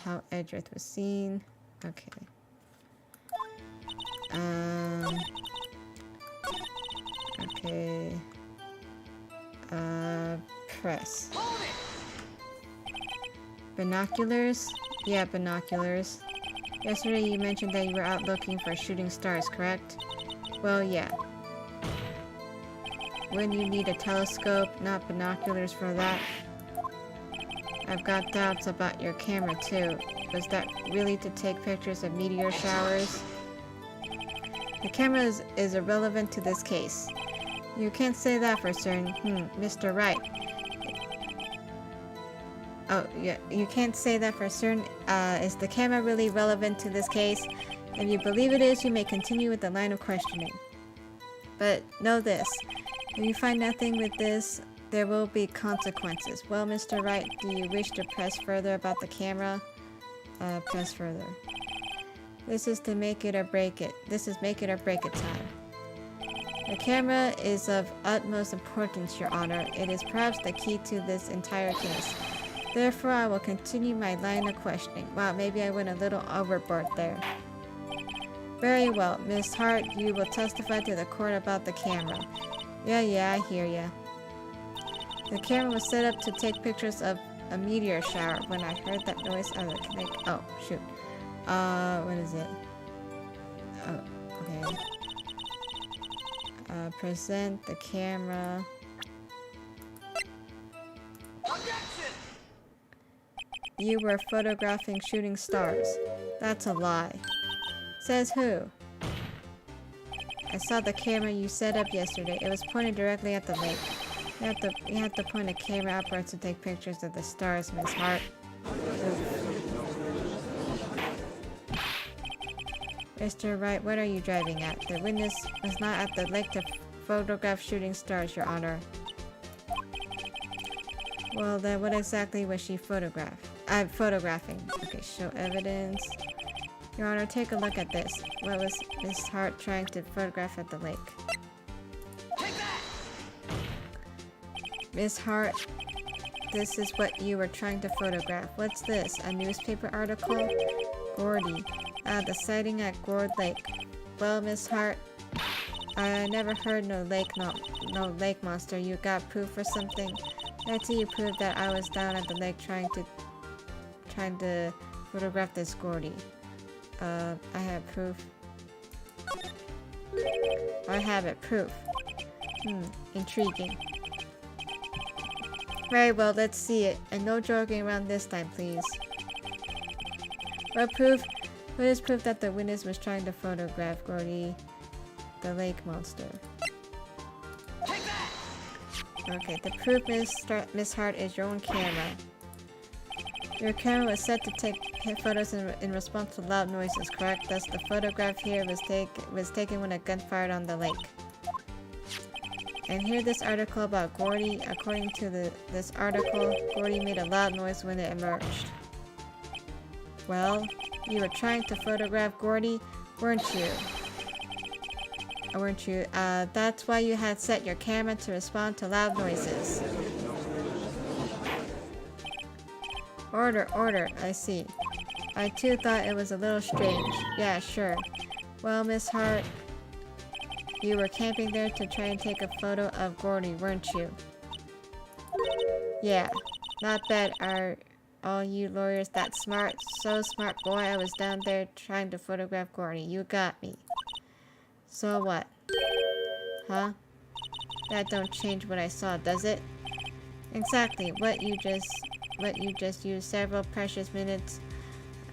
how Edgeworth was seen. Okay. Okay. press. Binoculars? Yeah, binoculars. Yesterday you mentioned that you were out looking for shooting stars, correct? Well, yeah. Wouldn't you need a telescope, not binoculars for that? I've got doubts about your camera too. Was that really to take pictures of meteor showers? The camera is irrelevant to this case. You can't say that for certain. Mr. Wright. Oh, yeah, you can't say that for certain. Is the camera really relevant to this case? If you believe it is, you may continue with the line of questioning. But know this. If you find nothing with this, there will be consequences. Well, Mr. Wright, do you wish to press further about the camera? Press further. This is to make it or break it. This is make it or break it time. The camera is of utmost importance, Your Honor. It is perhaps the key to this entire case. Therefore, I will continue my line of questioning. Wow, maybe I went a little overboard there. Very well. Miss Hart, you will testify to the court about the camera. Yeah, I hear ya. The camera was set up to take pictures of a meteor shower. When I heard that noise, I was like, oh, shoot. What is it? Oh, okay. Present the camera. You were photographing shooting stars. That's a lie. Says who? I saw the camera you set up yesterday. It was pointed directly at the lake. You have to point a camera upwards to take pictures of the stars, Miss Hart. Mr. Wright, what are you driving at? The witness was not at the lake to photograph shooting stars, Your Honor. Well, then what exactly was she photographing? Okay, show evidence. Your Honor, take a look at this. What was Miss Hart trying to photograph at the lake? Miss Hart, this is what you were trying to photograph. What's this? A newspaper article? Gordy. The sighting at Gourd Lake. Well, Miss Hart, I never heard no lake monster. You got proof or something? That's you proved that I was down at the lake trying to photograph this Gordy. I have proof. I have it. Proof. Intriguing. Very well, let's see it. And no joking around this time, please. What proof? What is proof that the witness was trying to photograph Gordy, the lake monster? Okay, the proof, Miss Hart, is your own camera. Your camera was set to take photos in response to loud noises, correct? Thus, the photograph here was taken when a gun fired on the lake. And here this article about Gordy. According to this article, Gordy made a loud noise when it emerged. Well, you were trying to photograph Gordy, weren't you? That's why you had set your camera to respond to loud noises. Order, I see. I too thought it was a little strange. Yeah, sure. Well, Miss Hart, you were camping there to try and take a photo of Gordy, weren't you? Yeah. Not bad, are all you lawyers that smart? So smart, boy. I was down there trying to photograph Gordy. You got me. So what? Huh? That don't change what I saw, does it? Exactly. What you just used several precious minutes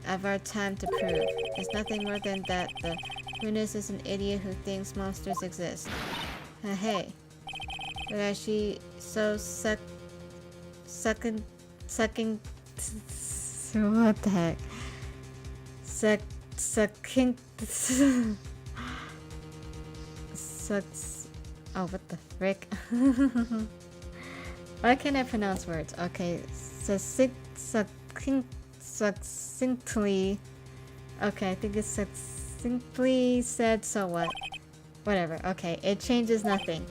of our time to prove. It's nothing more than that the witness is an idiot who thinks monsters exist. Hey. But as she so sucking what the heck? Sucking sucks. Oh, what the frick? Why can't I pronounce words? Okay, succinctly. Okay, I think it's succinctly said. So what? Whatever. Okay, it changes nothing.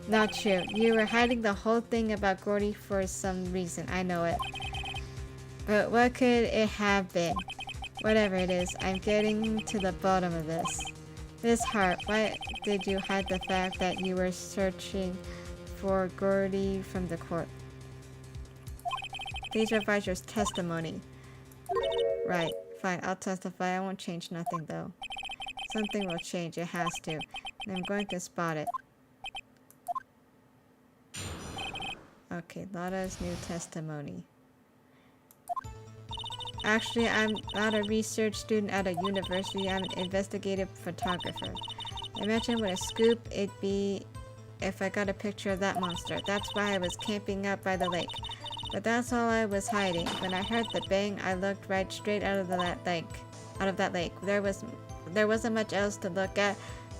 Not true. You were hiding the whole thing about Gordy for some reason. I know it. But what could it have been? Whatever it is, I'm getting to the bottom of this. Miss Hart, why did you hide the fact that you were searching for Gordy from the court? Please revise your testimony. Right. Fine. I'll testify. I won't change nothing, though. Something will change. It has to. And I'm going to spot it. Okay. Lada's new testimony. Actually, I'm not a research student at a university. I'm an investigative photographer. Imagine what a scoop it'd be if I got a picture of that monster. That's why I was camping out by the lake. But that's all I was hiding. When I heard the bang, I looked right straight out of that lake. There wasn't much else to look at,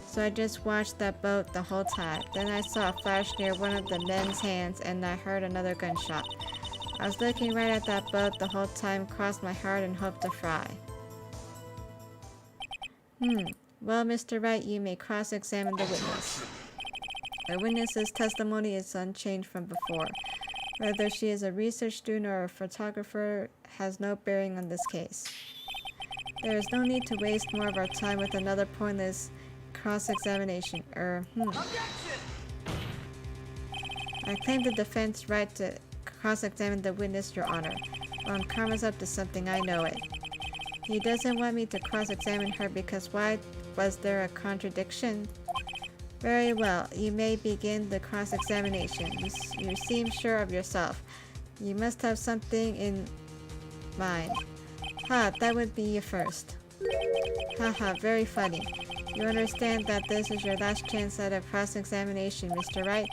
so I just watched that boat the whole time. Then I saw a flash near one of the men's hands, and I heard another gunshot. I was looking right at that boat the whole time, crossed my heart and hoped to fry. Well, Mr. Wright, you may cross-examine the witness. The witness's testimony is unchanged from before. Whether she is a research student or a photographer has no bearing on this case. There is no need to waste more of our time with another pointless cross-examination. I claim the defense right to cross-examine the witness, Your Honor. Well, Karma's up to something, I know it. He doesn't want me to cross-examine her because why was there a contradiction? Very well, you may begin the cross-examination. You seem sure of yourself. You must have something in mind. Ha, that would be your first. Haha, very funny. You understand that this is your last chance at a cross-examination, Mr. Wright.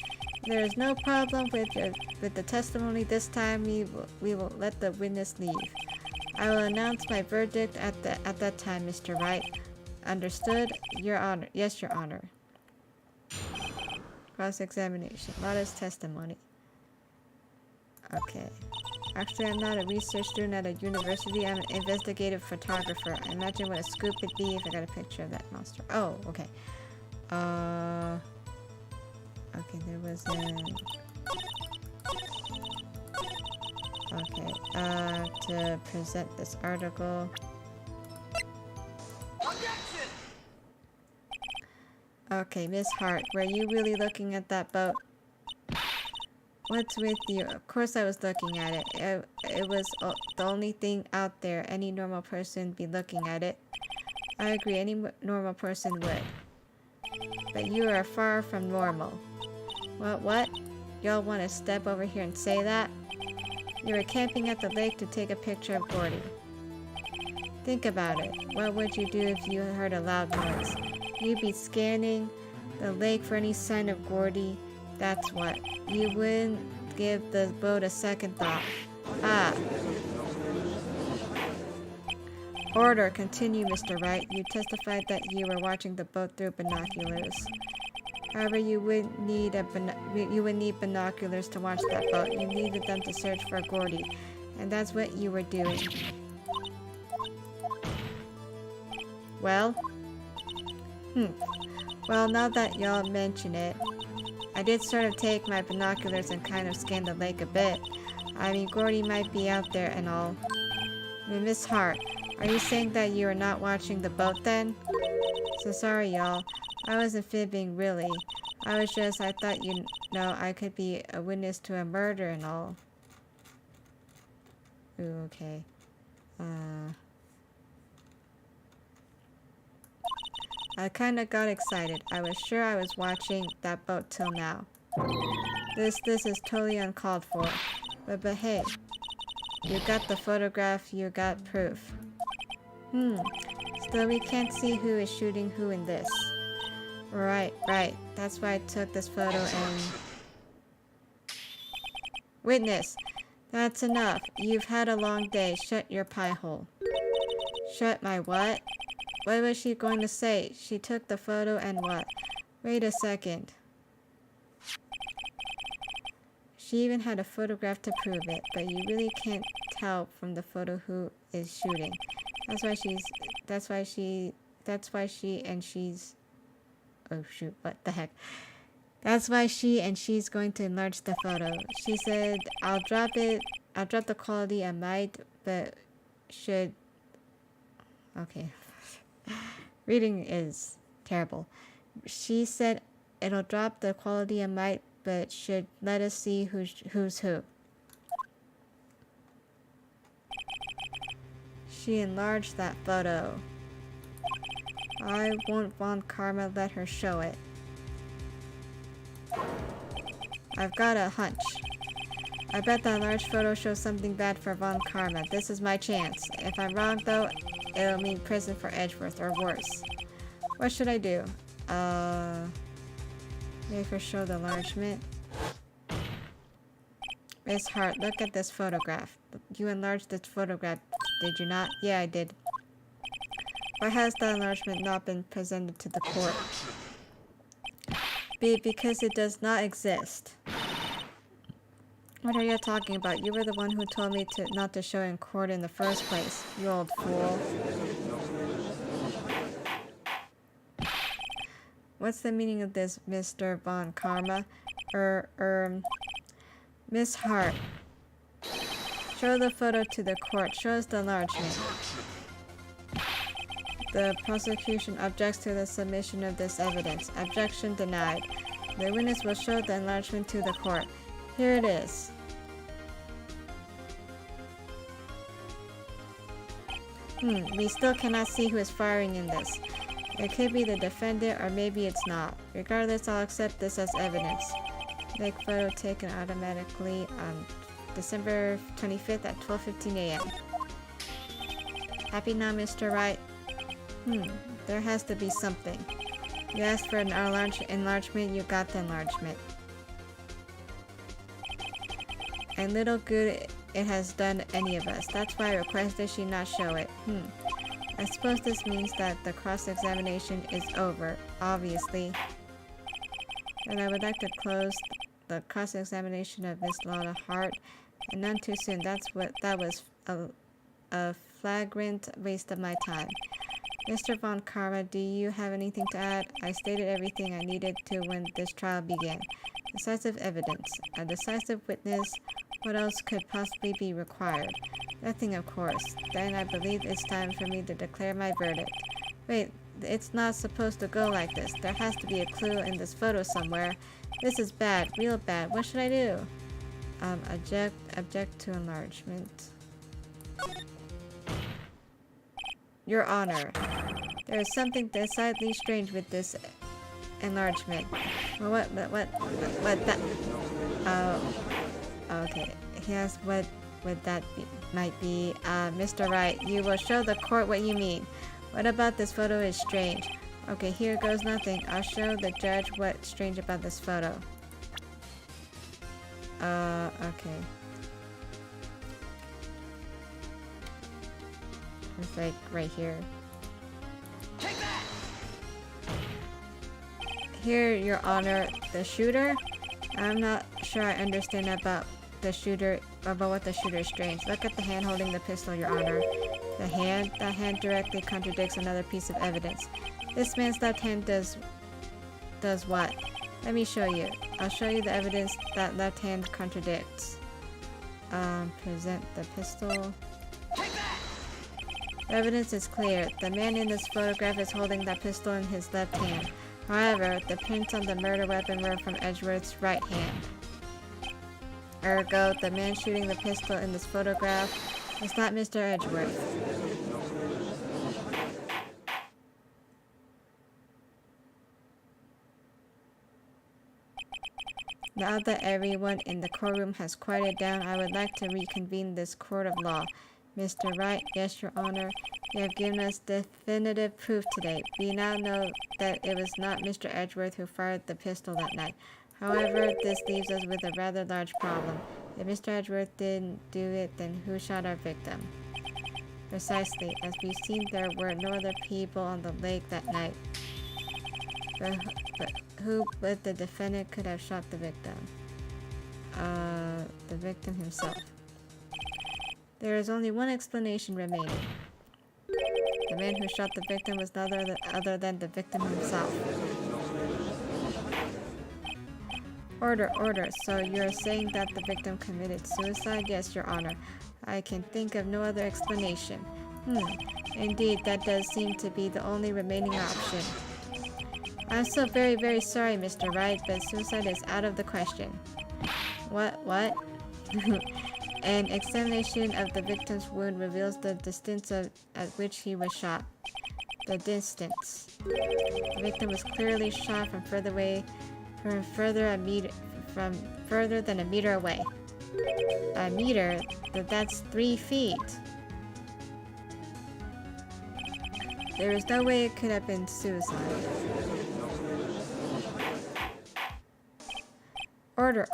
There is no problem with the testimony this time. We will let the witness leave. I will announce my verdict at that time, Mr. Wright. Understood? Your Honor. Yes, Your Honor. Cross-examination. Lada's testimony. Okay. Actually, I'm not a research student at a university. I'm an investigative photographer. Imagine what a scoop it'd be if I got a picture of that monster. Oh, okay. Okay, there was an... Okay, to present this article. Okay, Miss Hart, were you really looking at that boat? What's with you? Of course I was looking at it. It was the only thing out there. Any normal person would be looking at it. I agree, any normal person would. But you are far from normal. What? Y'all want to step over here and say that? You were camping at the lake to take a picture of Gordy. Think about it. What would you do if you heard a loud noise? You'd be scanning the lake for any sign of Gordy. That's what. You wouldn't give the boat a second thought. Ah. Order. Continue, Mr. Wright. You testified that you were watching the boat through binoculars. However, you would need binoculars to watch that boat. You needed them to search for Gordy, and that's what you were doing. Well? Well, now that y'all mention it, I did sort of take my binoculars and kind of scan the lake a bit. I mean, Gordy might be out there and all. I mean, Miss Hart, are you saying that you are not watching the boat then? So sorry, y'all. I wasn't fibbing, really. I thought you know I could be a witness to a murder and all. Ooh, okay. I kinda got excited. I was sure I was watching that boat till now. This is totally uncalled for. But hey, you got the photograph, you got proof. Still we can't see who is shooting who in this. Right. That's why I took this photo and... Witness! That's enough. You've had a long day. Shut your pie hole. Shut my what? What was she going to say? She took the photo and what? Wait a second. She even had a photograph to prove it, but you really can't tell from the photo who is shooting. That's why she and she's... Oh shoot, what the heck. That's why she and she's going to enlarge the photo. She said, I'll drop the quality I might, but should... Okay. Reading is terrible. She said it'll drop the quality I might, but should let us see who's who. She enlarged that photo. I won't Von Karma let her show it. I've got a hunch. I bet that large photo shows something bad for Von Karma. This is my chance. If I'm wrong though, it'll mean prison for Edgeworth or worse. What should I do? Maybe for show the enlargement. Miss Hart, look at this photograph. You enlarged this photograph, did you not? Yeah, I did. Why has the enlargement not been presented to the court? Because it does not exist. What are you talking about? You were the one who told me not to show in court in the first place, you old fool. What's the meaning of this, Mr. Von Karma? Miss Hart. Show the photo to the court. Show us the enlargement. The prosecution objects to the submission of this evidence. Objection denied. The witness will show the enlargement to the court. Here it is. We still cannot see who is firing in this. It could be the defendant or maybe it's not. Regardless, I'll accept this as evidence. Make photo taken automatically on December 25th at 12:15 a.m. Happy now, Mr. Wright? There has to be something. You asked for an enlargement, you got the enlargement. And little good it has done any of us. That's why I requested she not show it. I suppose this means that the cross-examination is over, obviously. And I would like to close the cross-examination of Miss Lotta Hart, and none too soon. That was a flagrant waste of my time. Mr. Von Karma, do you have anything to add? I stated everything I needed to when this trial began. Decisive evidence. A decisive witness. What else could possibly be required? Nothing, of course. Then I believe it's time for me to declare my verdict. Wait, it's not supposed to go like this. There has to be a clue in this photo somewhere. This is bad, real bad. What should I do? Object to enlargement. Your Honor, there is something decidedly strange with this enlargement. Well, what that? Oh, okay. Yes, what would that be? Might be, Mr. Wright, you will show the court what you mean. What about this photo is strange? Okay, here goes nothing. I'll show the judge what's strange about this photo. Okay. It's like right here. Take that! Here, Your Honor, the shooter? I'm not sure I understand about what the shooter is strange. Look at the hand holding the pistol, Your Honor. That hand directly contradicts another piece of evidence. This man's left hand does what? Let me show you. I'll show you the evidence that left hand contradicts. Present the pistol. The evidence is clear. The man in this photograph is holding that pistol in his left hand. However, the prints on the murder weapon were from Edgeworth's right hand. Ergo, the man shooting the pistol in this photograph is not Mr. Edgeworth. Now that everyone in the courtroom has quieted down, I would like to reconvene this court of law. Mr. Wright, yes, Your Honor, you have given us definitive proof today. We now know that it was not Mr. Edgeworth who fired the pistol that night. However, this leaves us with a rather large problem. If Mr. Edgeworth didn't do it, then who shot our victim? Precisely. As we've seen, there were no other people on the lake that night. But the defendant could have shot the victim? The victim himself. There is only one explanation remaining. The man who shot the victim was none other than the victim himself. Order. So you're saying that the victim committed suicide? Yes, Your Honor. I can think of no other explanation. Indeed, that does seem to be the only remaining option. I'm so very, very sorry, Mr. Wright, but suicide is out of the question. What? An examination of the victim's wound reveals the distance at which he was shot. The distance. The victim was clearly shot from further than a meter away. A meter? That's 3 feet. There is no way it could have been suicide. Order,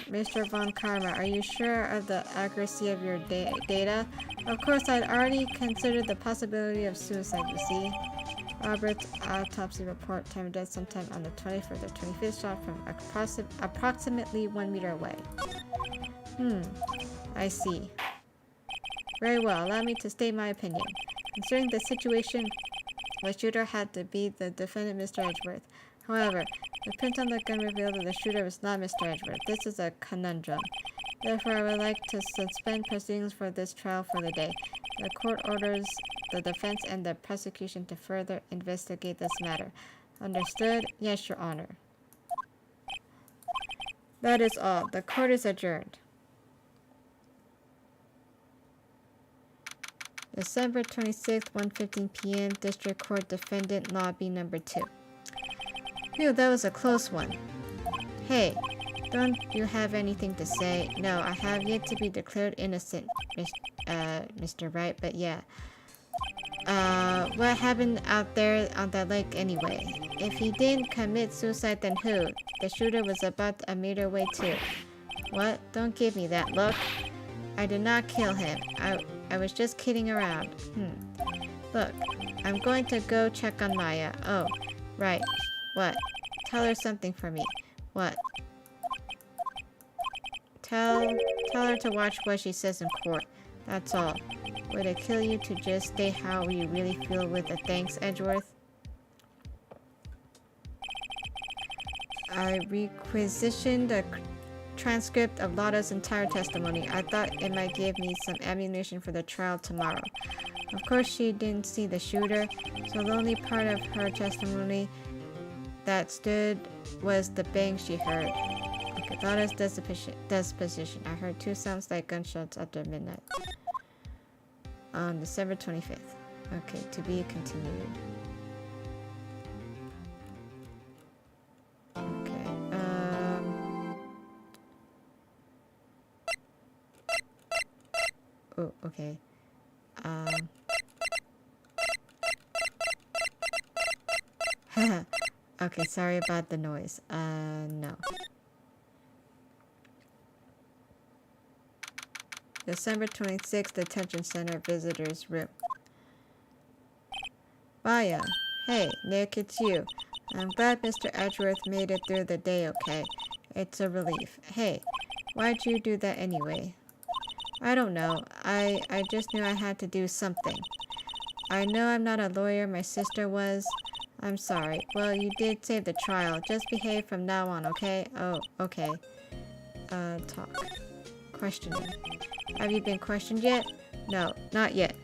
Mr. Von Karma. Are you sure of the accuracy of your data? Of course, I'd already considered the possibility of suicide, you see. Robert's autopsy report, time of death sometime on the 21st or 25th, shot from approximately 1 meter away. I see. Very well, allow me to state my opinion. Considering the situation, the shooter had to be the defendant, Mr. Edgeworth. However, the print on the gun revealed that the shooter was not Mr. Edgeworth. This is a conundrum. Therefore, I would like to suspend proceedings for this trial for the day. The court orders the defense and the prosecution to further investigate this matter. Understood? Yes, Your Honor. That is all. The court is adjourned. December 26th, 1:15 p.m. District Court Defendant Lobby Number 2. Phew, that was a close one. Hey, don't you have anything to say? No, I have yet to be declared innocent, Mr. Wright, but yeah. What happened out there on that lake anyway? If he didn't commit suicide, then who? The shooter was about a meter away too. What? Don't give me that look. I did not kill him. I was just kidding around. Look, I'm going to go check on Maya. Oh, right. What? Tell her something for me. What? Tell her to watch what she says in court. That's all. Would it kill you to just state how you really feel with a thanks, Edgeworth? I requisitioned a transcript of Lotta's entire testimony. I thought it might give me some ammunition for the trial tomorrow. Of course, she didn't see the shooter, so the only part of her testimony that stood was the bang she heard. Okay, Lotta's disposition. I heard 2 sounds like gunshots after midnight. On December 25th. Okay, to be continued. Okay, oh, okay. Okay, sorry about the noise. No. December 26th, Detention Center Visitors Room. Maya. Hey, Nick, it's you. I'm glad Mr. Edgeworth made it through the day okay. It's a relief. Hey, why'd you do that anyway? I don't know. I just knew I had to do something. I know I'm not a lawyer, my sister was. I'm sorry. Well, you did save the trial. Just behave from now on, okay? Oh, okay. Talk. Questioning. Have you been questioned yet? No, not yet.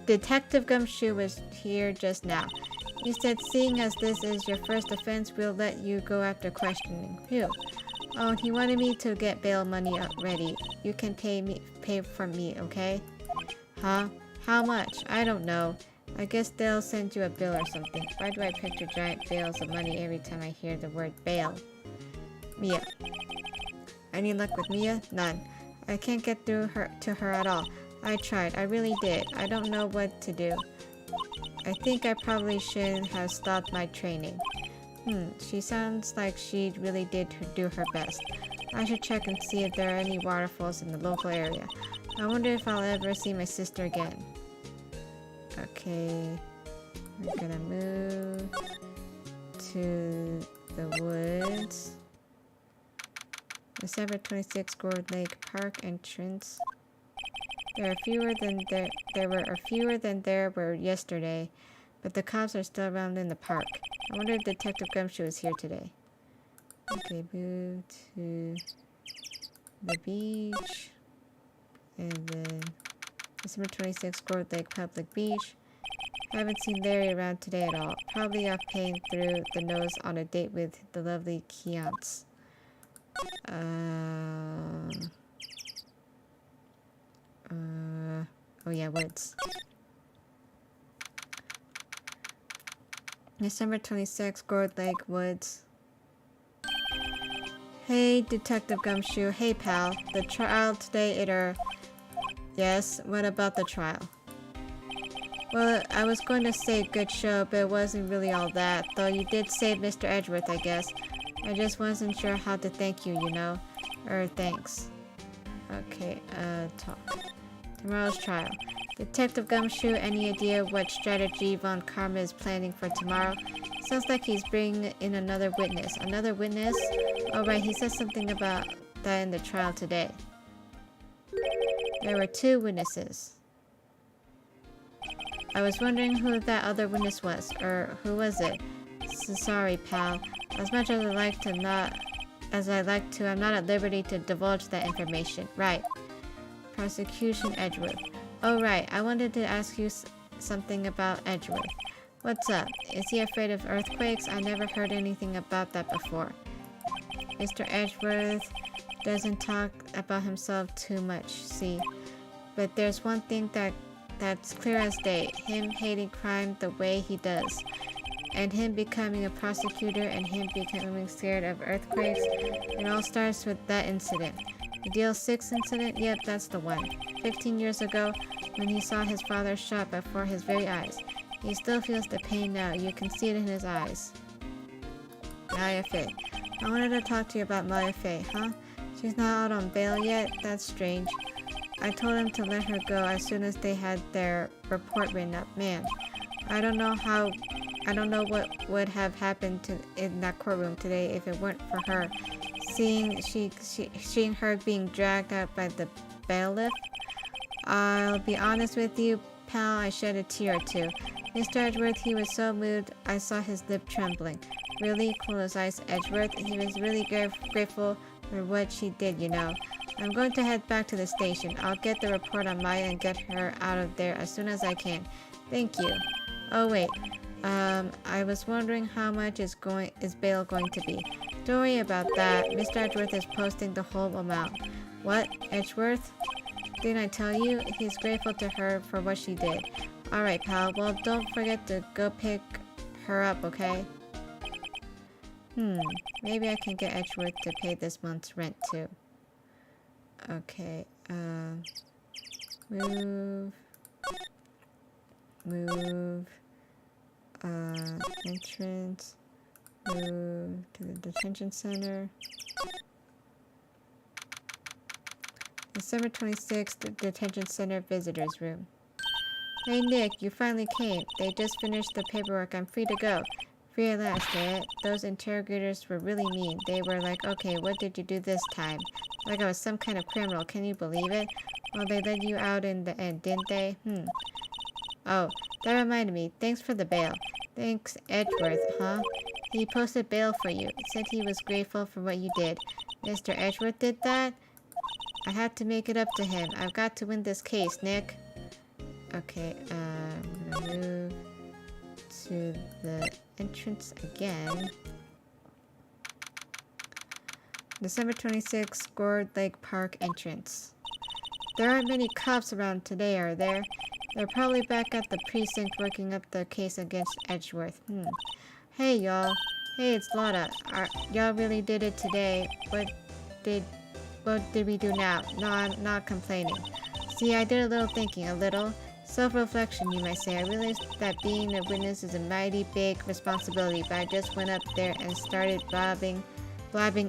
Detective Gumshoe was here just now. He said, seeing as this is your first offense, we'll let you go after questioning. Phew. Oh, he wanted me to get bail money ready. You can pay for me, okay? Huh? How much? I don't know. I guess they'll send you a bill or something. Why do I picture giant bales of money every time I hear the word bail? Mia. Any luck with Mia? None. I can't get through to her at all. I tried. I really did. I don't know what to do. I think I probably shouldn't have stopped my training. She sounds like she really did do her best. I should check and see if there are any waterfalls in the local area. I wonder if I'll ever see my sister again. Okay, we're gonna move to the woods. December 26th, Gourd Lake Park entrance. There were fewer than there were yesterday, but the cops are still around in the park. I wonder if Detective Gumshoe is here today. Okay, move to the beach, and then December 26th, Gourd Lake Public Beach. Haven't seen Larry around today at all. Probably off paying through the nose on a date with the lovely Keonce. Oh yeah, Woods. December 26th, Gourd Lake, Woods. Hey, Detective Gumshoe. Hey, pal. The trial today, Yes, what about the trial? Well, I was going to say good show, but it wasn't really all that. Though you did save Mr. Edgeworth, I guess. I just wasn't sure how to thank you, you know? Thanks. Okay, talk. Tomorrow's trial. Detective Gumshoe, any idea what strategy Von Karma is planning for tomorrow? Sounds like he's bringing in another witness. Another witness? Oh right, he said something about that in the trial today. There were 2 witnesses. I was wondering who that other witness was, or who was it? Sorry, pal. As much as I like to, I'm not at liberty to divulge that information. Right. Prosecution Edgeworth. Oh right, I wanted to ask you something about Edgeworth. What's up? Is he afraid of earthquakes? I never heard anything about that before. Mr. Edgeworth doesn't talk about himself too much, see. But there's one thing that's clear as day. Him hating crime the way he does. And him becoming a prosecutor and him becoming scared of earthquakes. It all starts with that incident. The Deal 6 incident? Yep, that's the one. 15 years ago, when he saw his father shot before his very eyes. He still feels the pain now. You can see it in his eyes. Maya Fey. I wanted to talk to you about Maya Fey, huh? She's not out on bail yet? That's strange. I told him to let her go as soon as they had their report written up. Man, I don't know what would have happened in that courtroom today if it weren't for her. Seeing her being dragged out by the bailiff. I'll be honest with you, pal, I shed a tear or two. Mr. Edgeworth, he was so moved, I saw his lip trembling. Really? Close eyes, Edgeworth. He was really grateful for what she did, you know. I'm going to head back to the station. I'll get the report on Maya and get her out of there as soon as I can. Thank you. Oh wait, I was wondering how much is bail going to be. Don't worry about that. Mr. Edgeworth is posting the whole amount. What? Edgeworth? Didn't I tell you? He's grateful to her for what she did. Alright, pal. Well, don't forget to go pick her up, okay? Maybe I can get Edgeworth to pay this month's rent, too. Okay, move, entrance, move to the detention center. December 26th, the detention center visitors room. Hey Nick, you finally came. They just finished the paperwork. I'm free to go. Free at last, eh? Those interrogators were really mean. They were like, okay, what did you do this time? Like I was some kind of criminal. Can you believe it? Well, they let you out in the end, didn't they? Oh, that reminded me. Thanks for the bail. Thanks, Edgeworth, huh? He posted bail for you. Said he was grateful for what you did. Mr. Edgeworth did that? I had to make it up to him. I've got to win this case, Nick. Okay, I'm gonna move to the entrance again. December 26th, Gourd Lake Park entrance. There aren't many cops around today, are there? They're probably back at the precinct working up the case against Edgeworth. Hey, y'all. Hey, it's Lotta. Y'all really did it today. What did we do now? No, I'm not complaining. See, I did a little thinking, a little. Self-reflection, you might say. I realized that being a witness is a mighty big responsibility, but I just went up there and started blabbing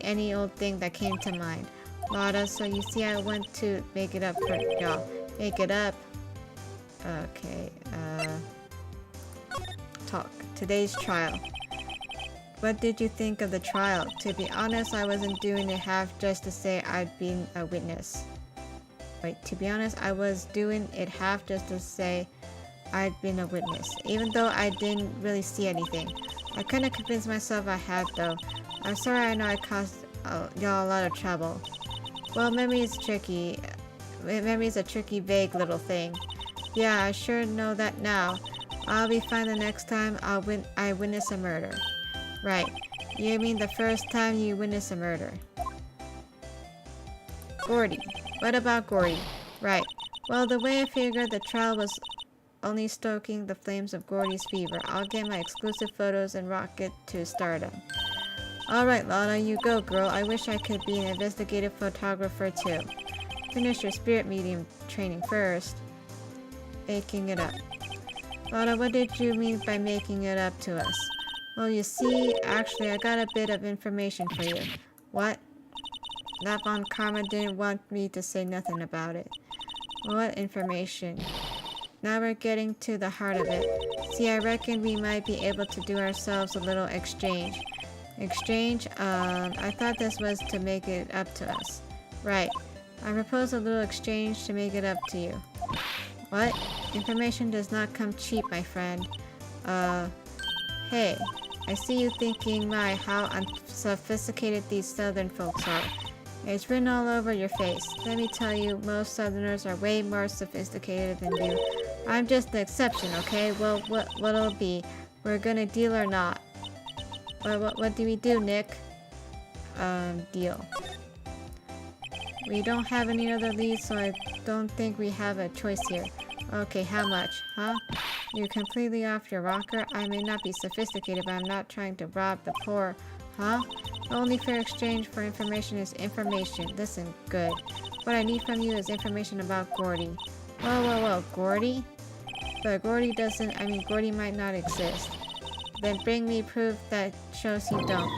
any old thing that came to mind. Lotta, so you see I want to make it up for y'all. Make it up. Okay, talk. Today's trial. What did you think of the trial? To be honest, I wasn't doing it half just to say I'd been a witness. Wait, to be honest, I was doing it half just to say I'd been a witness, even though I didn't really see anything. I couldn't convince myself I had, though. I'm sorry, I know I caused y'all a lot of trouble. Well, memory is tricky. Memory is a tricky, vague little thing. Yeah, I sure know that now. I'll be fine the next time I witness a murder. Right. You mean the first time you witness a murder? Gordy. What about Gordy? Right. Well, the way I figured the trial was only stoking the flames of Gordy's fever, I'll get my exclusive photos and rocket to stardom. Alright, Lana, you go, girl. I wish I could be an investigative photographer too. Finish your spirit medium training first. Making it up. Lana, what did you mean by making it up to us? Well, you see, actually, I got a bit of information for you. What? That Von Karma didn't want me to say nothing about it. What information? Now we're getting to the heart of it. See, I reckon we might be able to do ourselves a little exchange. Exchange? I thought this was to make it up to us. Right. I propose a little exchange to make it up to you. What? Information does not come cheap, my friend. Hey. I see you thinking, my, how unsophisticated these southern folks are. It's written all over your face. Let me tell you, most southerners are way more sophisticated than you. I'm just the exception, okay? Well, what'll it be? We're gonna deal or not? What do we do, Nick? Deal. We don't have any other leads, so I don't think we have a choice here. Okay, how much? Huh? You're completely off your rocker? I may not be sophisticated, but I'm not trying to rob the poor. Huh? The only fair exchange for information is information. Listen, good. What I need from you is information about Gordy. Whoa, Gordy? But Gordy Gordy might not exist. Then bring me proof that shows you don't.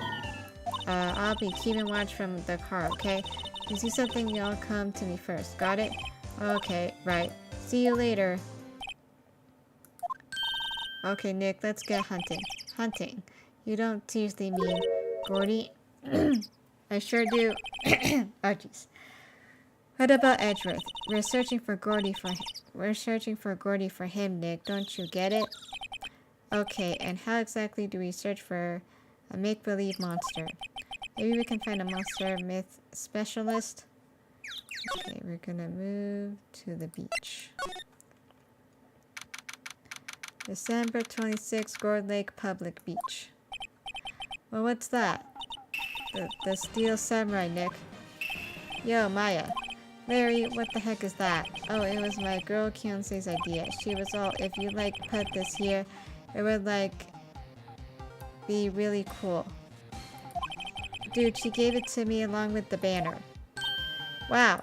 I'll be keeping watch from the car, okay? If you see something, y'all come to me first. Got it? Okay, right. See you later. Okay, Nick, let's get hunting. Hunting. You don't seriously mean Gordy? I sure do. Oh, jeez. What about Edgeworth? We're searching for Gordy for him, Nick. Don't you get it? Okay, and how exactly do we search for a make-believe monster? Maybe we can find a monster myth specialist. Okay, we're gonna move to the beach. December 26th, Gourd Lake Public Beach. Well, what's that? The Steel Samurai, Nick. Yo, Maya. Larry, what the heck is that? Oh, it was my girl Kyunse's idea. She was all, if you put this here, it would be really cool. Dude, she gave it to me along with the banner. Wow,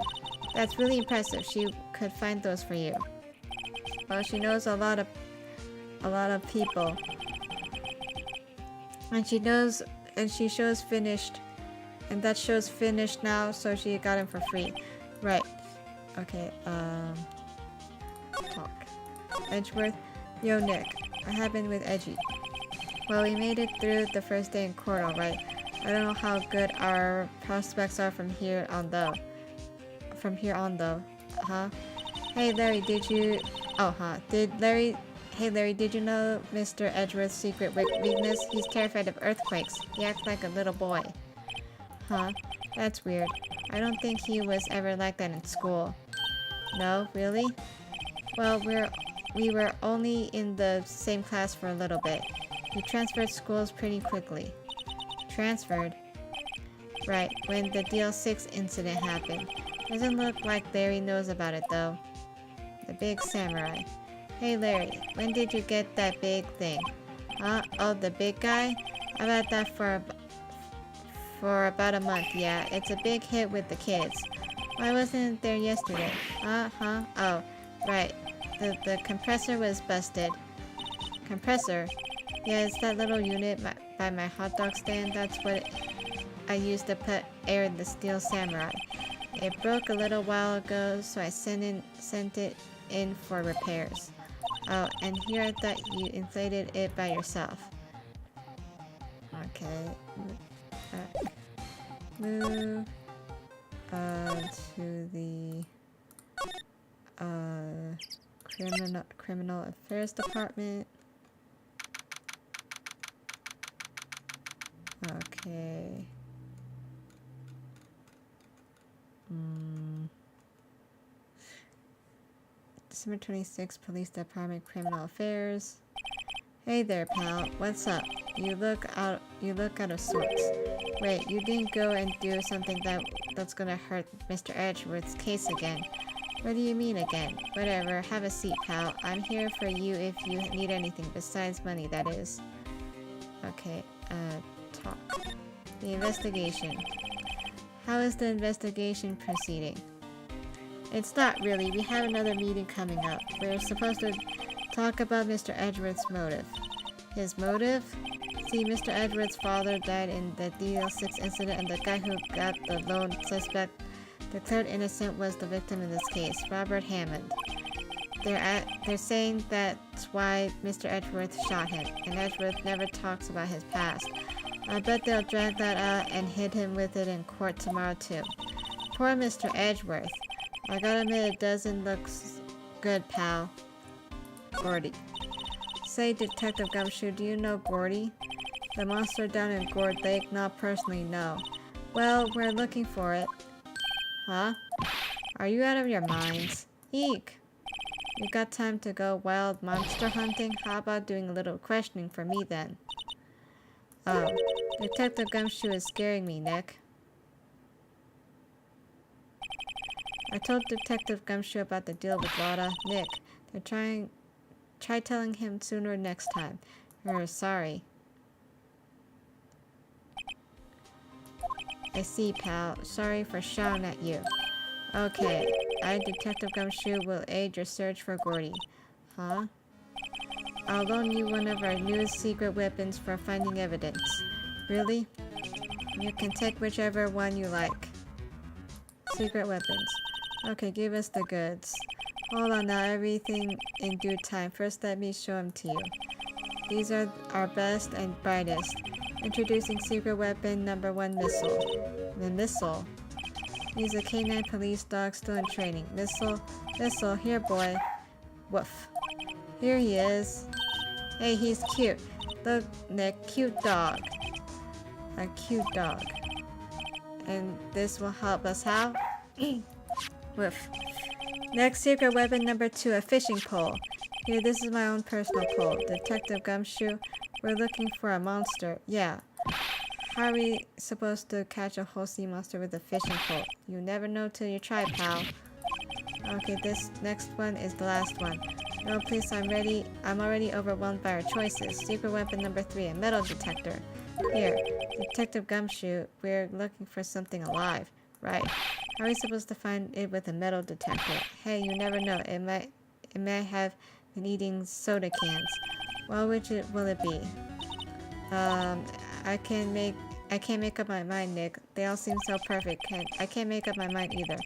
that's really impressive. She could find those for you. Well, she knows a lot of people. And she shows finished. And that show's finished now, so she got him for free. Right. Okay, talk. Edgeworth. Yo, Nick. What happened with Edgy? Well, we made it through the first day in court, alright. I don't know how good our prospects are from here on though. Huh? Hey, Larry, did you... Oh, huh. Hey, Larry, did you know Mr. Edgeworth's secret weakness? He's terrified of earthquakes. He acts like a little boy. Huh? That's weird. I don't think he was ever like that in school. No? Really? Well, we were only in the same class for a little bit. He transferred schools pretty quickly. Transferred? Right, when the DL6 incident happened. Doesn't look like Larry knows about it, though. The big samurai. Hey, Larry, when did you get that big thing? Huh? Oh, the big guy? I've had that for about a month, yeah. It's a big hit with the kids. Why wasn't there yesterday? Huh? Oh, right. The compressor was busted. Compressor? Yeah, it's that little unit by my hot dog stand. That's what I used to put air in the Steel Samurai. It broke a little while ago, so I sent it in for repairs. Oh, and here I thought you inflated it by yourself. Okay. Move to the criminal affairs department. Okay. December 26th, Police Department, Criminal Affairs. Hey there, pal. What's up? You look out of sorts. Wait, you didn't go and do something that's gonna hurt Mr. Edgeworth's case again. What do you mean again? Whatever, have a seat, pal. I'm here for you if you need anything besides money, that is. Okay, talk. The investigation. How is the investigation proceeding? It's not really. We have another meeting coming up. We're supposed to talk about Mr. Edgeworth's motive. His motive? See, Mr. Edgeworth's father died in the DL6 incident, and the guy who got the lone suspect declared innocent was the victim in this case, Robert Hammond. They're saying that's why Mr. Edgeworth shot him, and Edgeworth never talks about his past. I bet they'll drag that out and hit him with it in court tomorrow too. Poor Mr. Edgeworth. I gotta admit, it doesn't look good, pal. Gordy. Say, Detective Gumshoe, do you know Gordy? The monster down in Gourd Lake? Not personally, no. Well, we're looking for it. Huh? Are you out of your minds? Eek! You got time to go wild monster hunting? How about doing a little questioning for me then? Oh, Detective Gumshoe is scaring me, Nick. I told Detective Gumshoe about the deal with Lotta. Nick, try telling him sooner next time. Sorry. I see, pal. Sorry for shouting at you. Okay, I, Detective Gumshoe, will aid your search for Gordy. Huh? I'll loan you one of our newest secret weapons for finding evidence. Really? You can take whichever one you like. Secret weapons. Okay, give us the goods. Hold on now, everything in due time. First, let me show them to you. These are our best and brightest. Introducing secret weapon number 1, Missile. The Missile. He's a canine police dog still in training. Missile, here boy. Woof. Here he is. Hey, he's cute. Look, Nick, cute dog. A cute dog. And this will help us how? Woof. Next, secret weapon number 2, a fishing pole. Here, this is my own personal pole. Detective Gumshoe, we're looking for a monster. Yeah. How are we supposed to catch a whole sea monster with a fishing pole? You never know till you try, pal. Okay, this next one is the last one. No, please, I'm already overwhelmed by our choices. Secret weapon number 3, a metal detector. Here, Detective Gumshoe, we're looking for something alive. Right. How are we supposed to find it with a metal detector? Hey, you never know. It might have been eating soda cans. Well, which will it be? I can't make up my mind, Nick. They all seem so perfect. I can't make up my mind either.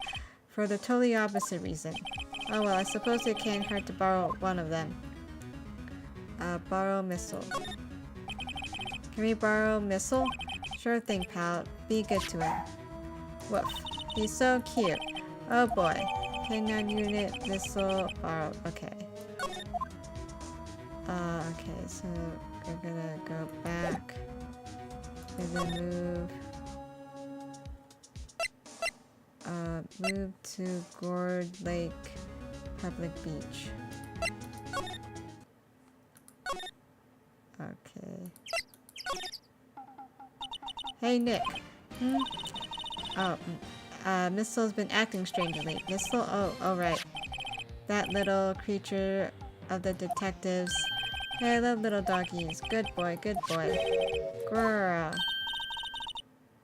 For the totally opposite reason. Oh well, I suppose it can't hurt to borrow one of them. Borrow Missile. Can we borrow Missile? Sure thing, pal. Be good to him. Woof. He's so cute. Oh boy. Canine unit, Missile, borrowed. Okay. Okay, so we're gonna go back. And then move to Gourd Lake Public Beach. Okay. Hey, Nick. Oh, Missile's been acting strangely. Missile? Oh, right. That little creature of the detectives. Hey, I love little doggies. Good boy, good boy. Grrrr.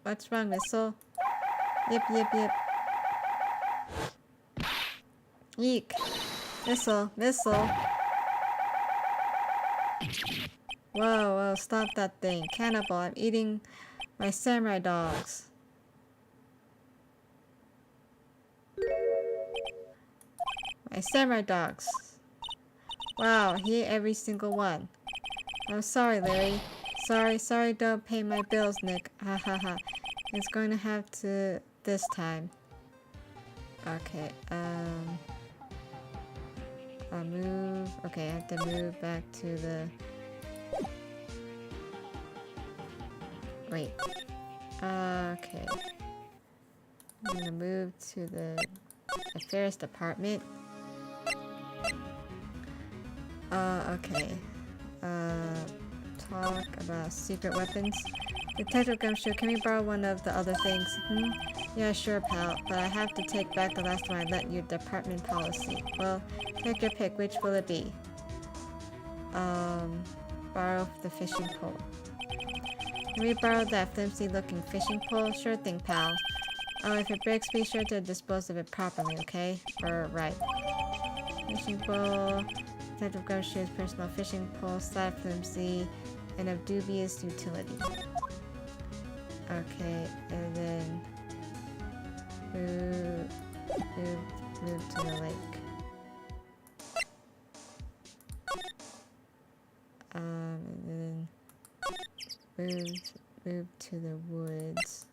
What's wrong, Missile? Yip, yip, yip. Eek. Missile. Whoa, stop that thing. Cannibal, I'm eating my samurai dogs. My samurai dogs. Wow, he ate every single one. I'm sorry, Larry. Sorry, don't pay my bills, Nick. Ha ha ha. It's going to have to this time. Okay, I'll move. Okay, I have to move back to the... Wait. Okay. I'm gonna move to the affairs department. Okay. Talk about secret weapons. Detective Gumshoe, can we borrow one of the other things? Yeah, sure, pal. But I have to take back the last one I lent you, department policy. Well, take your pick. Which will it be? Borrow the fishing pole. Can we borrow that flimsy-looking fishing pole? Sure thing, pal. Oh, if it breaks, be sure to dispose of it properly, okay? Right. Fishing pole. Detective Gumshoe's personal fishing pole, slab flimsy, and of dubious utility. Okay, and then move to the lake. And then move to the woods.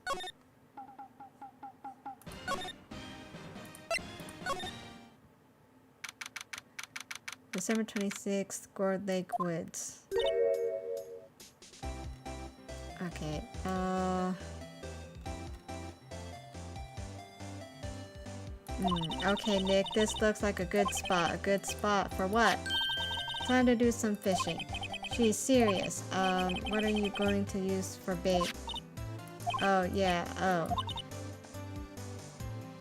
December 26th, Gourd Lake Woods. Okay, okay, Nick, this looks like a good spot. A good spot for what? Time to do some fishing. She's serious. What are you going to use for bait? Oh, yeah,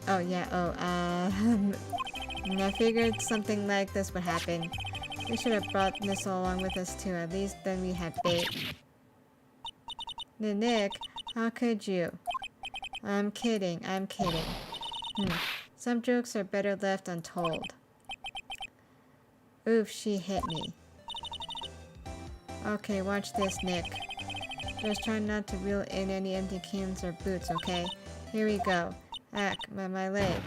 I figured something like this would happen. We should have brought Missile along with us too. At least then we had bait. Nick, how could you? I'm kidding. Some jokes are better left untold. Oof, she hit me. Okay, watch this, Nick. Just try not to reel in any empty cans or boots, okay? Here we go. Ack, my leg.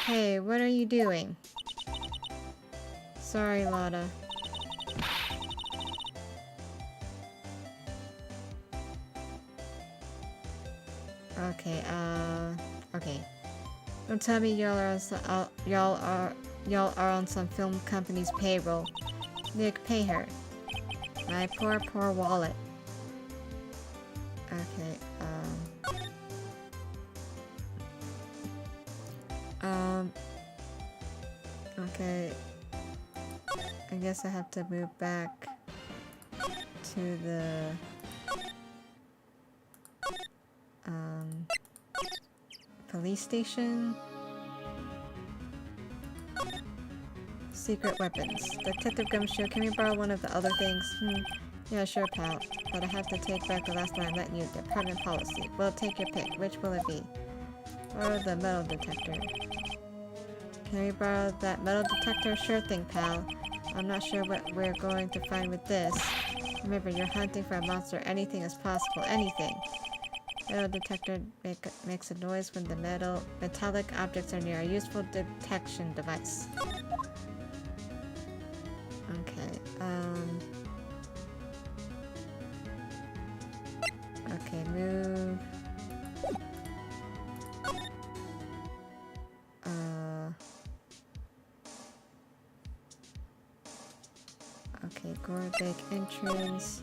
Hey, what are you doing? Sorry, Lotta. Okay, okay. Don't tell me y'all are on some film company's payroll. Nick, pay her. My poor wallet. Okay, okay. I guess I have to move back to the police station. Secret weapons. Detective Gumshoe, can we borrow one of the other things? Yeah, sure, pal. But I have to take back the last one I lent you, department policy. Well, take your pick. Which will it be? Borrow the metal detector. Can we borrow that metal detector? Sure thing, pal. I'm not sure what we're going to find with this. Remember, you're hunting for a monster. Anything is possible. Anything. Metal detector makes a noise when the metallic objects are near. A useful detection device. Okay, okay, move. Okay, Gourd Lake entrance.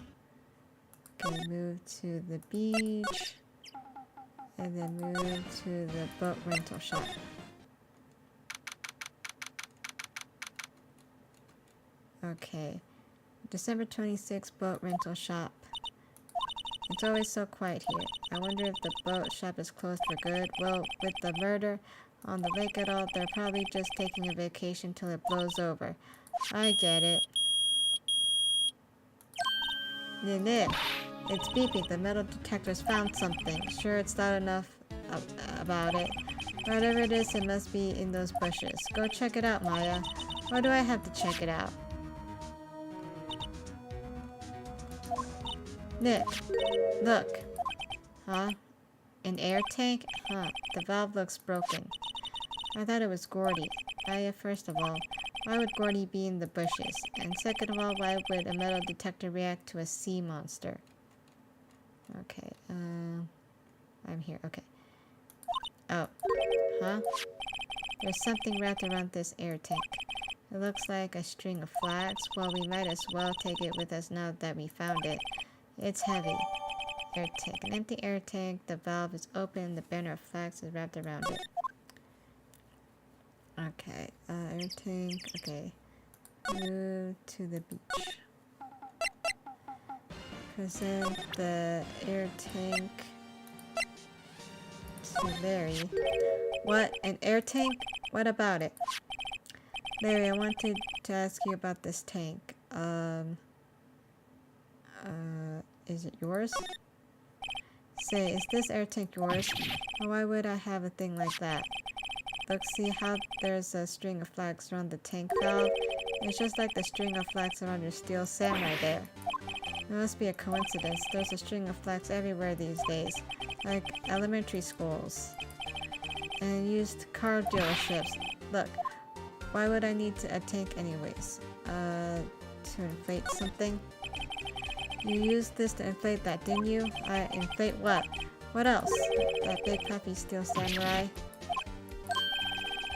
Okay, move to the beach. And then move to the boat rental shop. Okay. December 26th, boat rental shop. It's always so quiet here. I wonder if the boat shop is closed for good. Well, with the murder on the lake at all, they're probably just taking a vacation till it blows over. I get it. Nick, it's beeping. The metal detector's found something. Sure, it's not enough about it. Whatever it is, it must be in those bushes. Go check it out, Maya. Why do I have to check it out? Nick, look. Huh? An air tank? Huh, the valve looks broken. I thought it was Gordy. First of all, why would Gordy be in the bushes? And second of all, why would a metal detector react to a sea monster? Okay, I'm here, okay. Oh, huh? There's something wrapped around this air tank. It looks like a string of flags. Well, we might as well take it with us now that we found it. It's heavy. Air tank. An empty air tank. The valve is open. The banner of flags is wrapped around it. Okay. Air tank. Okay. Move to the beach. Present the air tank to Larry. What? An air tank? What about it? Larry, I wanted to ask you about this tank. Is it yours? Say, is this air tank yours? Or why would I have a thing like that? Look, see how there's a string of flags around the tank valve? It's just like the string of flags around your steel samurai there. It must be a coincidence. There's a string of flags everywhere these days, like elementary schools and used car dealerships. Look, why would I need a tank anyways? To inflate something? You used this to inflate that, didn't you? Inflate what? What else? That big puffy steel samurai?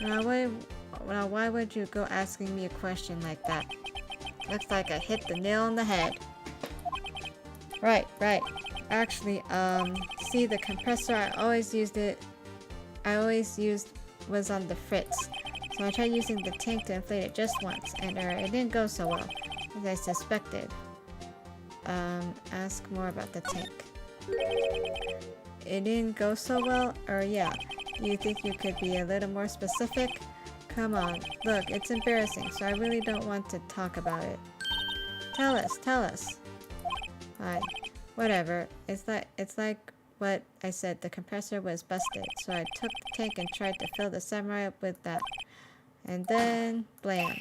Now why would you go asking me a question like that? Looks like I hit the nail on the head. Right. Actually, see, the compressor I always used was on the fritz. So I tried using the tank to inflate it just once, and it didn't go so well, as I suspected. Ask more about the tank. It didn't go so well, or yeah? You think you could be a little more specific? Come on, look, it's embarrassing, so I really don't want to talk about it. Tell us. Fine. Whatever. It's like what I said, the compressor was busted, so I took the tank and tried to fill the samurai up with that. And then, blam.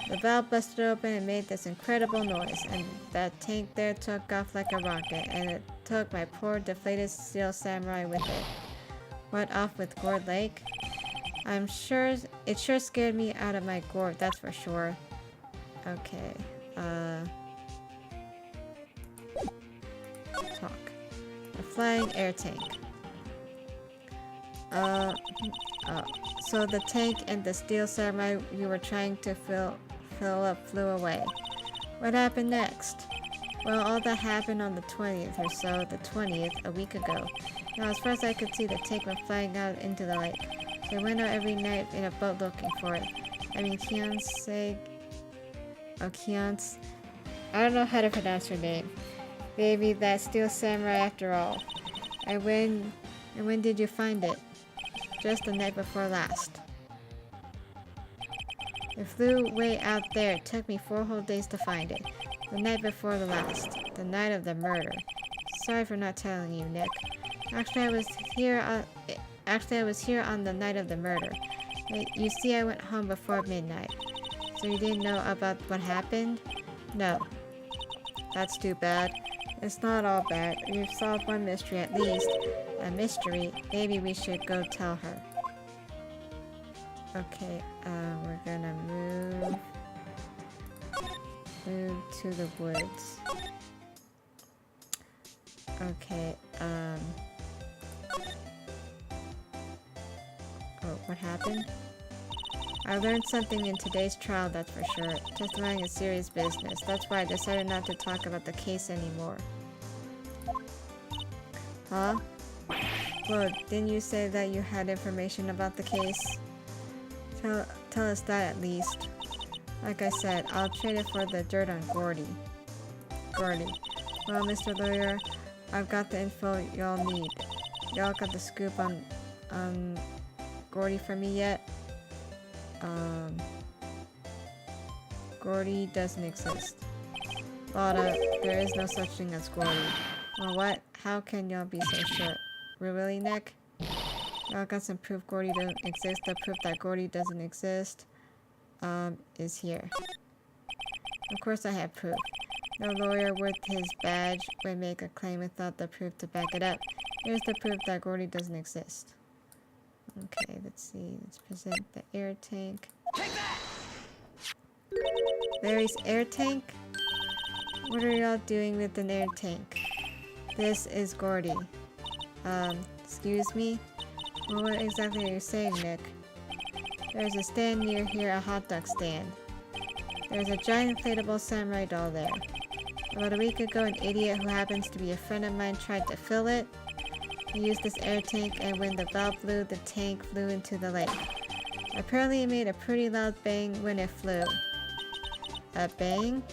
The valve busted open and made this incredible noise, and that tank there took off like a rocket, and it took my poor deflated steel samurai with it. What, off with Gourd Lake? I'm sure it sure scared me out of my gourd, that's for sure. Okay, talk. A flying air tank. So the tank and the steel samurai you were trying to fill up flew away. What happened next? Well, all that happened on the 20th or so, the 20th, a week ago. Now, as far as I could see, the tank went flying out into the lake. So I went out every night in a boat looking for it. I mean, Kianse... Oh, Kian's... I don't know how to pronounce her name. Baby, that steel samurai after all. And when did you find it? Just the night before last. It flew way out there. It took me 4 whole days to find it. The night before the last. The night of the murder. Sorry for not telling you, Nick. Actually, I was here on the night of the murder. You see, I went home before midnight. So you didn't know about what happened? No. That's too bad. It's not all bad. You've solved one mystery at least. A mystery. Maybe we should go tell her. Okay, we're gonna move to the woods. Okay, oh, what happened? I learned something in today's trial, that's for sure. Testifying is serious business. That's why I decided not to talk about the case anymore. Huh? Well, didn't you say that you had information about the case? Tell us that at least. Like I said, I'll trade it for the dirt on Gordy. Well, Mr. Lawyer, I've got the info y'all need. Y'all got the scoop on Gordy for me yet? Gordy doesn't exist. Lotta, there is no such thing as Gordy. Well, what? How can y'all be so sure? Really, Nick? Y'all got some proof Gordy doesn't exist. The proof that Gordy doesn't exist, is here. Of course I have proof. No lawyer worth his badge would make a claim without the proof to back it up. Here's the proof that Gordy doesn't exist. Okay, let's see. Let's present the air tank. Take that! Larry's air tank? What are y'all doing with an air tank? This is Gordy. Excuse me? Well, what exactly are you saying, Nick? There's a stand near here, a hot dog stand. There's a giant inflatable samurai doll there. About a week ago, an idiot who happens to be a friend of mine tried to fill it. He used this air tank, and when the valve blew, the tank flew into the lake. Apparently it made a pretty loud bang when it flew. A bang?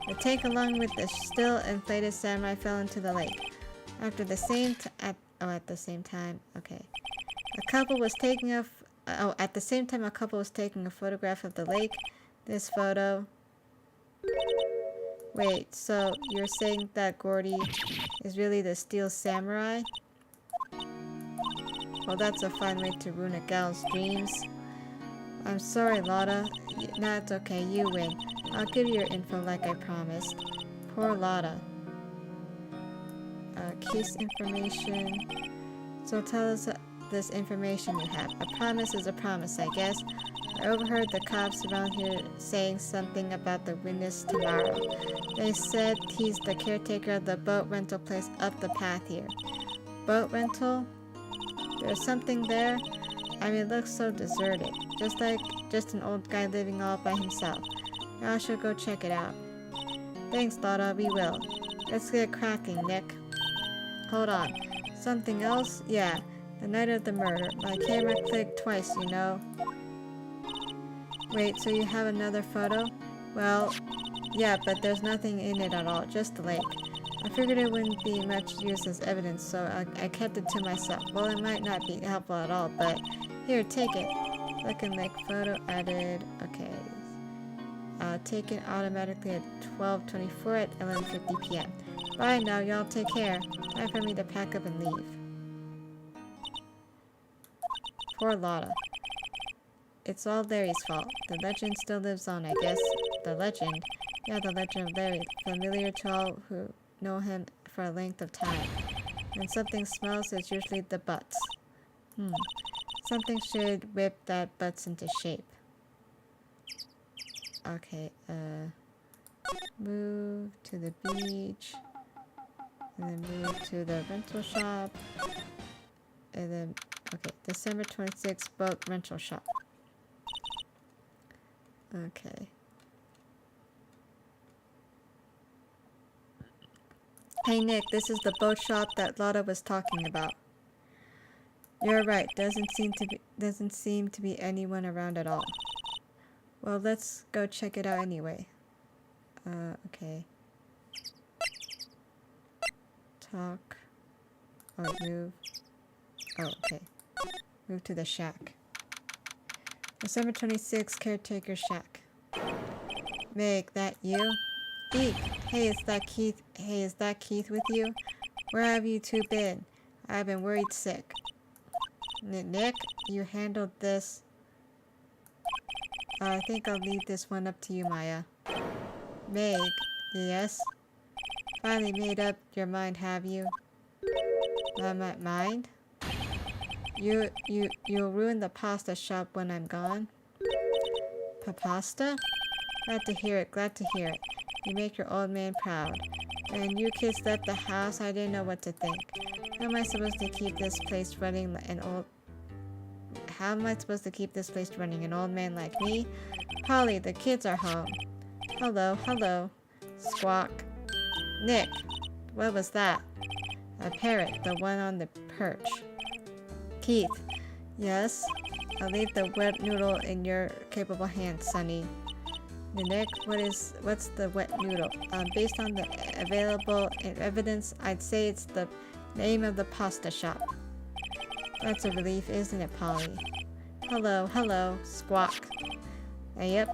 The tank along with the still inflated samurai fell into the lake. At the same time, okay. At the same time a couple was taking a photograph of the lake. This photo. Wait, so you're saying that Gordy is really the steel samurai? Well, that's a fine way to ruin a gal's dreams. I'm sorry, Lotta. No, it's okay, you win. I'll give you your info like I promised. Poor Lotta. Case information. So tell us this information you have. A promise is a promise, I guess. I overheard the cops around here saying something about the witness tomorrow. They said he's the caretaker of the boat rental place up the path here. Boat rental? There's something there? I mean, it looks so deserted. Just an old guy living all by himself. I should go check it out. Thanks, Lotta, we will. Let's get cracking, Nick. Hold on. Something else? Yeah, the night of the murder. My camera clicked twice, you know. Wait, so you have another photo? Well, yeah, but there's nothing in it at all, just the lake. I figured it wouldn't be much use as evidence, so I kept it to myself. Well, it might not be helpful at all, but here, take it. Looking like photo added. Okay. Taken automatically at 12:24 at 11:50 p.m. Bye now, y'all. Take care. Time for me to pack up and leave. Poor Lotta. It's all Larry's fault. The legend still lives on, I guess. The legend? Yeah, the legend of Larry. Familiar to all who know him for a length of time. When something smells, it's usually the butts. Something should whip that butts into shape. Okay, move to the beach. And then move to the rental shop. And then, okay, December 26th, boat rental shop. Okay. Hey Nick, this is the boat shop that Lotta was talking about. You're right, doesn't seem to be anyone around at all. Well, let's go check it out anyway. Okay. Talk. Oh, move. Oh, okay. Move to the shack. December 26th, caretaker shack. Meg, that you? Eek! Hey, is that Keith? Hey, is that Keith with you? Where have you two been? I've been worried sick. Nick, you handled this. I think I'll leave this one up to you, Maya. Meg, yes? Finally made up your mind, have you? My mind? You'll ruin the pasta shop when I'm gone? Pasta? Glad to hear it, glad to hear it. You make your old man proud. When you kids left the house, I didn't know what to think. How am I supposed to keep this place running an old man like me? Polly, the kids are home. Hello, hello. Squawk. Nick, what was that? A parrot, the one on the perch. Keith, yes? I'll leave the wet noodle in your capable hands, Sonny. Nick, what's the wet noodle? Based on the available evidence, I'd say it's the name of the pasta shop. That's a relief, isn't it, Polly? Hello, hello, squawk. Yep.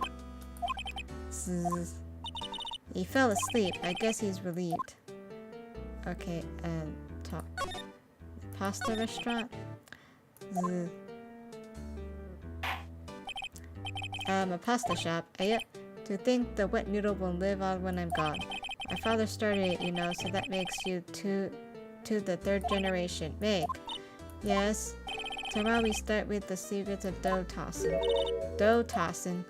Zzz. He fell asleep. I guess he's relieved. Okay, talk. Pasta restaurant? Zzz. A pasta shop. Yep. To think the wet noodle will live on when I'm gone. My father started it, you know, so that makes you to the third generation. Meg. Yes? Tomorrow we start with the secrets of dough tossing. Dough tossing?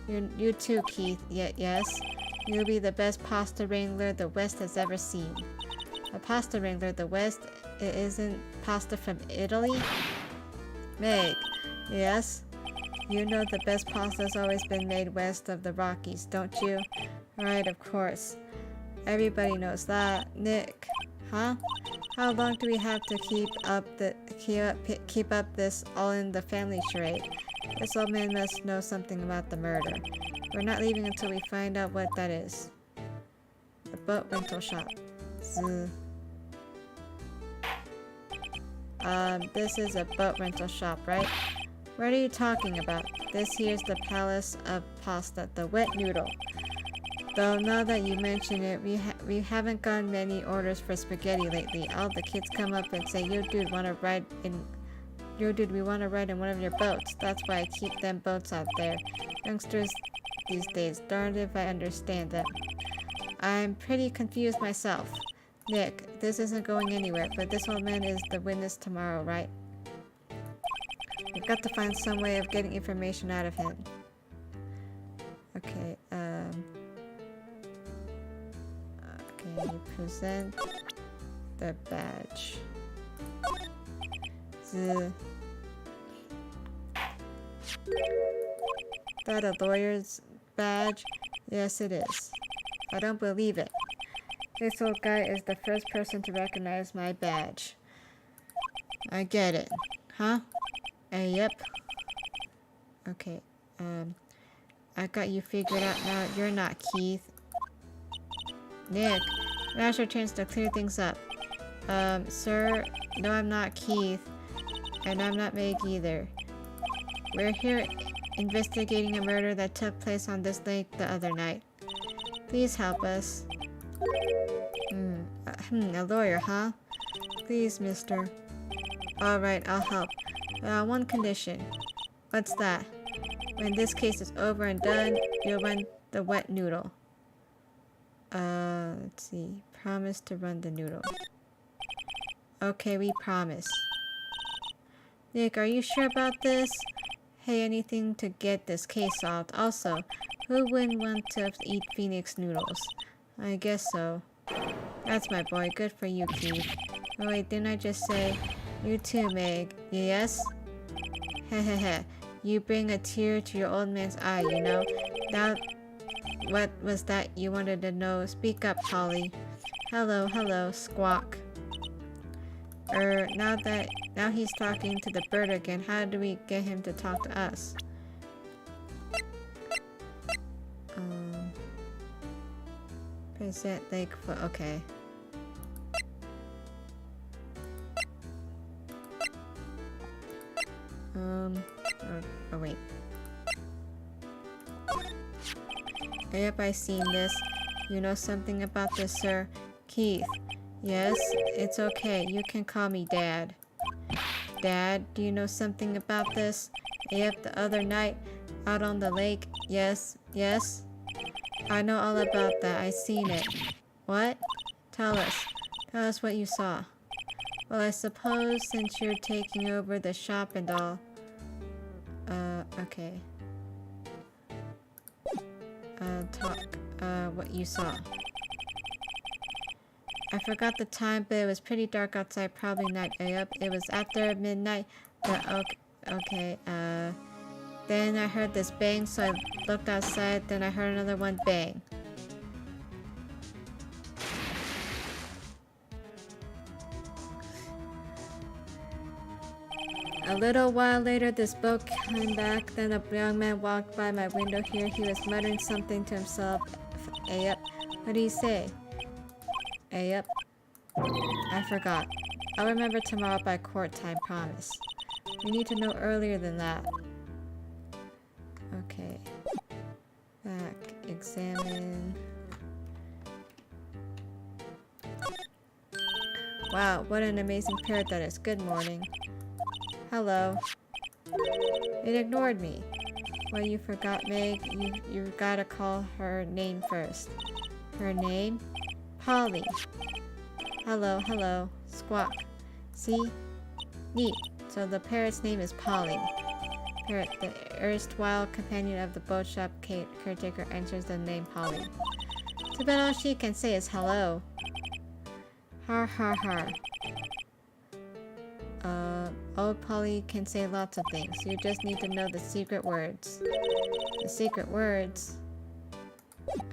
You too, Keith. Yes? You'll be the best pasta wrangler the West has ever seen. A pasta wrangler the West? It isn't pasta from Italy? Meg. Yes? You know the best pasta has always been made west of the Rockies, don't you? Right, of course. Everybody knows that. Nick. Huh? How long do we have to keep up this all in the family charade? This old man must know something about the murder. We're not leaving until we find out what that is. The boat rental shop. Z. This is a boat rental shop, right? What are you talking about? This here's the Palace of Pasta, the wet noodle. Though now that you mention it, we haven't gotten many orders for spaghetti lately. All the kids come up and say, "Yo, dude, we want to ride in one of your boats." That's why I keep them boats out there. Youngsters these days, darned if I understand them. I'm pretty confused myself. Nick, this isn't going anywhere, but this old man is the witness tomorrow, right? We've got to find some way of getting information out of him. Okay, okay, present the badge. That a lawyer's badge? Yes, it is. I don't believe it. This old guy is the first person to recognize my badge. I get it. Huh? Yep. Okay, I got you figured out now. You're not Keith. Nick, now's your chance to clear things up. Sir, no, I'm not Keith. And I'm not Meg either. We're here investigating a murder that took place on this lake the other night. Please help us. A lawyer, huh? Please, mister. Alright, I'll help. One condition. What's that? When this case is over and done, you'll run the wet noodle. Let's see. Promise to run the noodle. Okay, we promise. Nick, are you sure about this? Hey, anything to get this case solved. Also, who wouldn't want to eat Phoenix noodles? I guess so. That's my boy. Good for you, Keith. Oh wait, didn't I just say you too, Meg? Yes? Hehehe. You bring a tear to your old man's eye, you know? Now, what was that you wanted to know? Speak up, Polly. Hello, squawk. Now he's talking to the bird again. How do we get him to talk to us? Present Lakefoot, okay. Oh wait. Yep, I've seen this. You know something about this, sir? Keith. Yes, it's okay. You can call me Dad. Dad, do you know something about this? Yep, the other night, out on the lake. Yes. I know all about that. I seen it. What? Tell us what you saw. Well, I suppose since you're taking over the shop and all. Okay. Talk. What you saw. I forgot the time, but it was pretty dark outside. Probably night. Yep, it was after midnight. But okay. Then I heard this bang, so I looked outside. Then I heard another one bang. A little while later, this boat came back. Then a young man walked by my window here. He was muttering something to himself. Yep. What did he say? Yep. I forgot. I'll remember tomorrow by court time, promise. We need to know earlier than that. Okay. Back. Examine. Wow, what an amazing parrot that is. Good morning. Hello. It ignored me. Well, you forgot, Meg. You gotta call her name first. Her name? Polly. Hello. Squawk. See? Neat. So the parrot's name is Polly. Parrot, the erstwhile companion of the boat shop caretaker, answers the name Polly. Too bad all she can say is hello. Har. Old Polly can say lots of things. You just need to know the secret words. The secret words?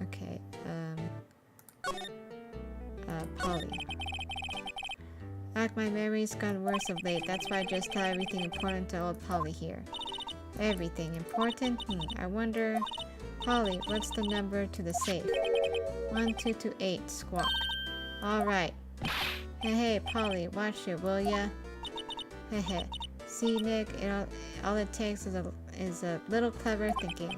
Okay, Polly. Like my memory's gone worse of late. That's why I just tell everything important to old Polly here. Everything important? I wonder... Polly, what's the number to the safe? 1228, squawk. Alright. Hey, Polly, watch it, will ya? Heh. See, Nick, all it takes is a little clever thinking.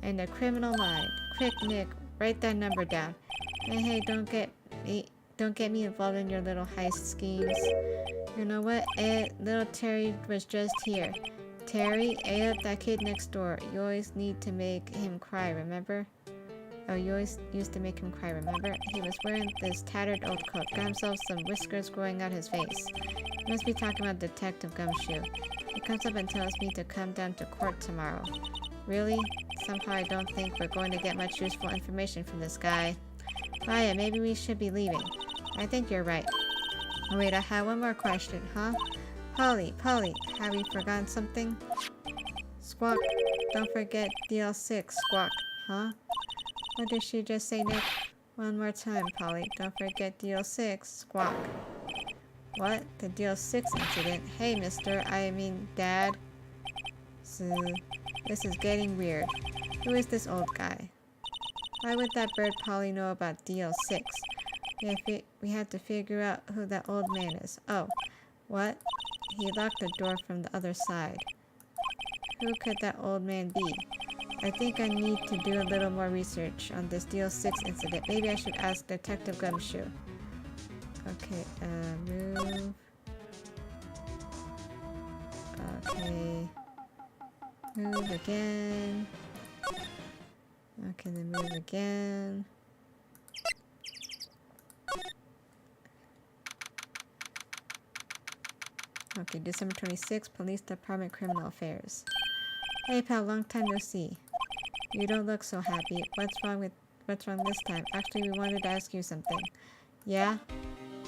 And a criminal mind. Quick, Nick, write that number down. Hey, don't get me involved in your little heist schemes. You know what? Little Terry was just here. Terry, that kid next door. You always need to make him cry, remember? Oh, you always used to make him cry, remember? He was wearing this tattered old coat. Got himself some whiskers growing out his face. He must be talking about Detective Gumshoe. He comes up and tells me to come down to court tomorrow. Really? Somehow I don't think we're going to get much useful information from this guy. Maya, maybe we should be leaving. I think you're right. Oh, wait, I have one more question, huh? Polly, have you forgotten something? Squawk, don't forget DL6, squawk, huh? What did she just say, Nick? One more time, Polly, don't forget DL6, squawk. What? The DL6 incident? Hey, Dad. So, this is getting weird. Who is this old guy? Why would that bird Polly know about DL6? We have to figure out who that old man is. Oh, what? He locked the door from the other side. Who could that old man be? I think I need to do a little more research on this DL6 incident. Maybe I should ask Detective Gumshoe. Okay, move. Okay. Move again. Okay, then move again. Okay, December 26th, Police Department Criminal Affairs. Hey pal, long time no see. You don't look so happy. What's wrong this time? Actually, we wanted to ask you something. Yeah?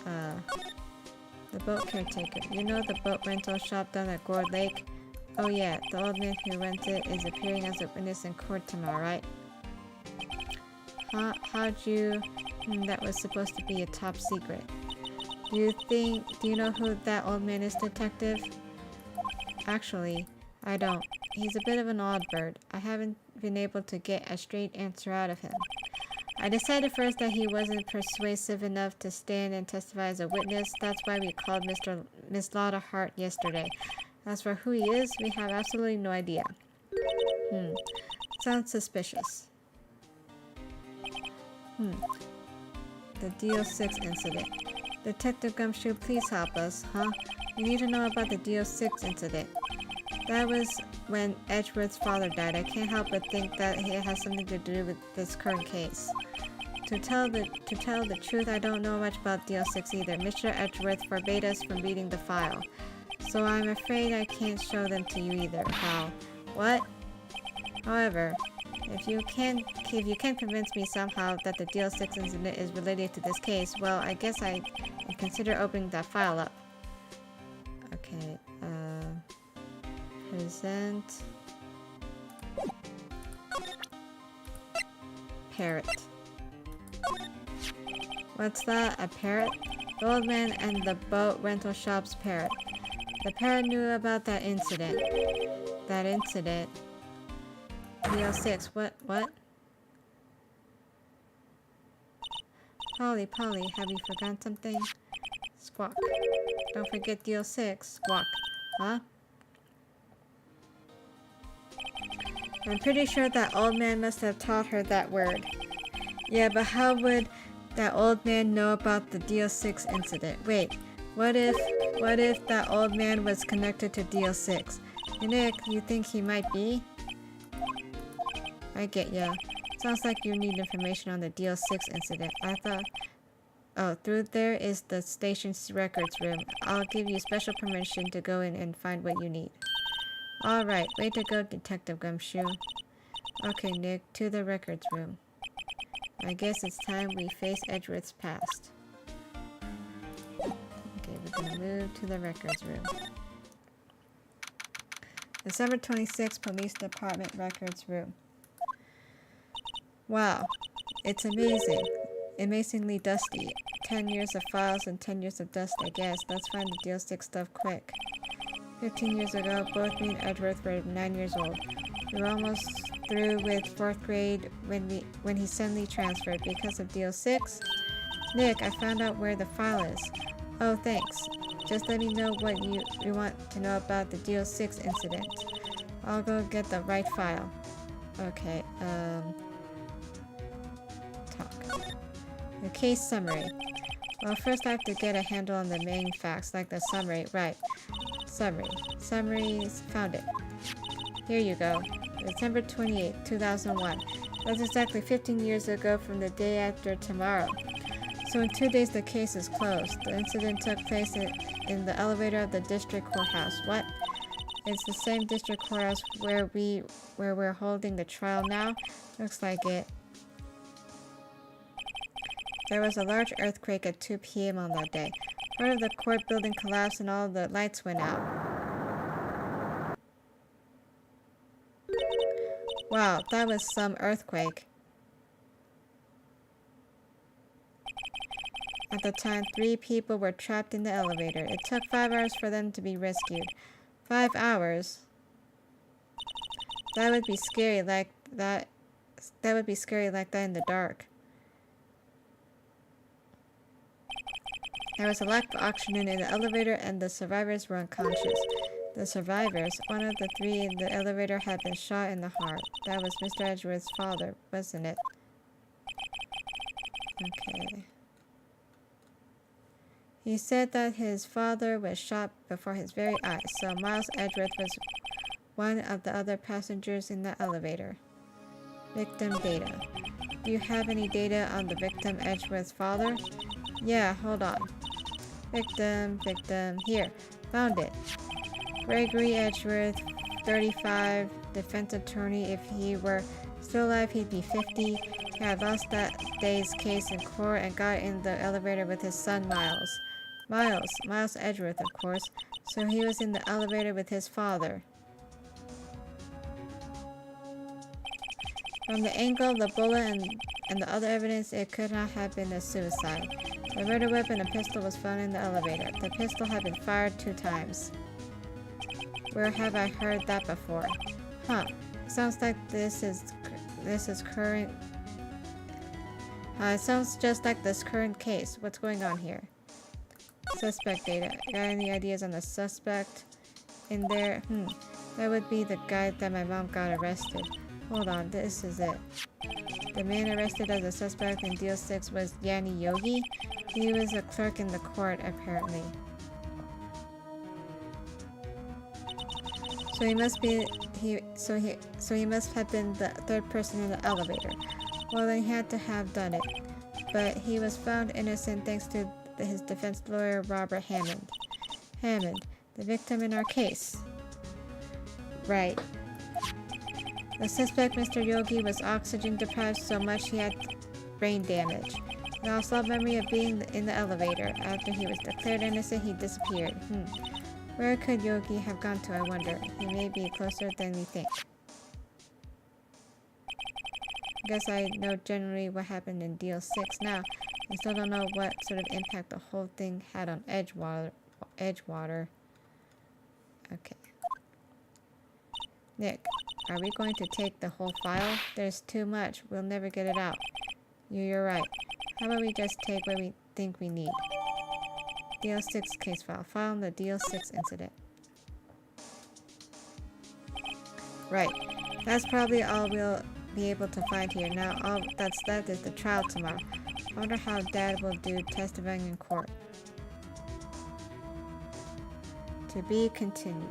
The boat caretaker. You know the boat rental shop down at Gourd Lake? Oh yeah, the old man who runs it is appearing as a witness in court tomorrow, right? How'd you... that was supposed to be a top secret. Do you know who that old man is, Detective? Actually, I don't. He's a bit of an odd bird. I haven't been able to get a straight answer out of him. I decided first that he wasn't persuasive enough to stand and testify as a witness. That's why we called Miss Lotta Hart yesterday. As for who he is, we have absolutely no idea. Sounds suspicious. The DL6 incident. Detective Gumshoe, please help us, huh? We need to know about the DL6 incident. That was when Edgeworth's father died. I can't help but think that it has something to do with this current case. To tell the truth, I don't know much about DL6 either. Mr. Edgeworth forbade us from reading the file. So I'm afraid I can't show them to you either, pal. What? However, if you can convince me somehow that the DL6 incident is related to this case, well, I guess I can consider opening that file up. Okay, present parrot. What's that? A parrot? The old man and the boat rental shop's parrot. The parrot knew about that incident. That incident? DL6, what? Polly, have you forgotten something? Squawk. Don't forget DL6, squawk. Huh? I'm pretty sure that old man must have taught her that word. Yeah, but how would that old man know about the DL6 incident? Wait, what if that old man was connected to DL6? Hey Nick, you think he might be? I get ya. Sounds like you need information on the DL6 incident. I thought... Oh, through there is the station's records room. I'll give you special permission to go in and find what you need. Alright, way to go, Detective Gumshoe. Okay, Nick, to the records room. I guess it's time we face Edgeworth's past. Okay, we're gonna move to the records room. December 26th, Police Department Records Room. Wow, it's amazing. Amazingly dusty. 10 years of files and 10 years of dust, I guess. Let's find the Deal 6 stuff quick. 15 years ago, both me and Edgeworth were 9 years old. We were almost through with 4th grade when he suddenly transferred because of Deal 6. Nick, I found out where the file is. Oh, thanks. Just let me know what you want to know about the Deal 6 incident. I'll go get the right file. Okay, talk. The case summary. Well, first I have to get a handle on the main facts, like the summary. Right. Summary. Summaries. Found it. Here you go. December 28th, 2001. That's exactly 15 years ago from the day after tomorrow. So in 2 days the case is closed. The incident took place in the elevator of the district courthouse. What? It's the same district courthouse where we're holding the trial now? Looks like it. There was a large earthquake at 2 p.m. on that day. Part of the court building collapsed and all the lights went out. Wow, that was some earthquake. At the time, 3 people were trapped in the elevator. It took 5 hours for them to be rescued. 5 hours? That would be scary like that. That would be scary like that in the dark. There was a lack of oxygen in the elevator and the survivors were unconscious. The survivors, one of the 3 in the elevator had been shot in the heart. That was Mr. Edgeworth's father, wasn't it? Okay. He said that his father was shot before his very eyes, so Miles Edgeworth was one of the other passengers in the elevator. Victim data. Do you have any data on the victim Edgeworth's father? Yeah, hold on. Victim, here. Found it. Gregory Edgeworth, 35, defense attorney. If he were still alive, he'd be 50. He had lost that day's case in court and got in the elevator with his son Miles. Miles Edgeworth, of course. So he was in the elevator with his father. From the angle, the bullet, and the other evidence, it could not have been a suicide. The murder weapon, a pistol, was found in the elevator. The pistol had been fired 2 times. Where have I heard that before? Huh. Sounds like this is current. It sounds just like this current case. What's going on here? Suspect data. Got any ideas on the suspect in there? That would be the guy that my mom got arrested. Hold on, this is it. The man arrested as a suspect in Deal 6 was Yanni Yogi. He was a clerk in the court, apparently. So he must have been the 3rd person in the elevator. Well, then he had to have done it. But he was found innocent thanks to his defense lawyer, Robert Hammond. Hammond, the victim in our case. Right. The suspect, Mr. Yogi, was oxygen deprived so much he had brain damage. He also lost memory of being in the elevator. After he was declared innocent, he disappeared. Where could Yogi have gone to, I wonder? He may be closer than we think. I guess I know generally what happened in Deal 6 now. I still don't know what sort of impact the whole thing had on Edgewater. Okay. Nick, are we going to take the whole file? There's too much. We'll never get it out. You're right. How about we just take what we think we need? Deal 6 case file. File on the Deal 6 incident. Right. That's probably all we'll be able to find here. Now all that's left is the trial tomorrow. I wonder how Dad will do testifying in court. To be continued.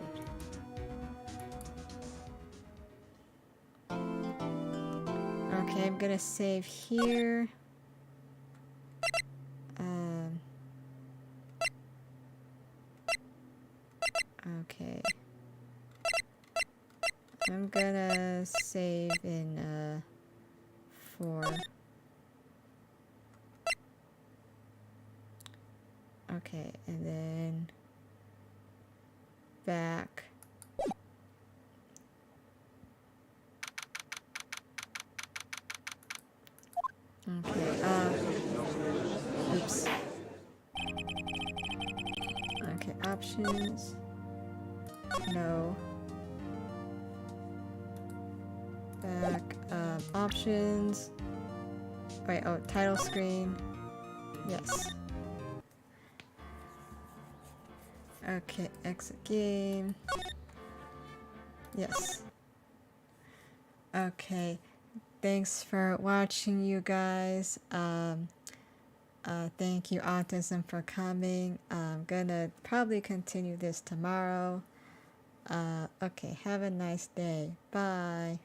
Okay, I'm gonna save here. Okay. I'm gonna save in 4. Okay, and then back. Okay, oops. options. No. Back. Options. Wait, oh, title screen. Yes. Okay, exit game. Yes. Okay. Thanks for watching, you guys. Thank you, Autism, for coming. I'm gonna probably continue this tomorrow. Okay, have a nice day. Bye.